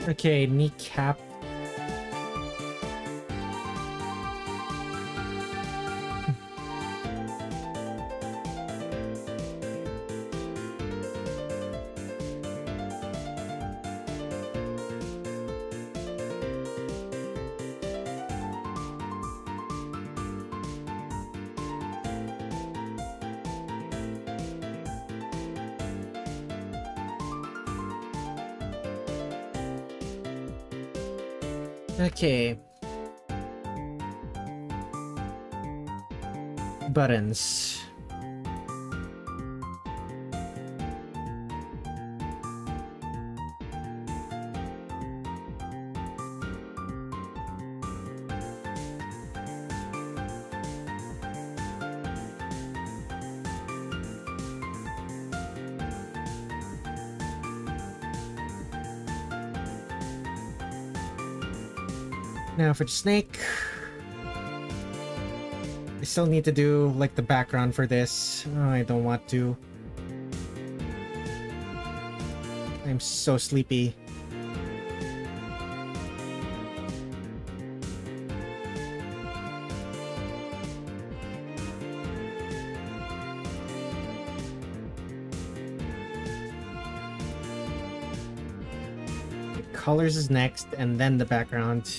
Okay, kneecap. Okay. Buttons. Now for the snake. I still need to do like the background for this. Oh, I don't want to. I'm so sleepy. Colors is next, and then the background.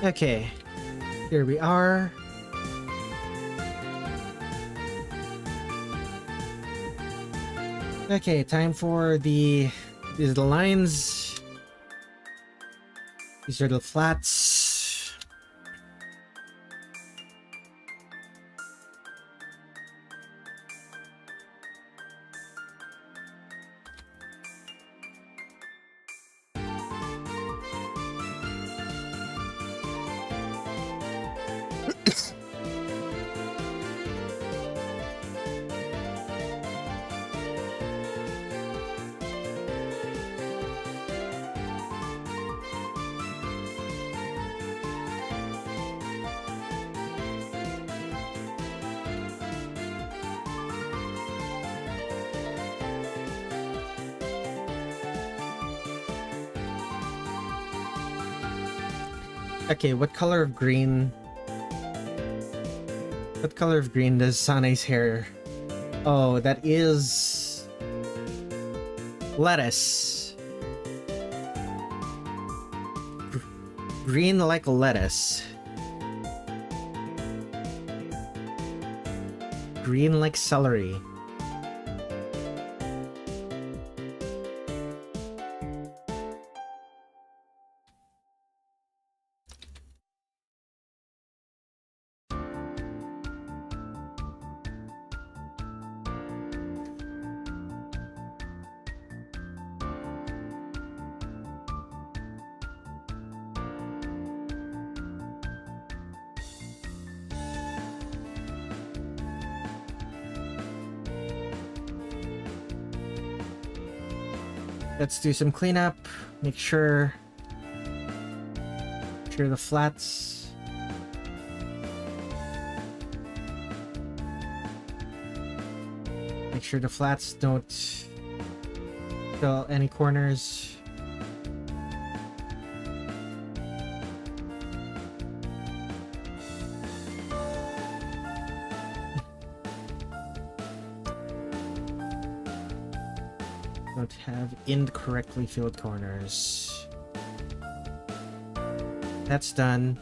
Okay, here we are. Okay, time for these are the lines. These are the flats. Okay, what color of green? What color of green does Sanae's hair? Oh, that is lettuce. Green like lettuce. Green like celery. Let's do some cleanup. Make sure the flats. Make sure the flats don't fill any corners. Don't have incorrectly filled corners. That's done.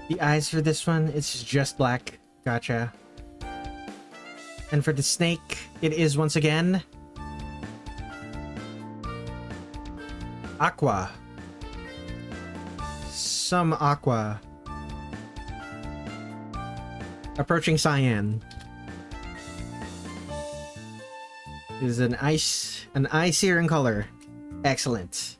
The eyes for this one, it's just black. Gotcha. And for the snake, it is once again aqua. Some aqua. Approaching cyan. This is an icier in color. Excellent.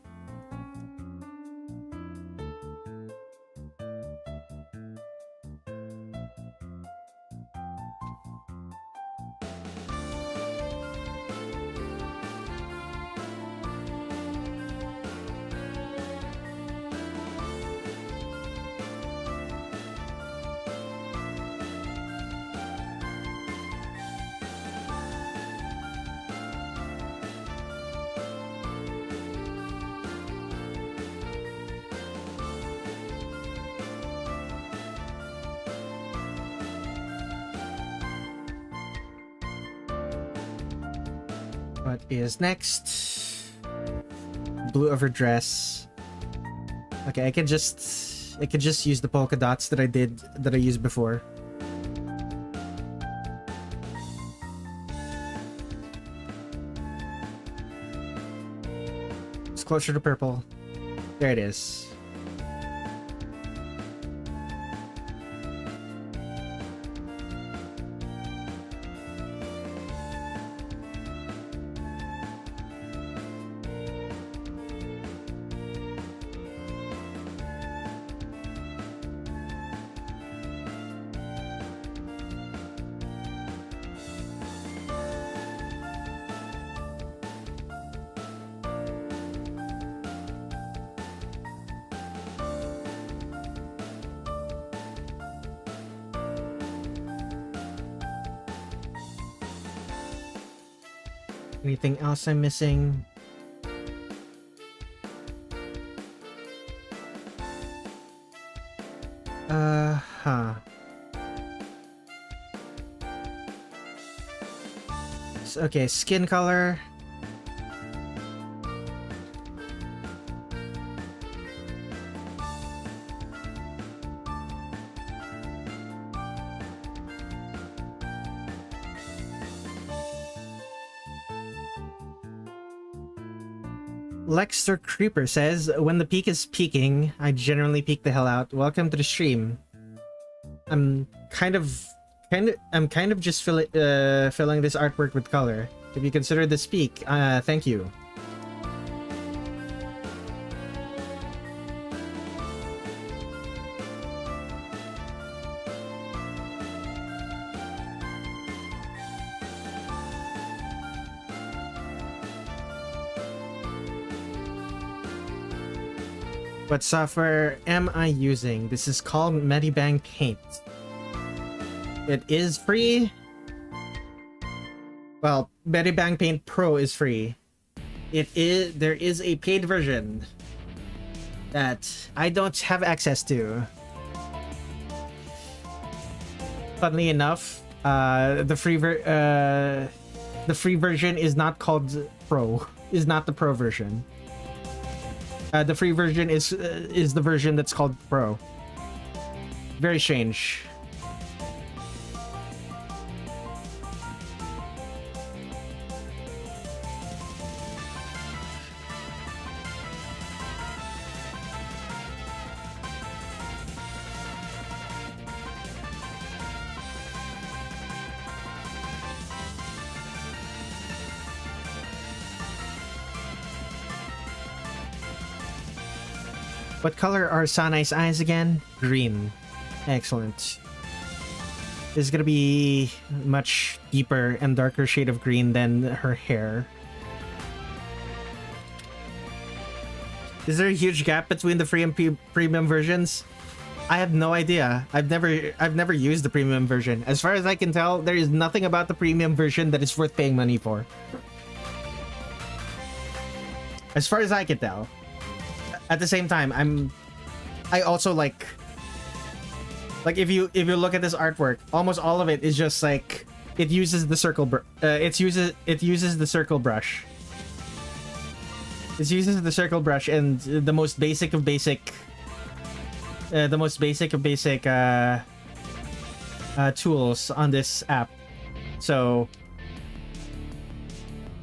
What is next? Blue overdress. Okay, I can just use the polka dots that I used before. It's closer to purple. There it is. Anything else I'm missing? Huh. Okay, skin color. Lexter Creeper says, when the peak is peaking, I generally peek the hell out. Welcome to the stream. I'm kind of just filling this artwork with color. If you consider this peak, thank you. What software am I using? This is called Medibang Paint. It is free. Well, Medibang Paint Pro is free. There is a paid version that I don't have access to. Funnily enough, the free version is not called Pro. Is not the Pro version. The free version is the version that's called Pro. Very strange. What color are Sanae's eyes again? Green. Excellent. This is gonna be much deeper and darker shade of green than her hair. Is there a huge gap between the free and premium versions? I have no idea. I've never used the premium version. As far as I can tell, there is nothing about the premium version that is worth paying money for. As far as I can tell. At the same time, I also like if you look at this artwork, almost all of it is just like it uses the circle it uses the circle brush. It uses the circle brush and the most basic of basic tools on this app. So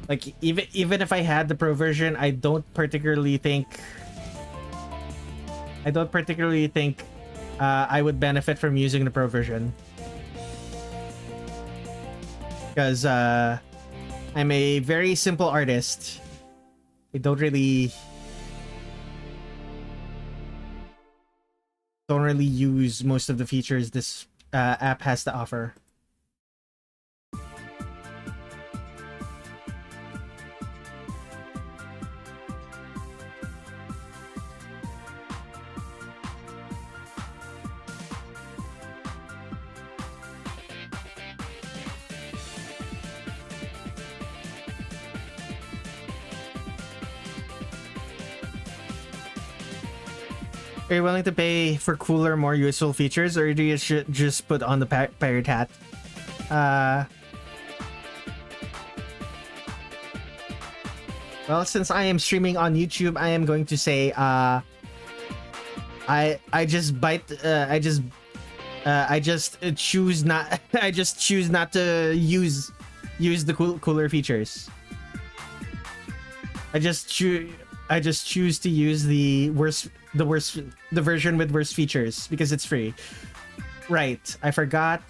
like even if I had the Pro version, I don't particularly think I would benefit from using the Pro version. Because I'm a very simple artist. I don't really use most of the features this app has to offer. Are you willing to pay for cooler, more useful features, or do you just put on the pirate hat? Well, since I am streaming on YouTube, I am going to say I just choose not I just choose not to use the cooler features. I just choose to use the version with worst features because it's free. Right, I forgot.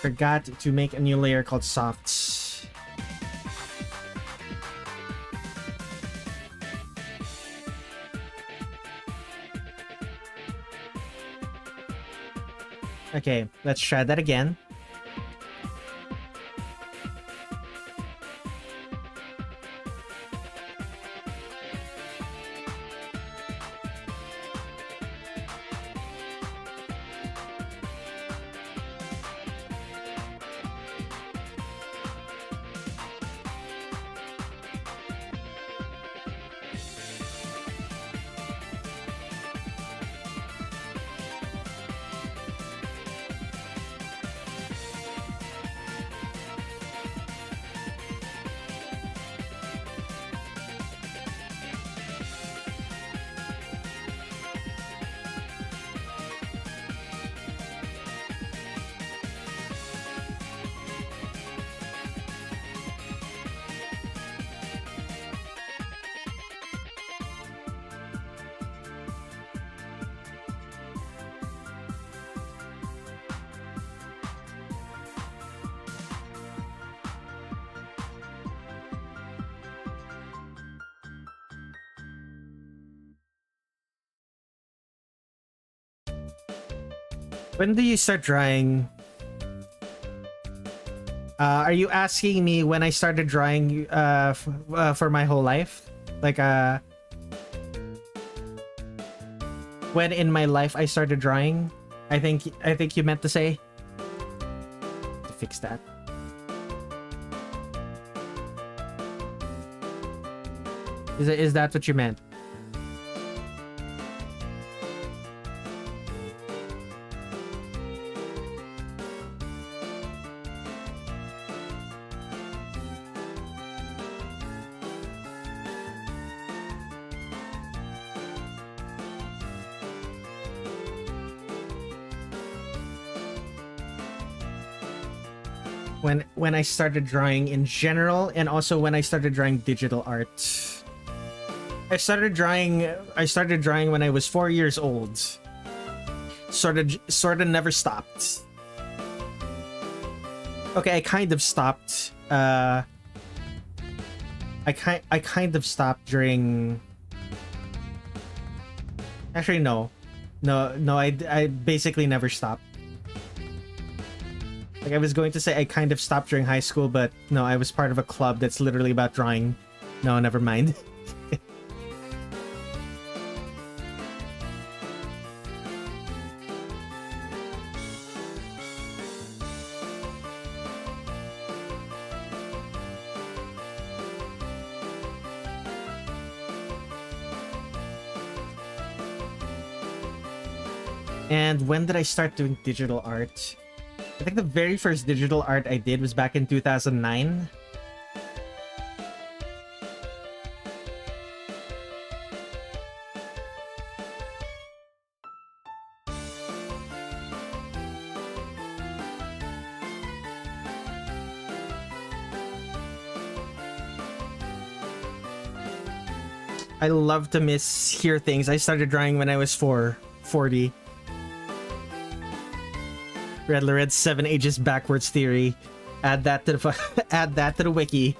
Forgot to make a new layer called softs. Okay, let's try that again. When do you start drawing? Are you asking me when I started drawing for my whole life? Like when in my life I started drawing? I think you meant to say. To fix that. Is that what you meant? When I started drawing in general, and also when I started drawing digital art. I started drawing when I was 4 years old. Sort of never stopped. Okay, I kind of stopped. I kind of stopped during. Actually, no. I basically never stopped. Like, I was going to say I kind of stopped during high school, but no, I was part of a club that's literally about drawing. No, never mind. And when did I start doing digital art? I think the very first digital art I did was back in 2009. I love to mishear things. I started drawing when I was 40. Redler Red7 ages backwards theory. Add that to the add that to the wiki.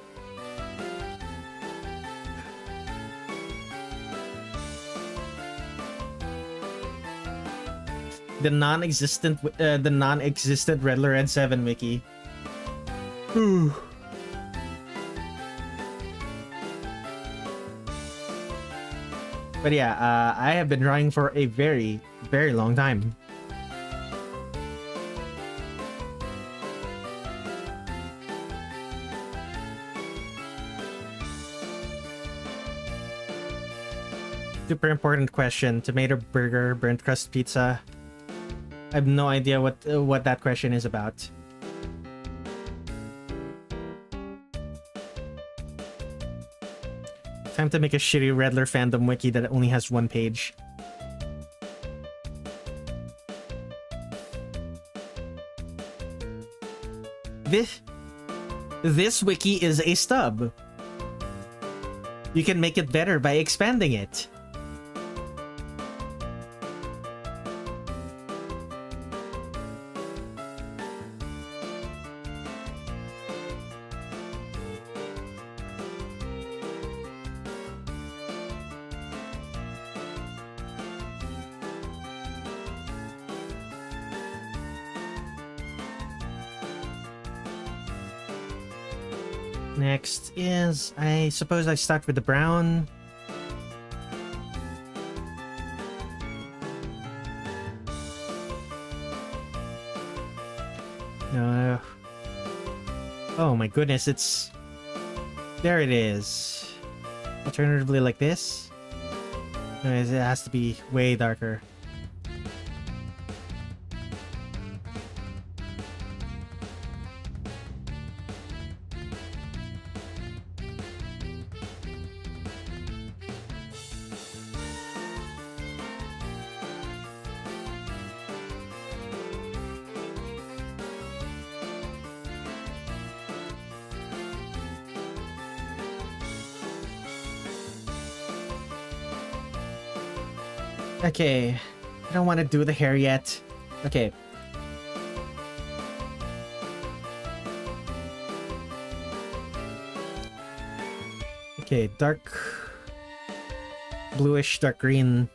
The non-existent Redler Red7 wiki. Whew. But yeah, I have been drawing for a very, very long time. Super important question. Tomato burger, burnt crust pizza. I have no idea what that question is about. Time to make a shitty Redler fandom wiki that only has one page. This wiki is a stub. You can make it better by expanding it. Next is, I suppose I start with the brown. No. Oh my goodness, it's... There it is. Alternatively like this. Anyways, it has to be way darker. Okay, I don't want to do the hair yet. Okay. Okay, dark bluish, dark green.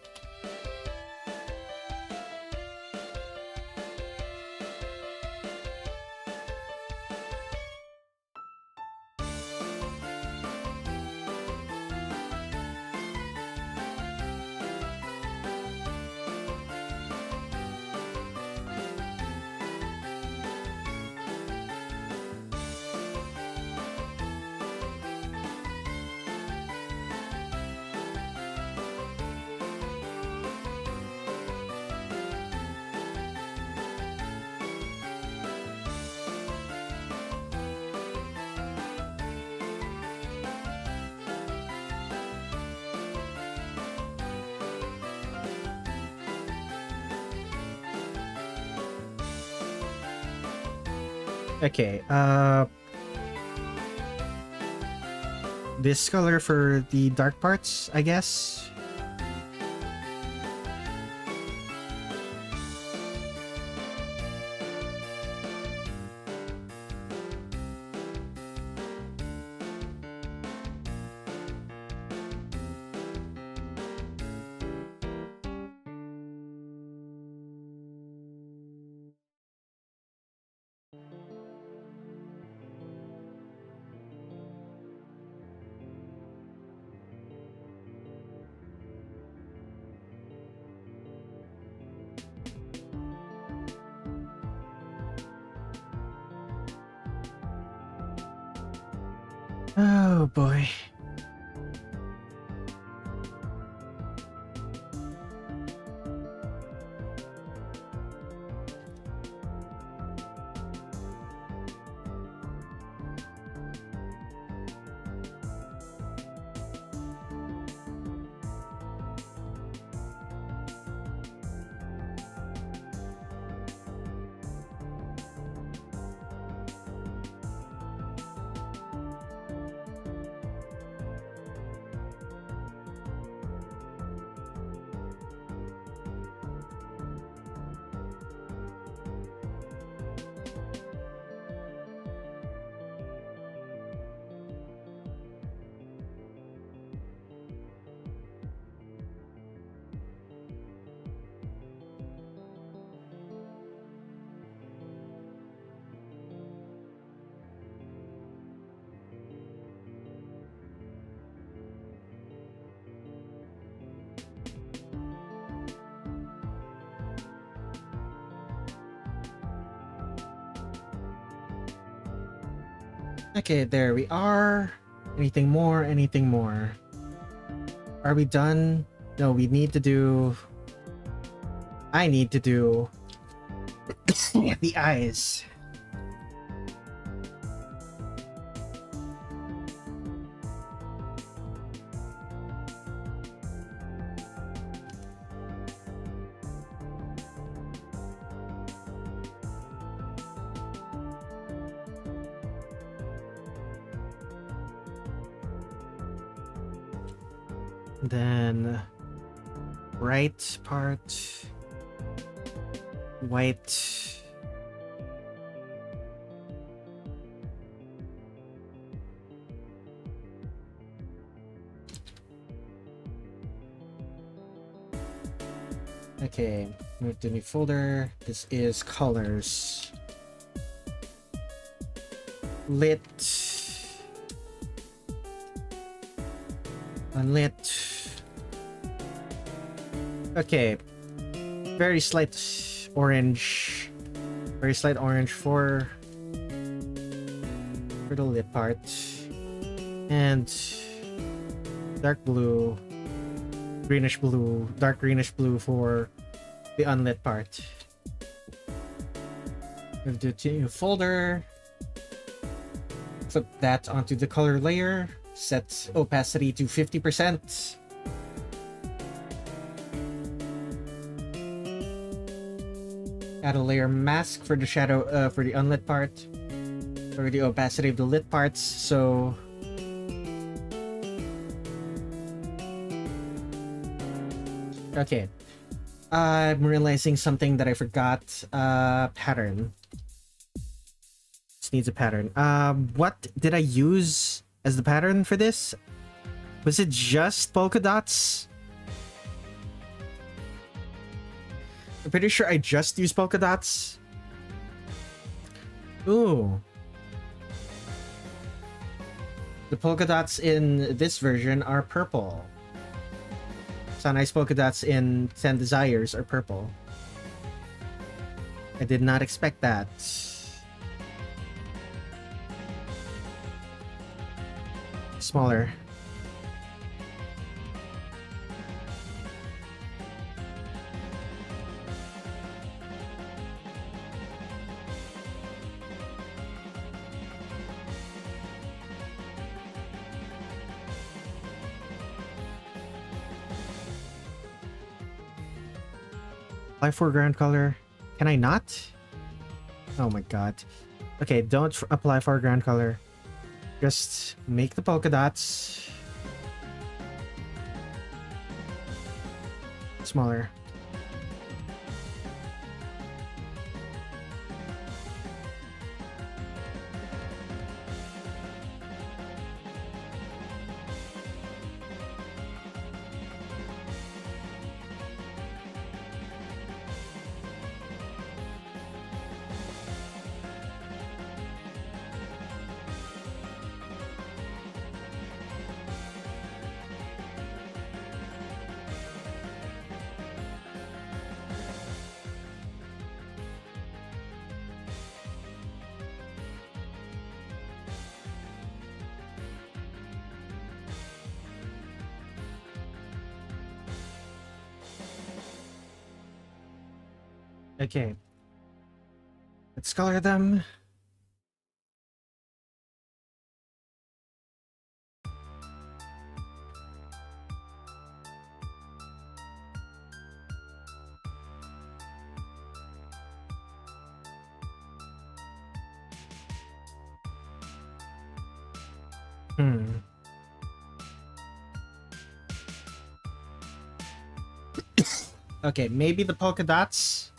Okay, this color for the dark parts, I guess. Oh boy. Okay, there we are. Anything more? Anything more? Are we done? No, we need to do... I need to do the eyes. Then right part white. Okay, move to new folder. This is colors. Lit. Unlit. Okay. Very slight orange. Very slight orange for the lit part. And dark blue. Greenish blue. Dark greenish blue for the unlit part. We'll do a new folder. Flip that onto the color layer. Set opacity to 50%. Add a layer mask for the shadow, for the unlit part. For the opacity of the lit parts, so... Okay. I'm realizing something that I forgot. Pattern. This needs a pattern. What did I use as the pattern for this? Was it just polka dots? I'm pretty sure I just used polka dots. Ooh. The polka dots in this version are purple. Sanae's polka dots in 10 Desires are purple. I did not expect that. Smaller. Apply foreground color. Can I not? Oh my god. Okay, don't apply foreground color. Just make the polka dots smaller. Okay. Let's color them. Okay, maybe the polka dots.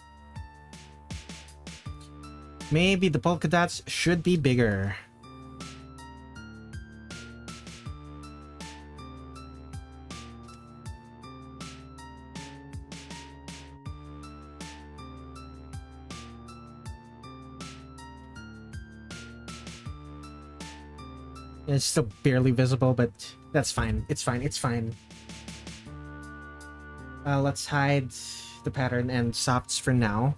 Maybe the polka dots should be bigger. It's still barely visible, but that's fine. It's fine. It's fine. Let's hide the pattern and softs for now.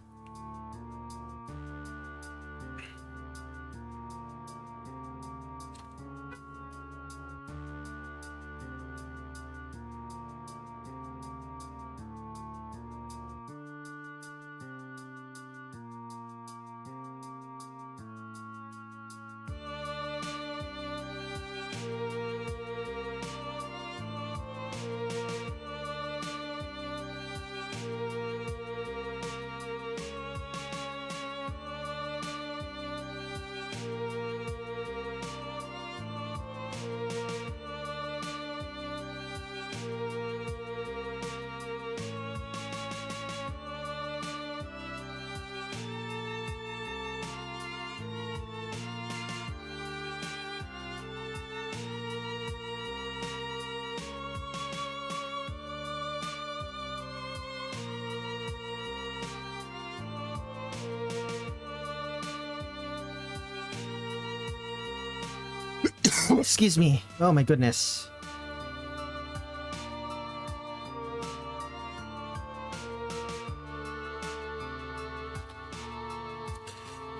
Excuse me. Oh my goodness.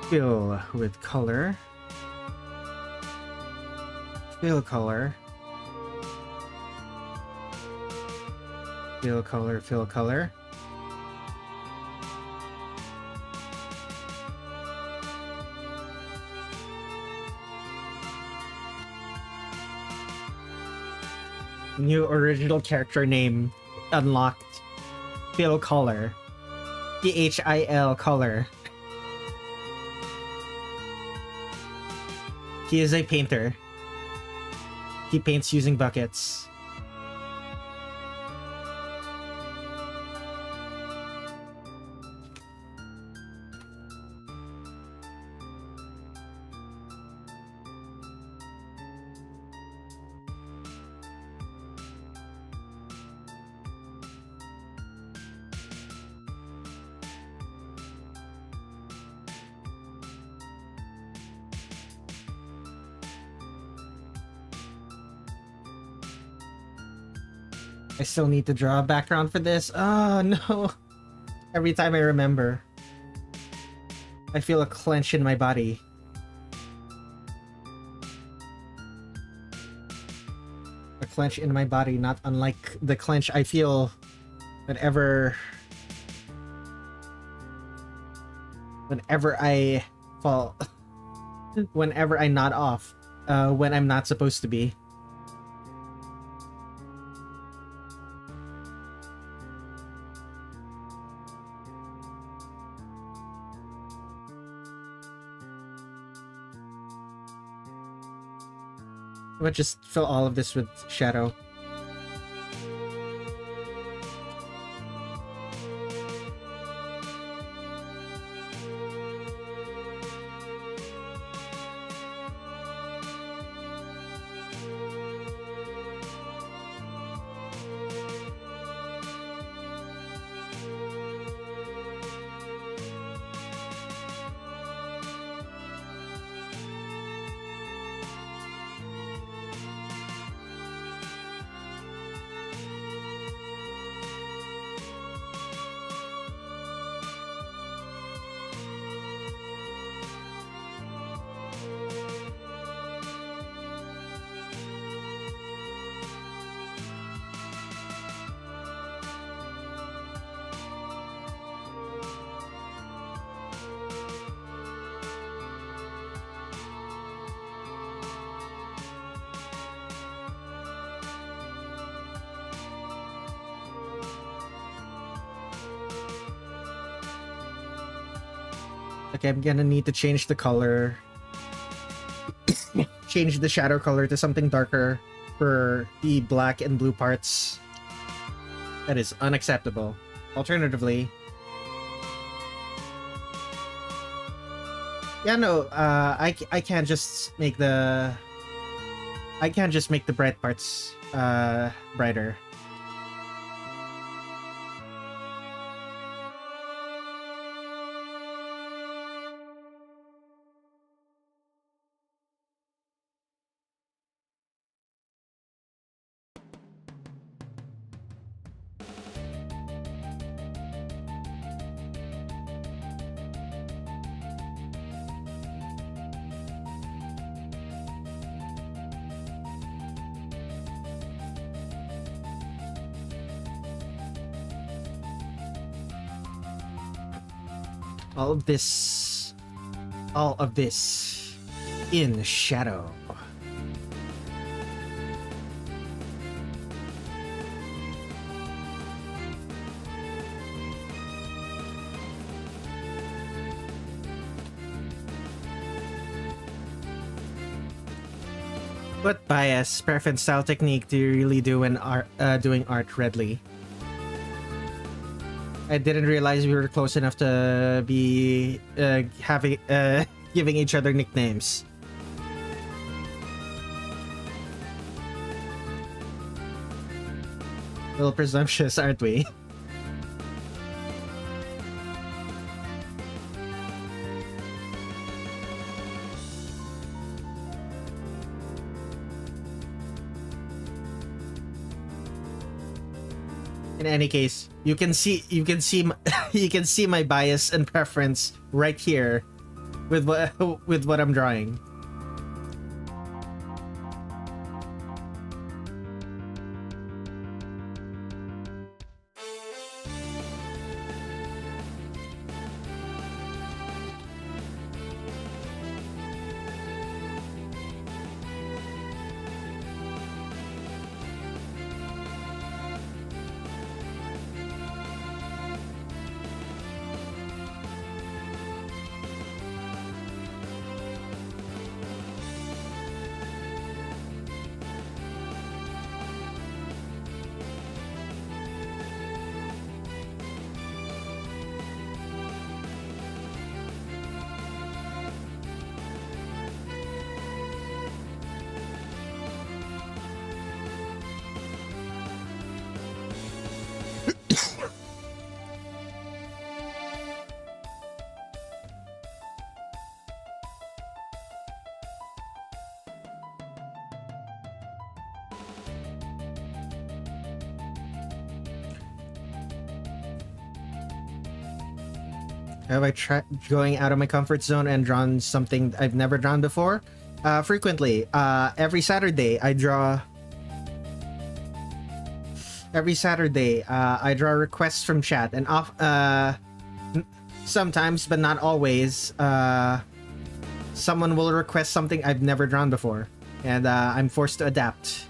Fill with color. Fill color. Fill color, fill color. New original character name unlocked. Fill color. PHIL color. He is a painter. He paints using buckets. I still need to draw a background for this. Oh no. Every time I remember, I feel a clench in my body. A clench in my body, not unlike the clench I feel whenever I fall, whenever I nod off, when I'm not supposed to be. But just fill all of this with shadow. Okay, I'm gonna need to change the color. Change the shadow color to something darker for the black and blue parts. That is unacceptable. Alternatively... Yeah, no, I can't just make the... I can't just make the bright parts brighter. All of this in shadow. What bias, preference, style, technique do you really do when doing art, Redley? I didn't realize we were close enough to be giving each other nicknames. A little presumptuous, aren't we? In any case, you can see you can see my bias and preference right here with what I'm drawing. Have I tried going out of my comfort zone and drawn something I've never drawn before? Frequently. Every Saturday, I draw requests from chat, and sometimes, but not always, someone will request something I've never drawn before, and I'm forced to adapt.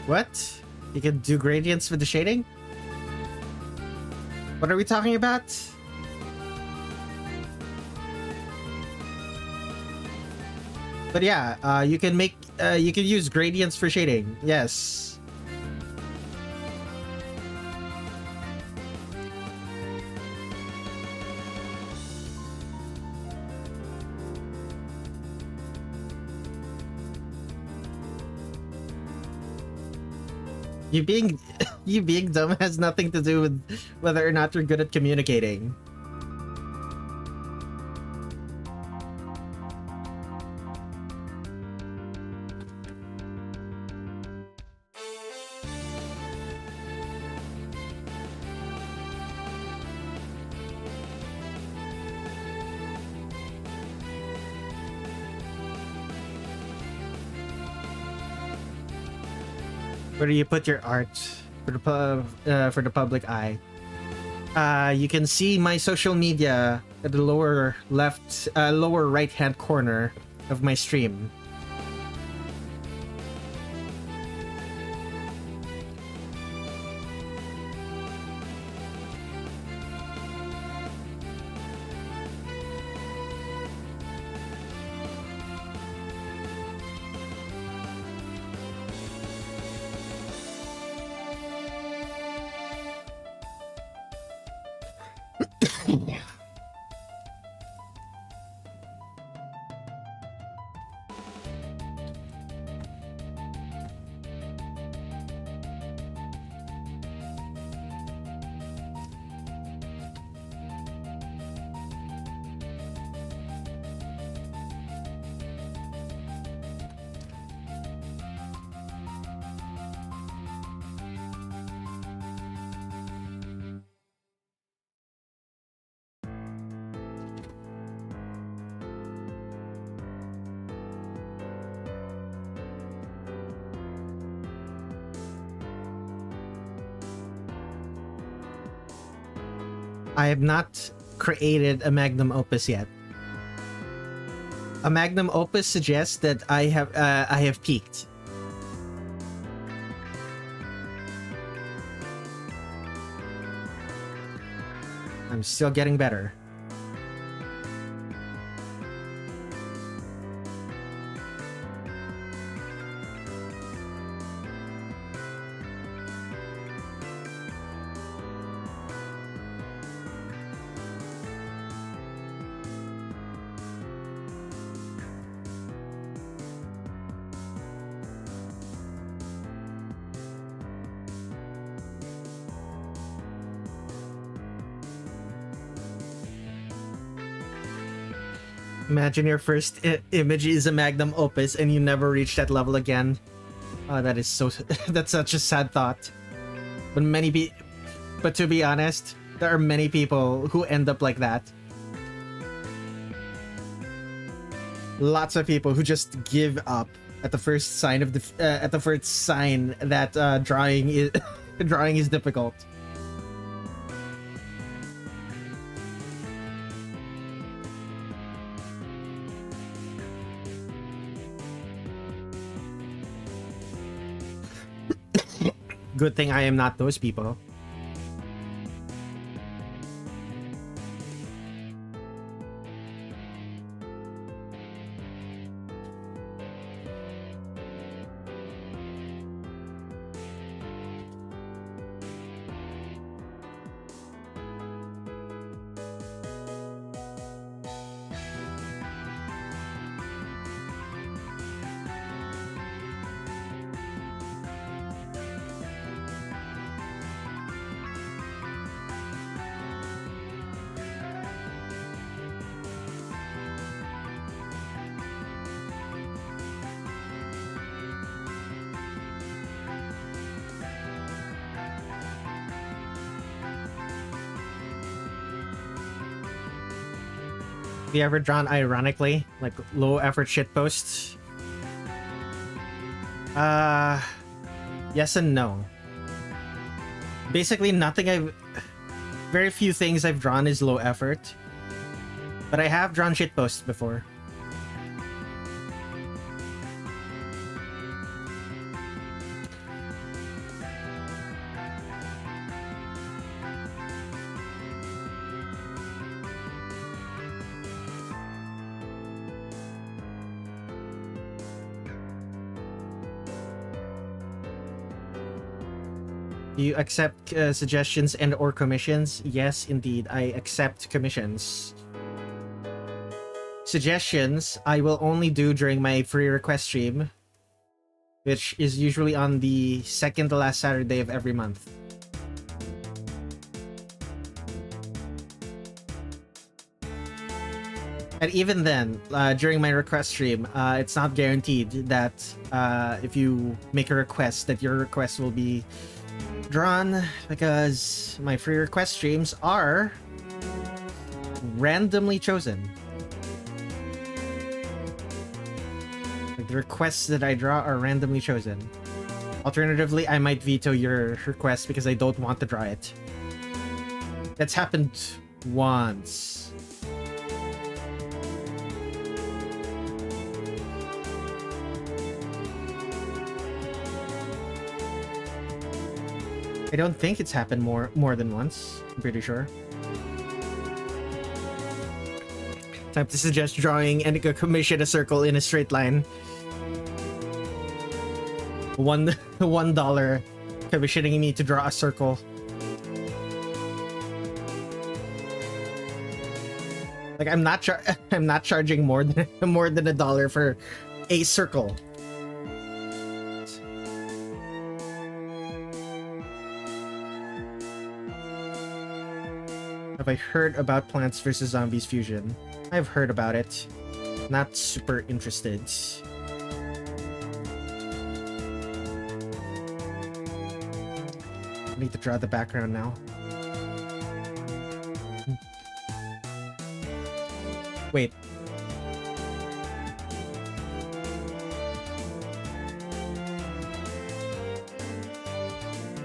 What? You can do gradients with the shading? What are we talking about? But yeah, you can use gradients for shading. Yes. You being dumb has nothing to do with whether or not you're good at communicating. Where do you put your art for the public eye? You can see my social media at the lower right hand corner of my stream. I have not created a magnum opus yet. A magnum opus suggests that I have peaked. I'm still getting better. Imagine your first image is a magnum opus and you never reach that level again. Oh, that is so... that's such a sad thought. But to be honest, there are many people who end up like that. Lots of people who just give up at the first sign of that drawing is drawing is difficult. Good thing I am not those people. Have you ever drawn ironically? Like low effort shitposts? Yes and no. Basically very few things I've drawn is low effort. But I have drawn shitposts before. Do you accept suggestions and or commissions? Yes, indeed. I accept commissions. Suggestions, I will only do during my free request stream, which is usually on the second to last Saturday of every month. And even then, during my request stream, it's not guaranteed that if you make a request, that your request will be drawn, because my free request streams are randomly chosen. Like the requests that I draw are randomly chosen. Alternatively, I might veto your request because I don't want to draw it. That's happened once. I don't think it's happened more than once. I'm pretty sure. Time to suggest drawing and commission a circle in a straight line. $1 commissioning me to draw a circle. Like I'm not charging more than $1 for a circle. Have I heard about Plants vs. Zombies Fusion? I've heard about it. Not super interested. I need to draw the background now. Wait.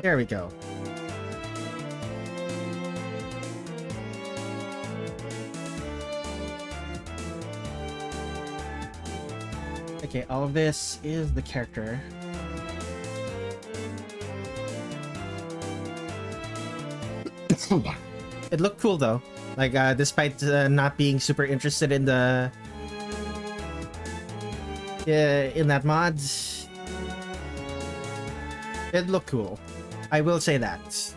There we go. Okay, all of this is the character. It looked cool though. Like, despite not being super interested in the in that mod, it looked cool. I will say that.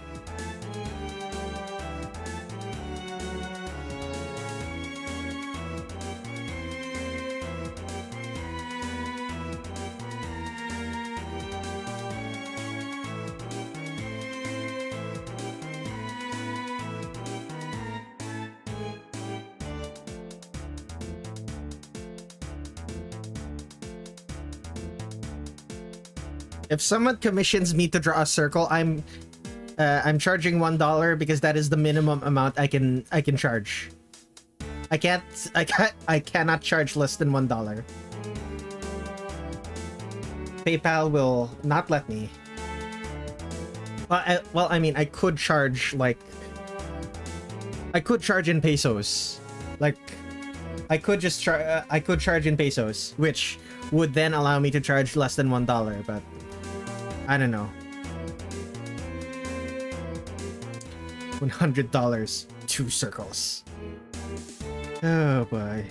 If someone commissions me to draw a circle, I'm charging $1 because that is the minimum amount I can charge. I cannot charge less than $1. PayPal will not let me. Well, I mean, I could charge like I could charge in pesos. Like I could just I could charge in pesos, which would then allow me to charge less than $1, but I don't know. $100, 2 circles. Oh boy.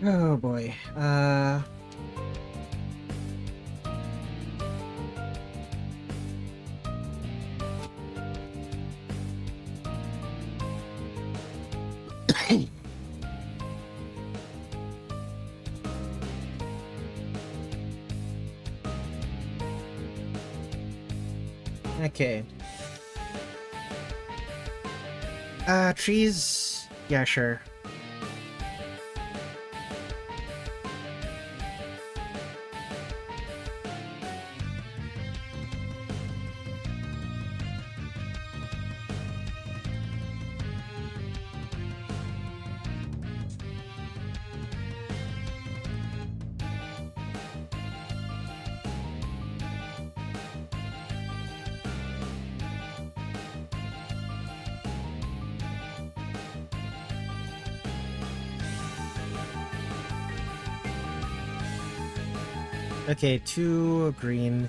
Oh boy. Okay. Trees. Yeah, sure. Okay, 2 green.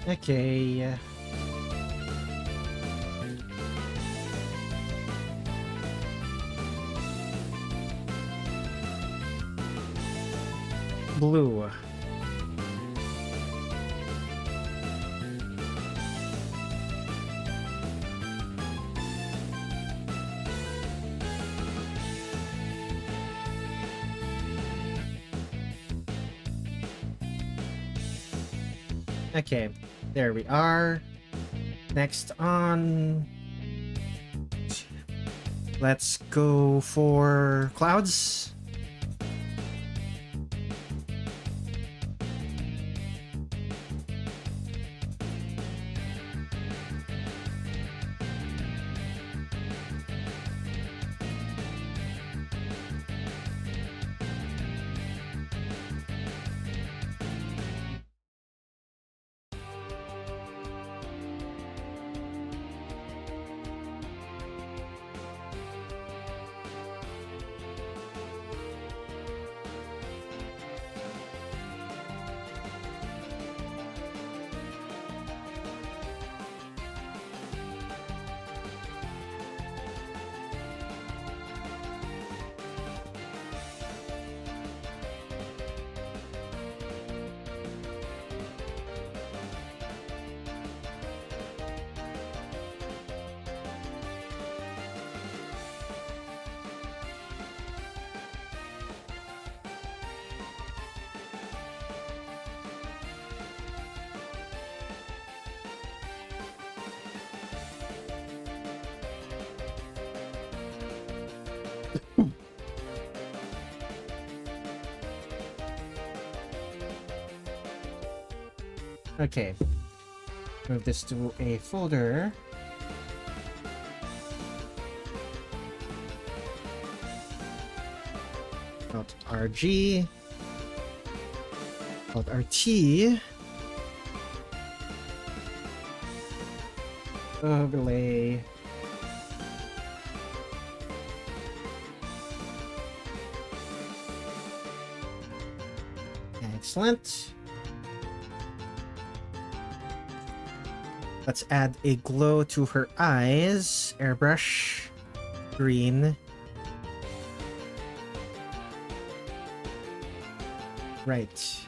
Okay. Blue. Okay, there we are. Next on, let's go for clouds. Okay, move this to a folder. Alt RG, Alt RT, overlay. Excellent. Let's add a glow to her eyes. Airbrush. Green. Right.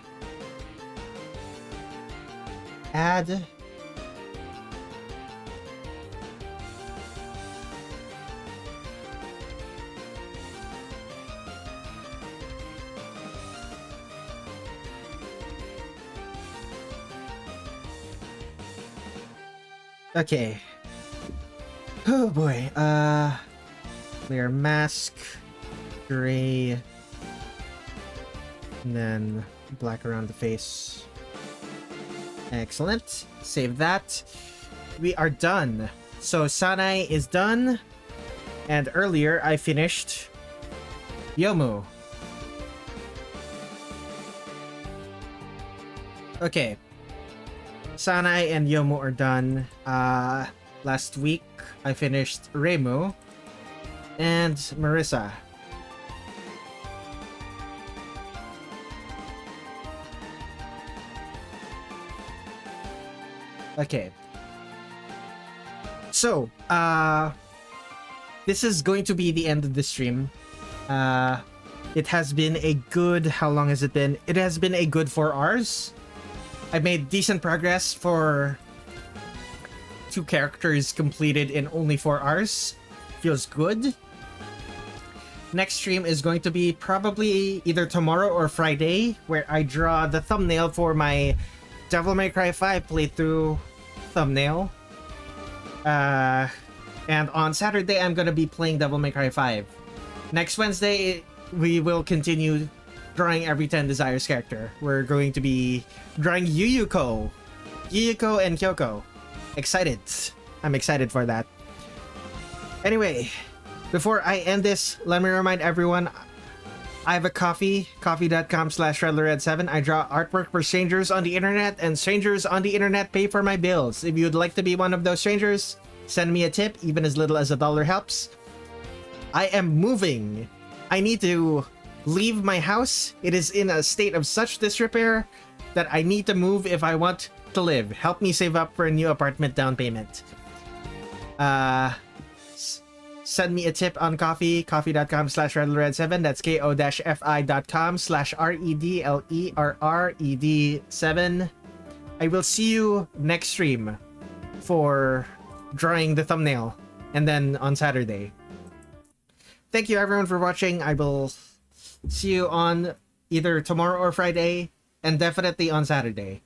Add. Okay. Oh boy. Clear mask, gray, and then black around the face. Excellent. Save that. We are done. So Sanae is done, and earlier I finished Youmu. Okay. Sanae and Youmu are done. Last week, I finished Reimu and Marisa. Okay. So, this is going to be the end of the stream. It has been a good... How long has it been? It has been a good 4 hours. I made decent progress for 2 characters completed in only 4 hours. Feels good. Next stream is going to be probably either tomorrow or Friday, where I draw the thumbnail for my Devil May Cry 5 playthrough thumbnail. And on Saturday, I'm going to be playing Devil May Cry 5. Next Wednesday, we will continue drawing every 10 Desires character. We're going to be drawing Yuyuko and Kyouko. Excited. I'm excited for that. Anyway, before I end this, let me remind everyone, I have a coffee.com/Redler Red7. I draw artwork for strangers on the internet, and strangers on the internet pay for my bills. If you'd like to be one of those strangers, send me a tip. Even as little as $1 helps. I am moving. I need to leave my house. It is in a state of such disrepair that I need to move if I want to live. Help me save up for a new apartment down payment. Send me a tip on coffee. Coffee.com/Redler Red7. That's ko-fi.com/REDLERRED7. I will see you next stream for drawing the thumbnail, and then on Saturday. Thank you everyone for watching. I will see you on either tomorrow or Friday, and definitely on Saturday.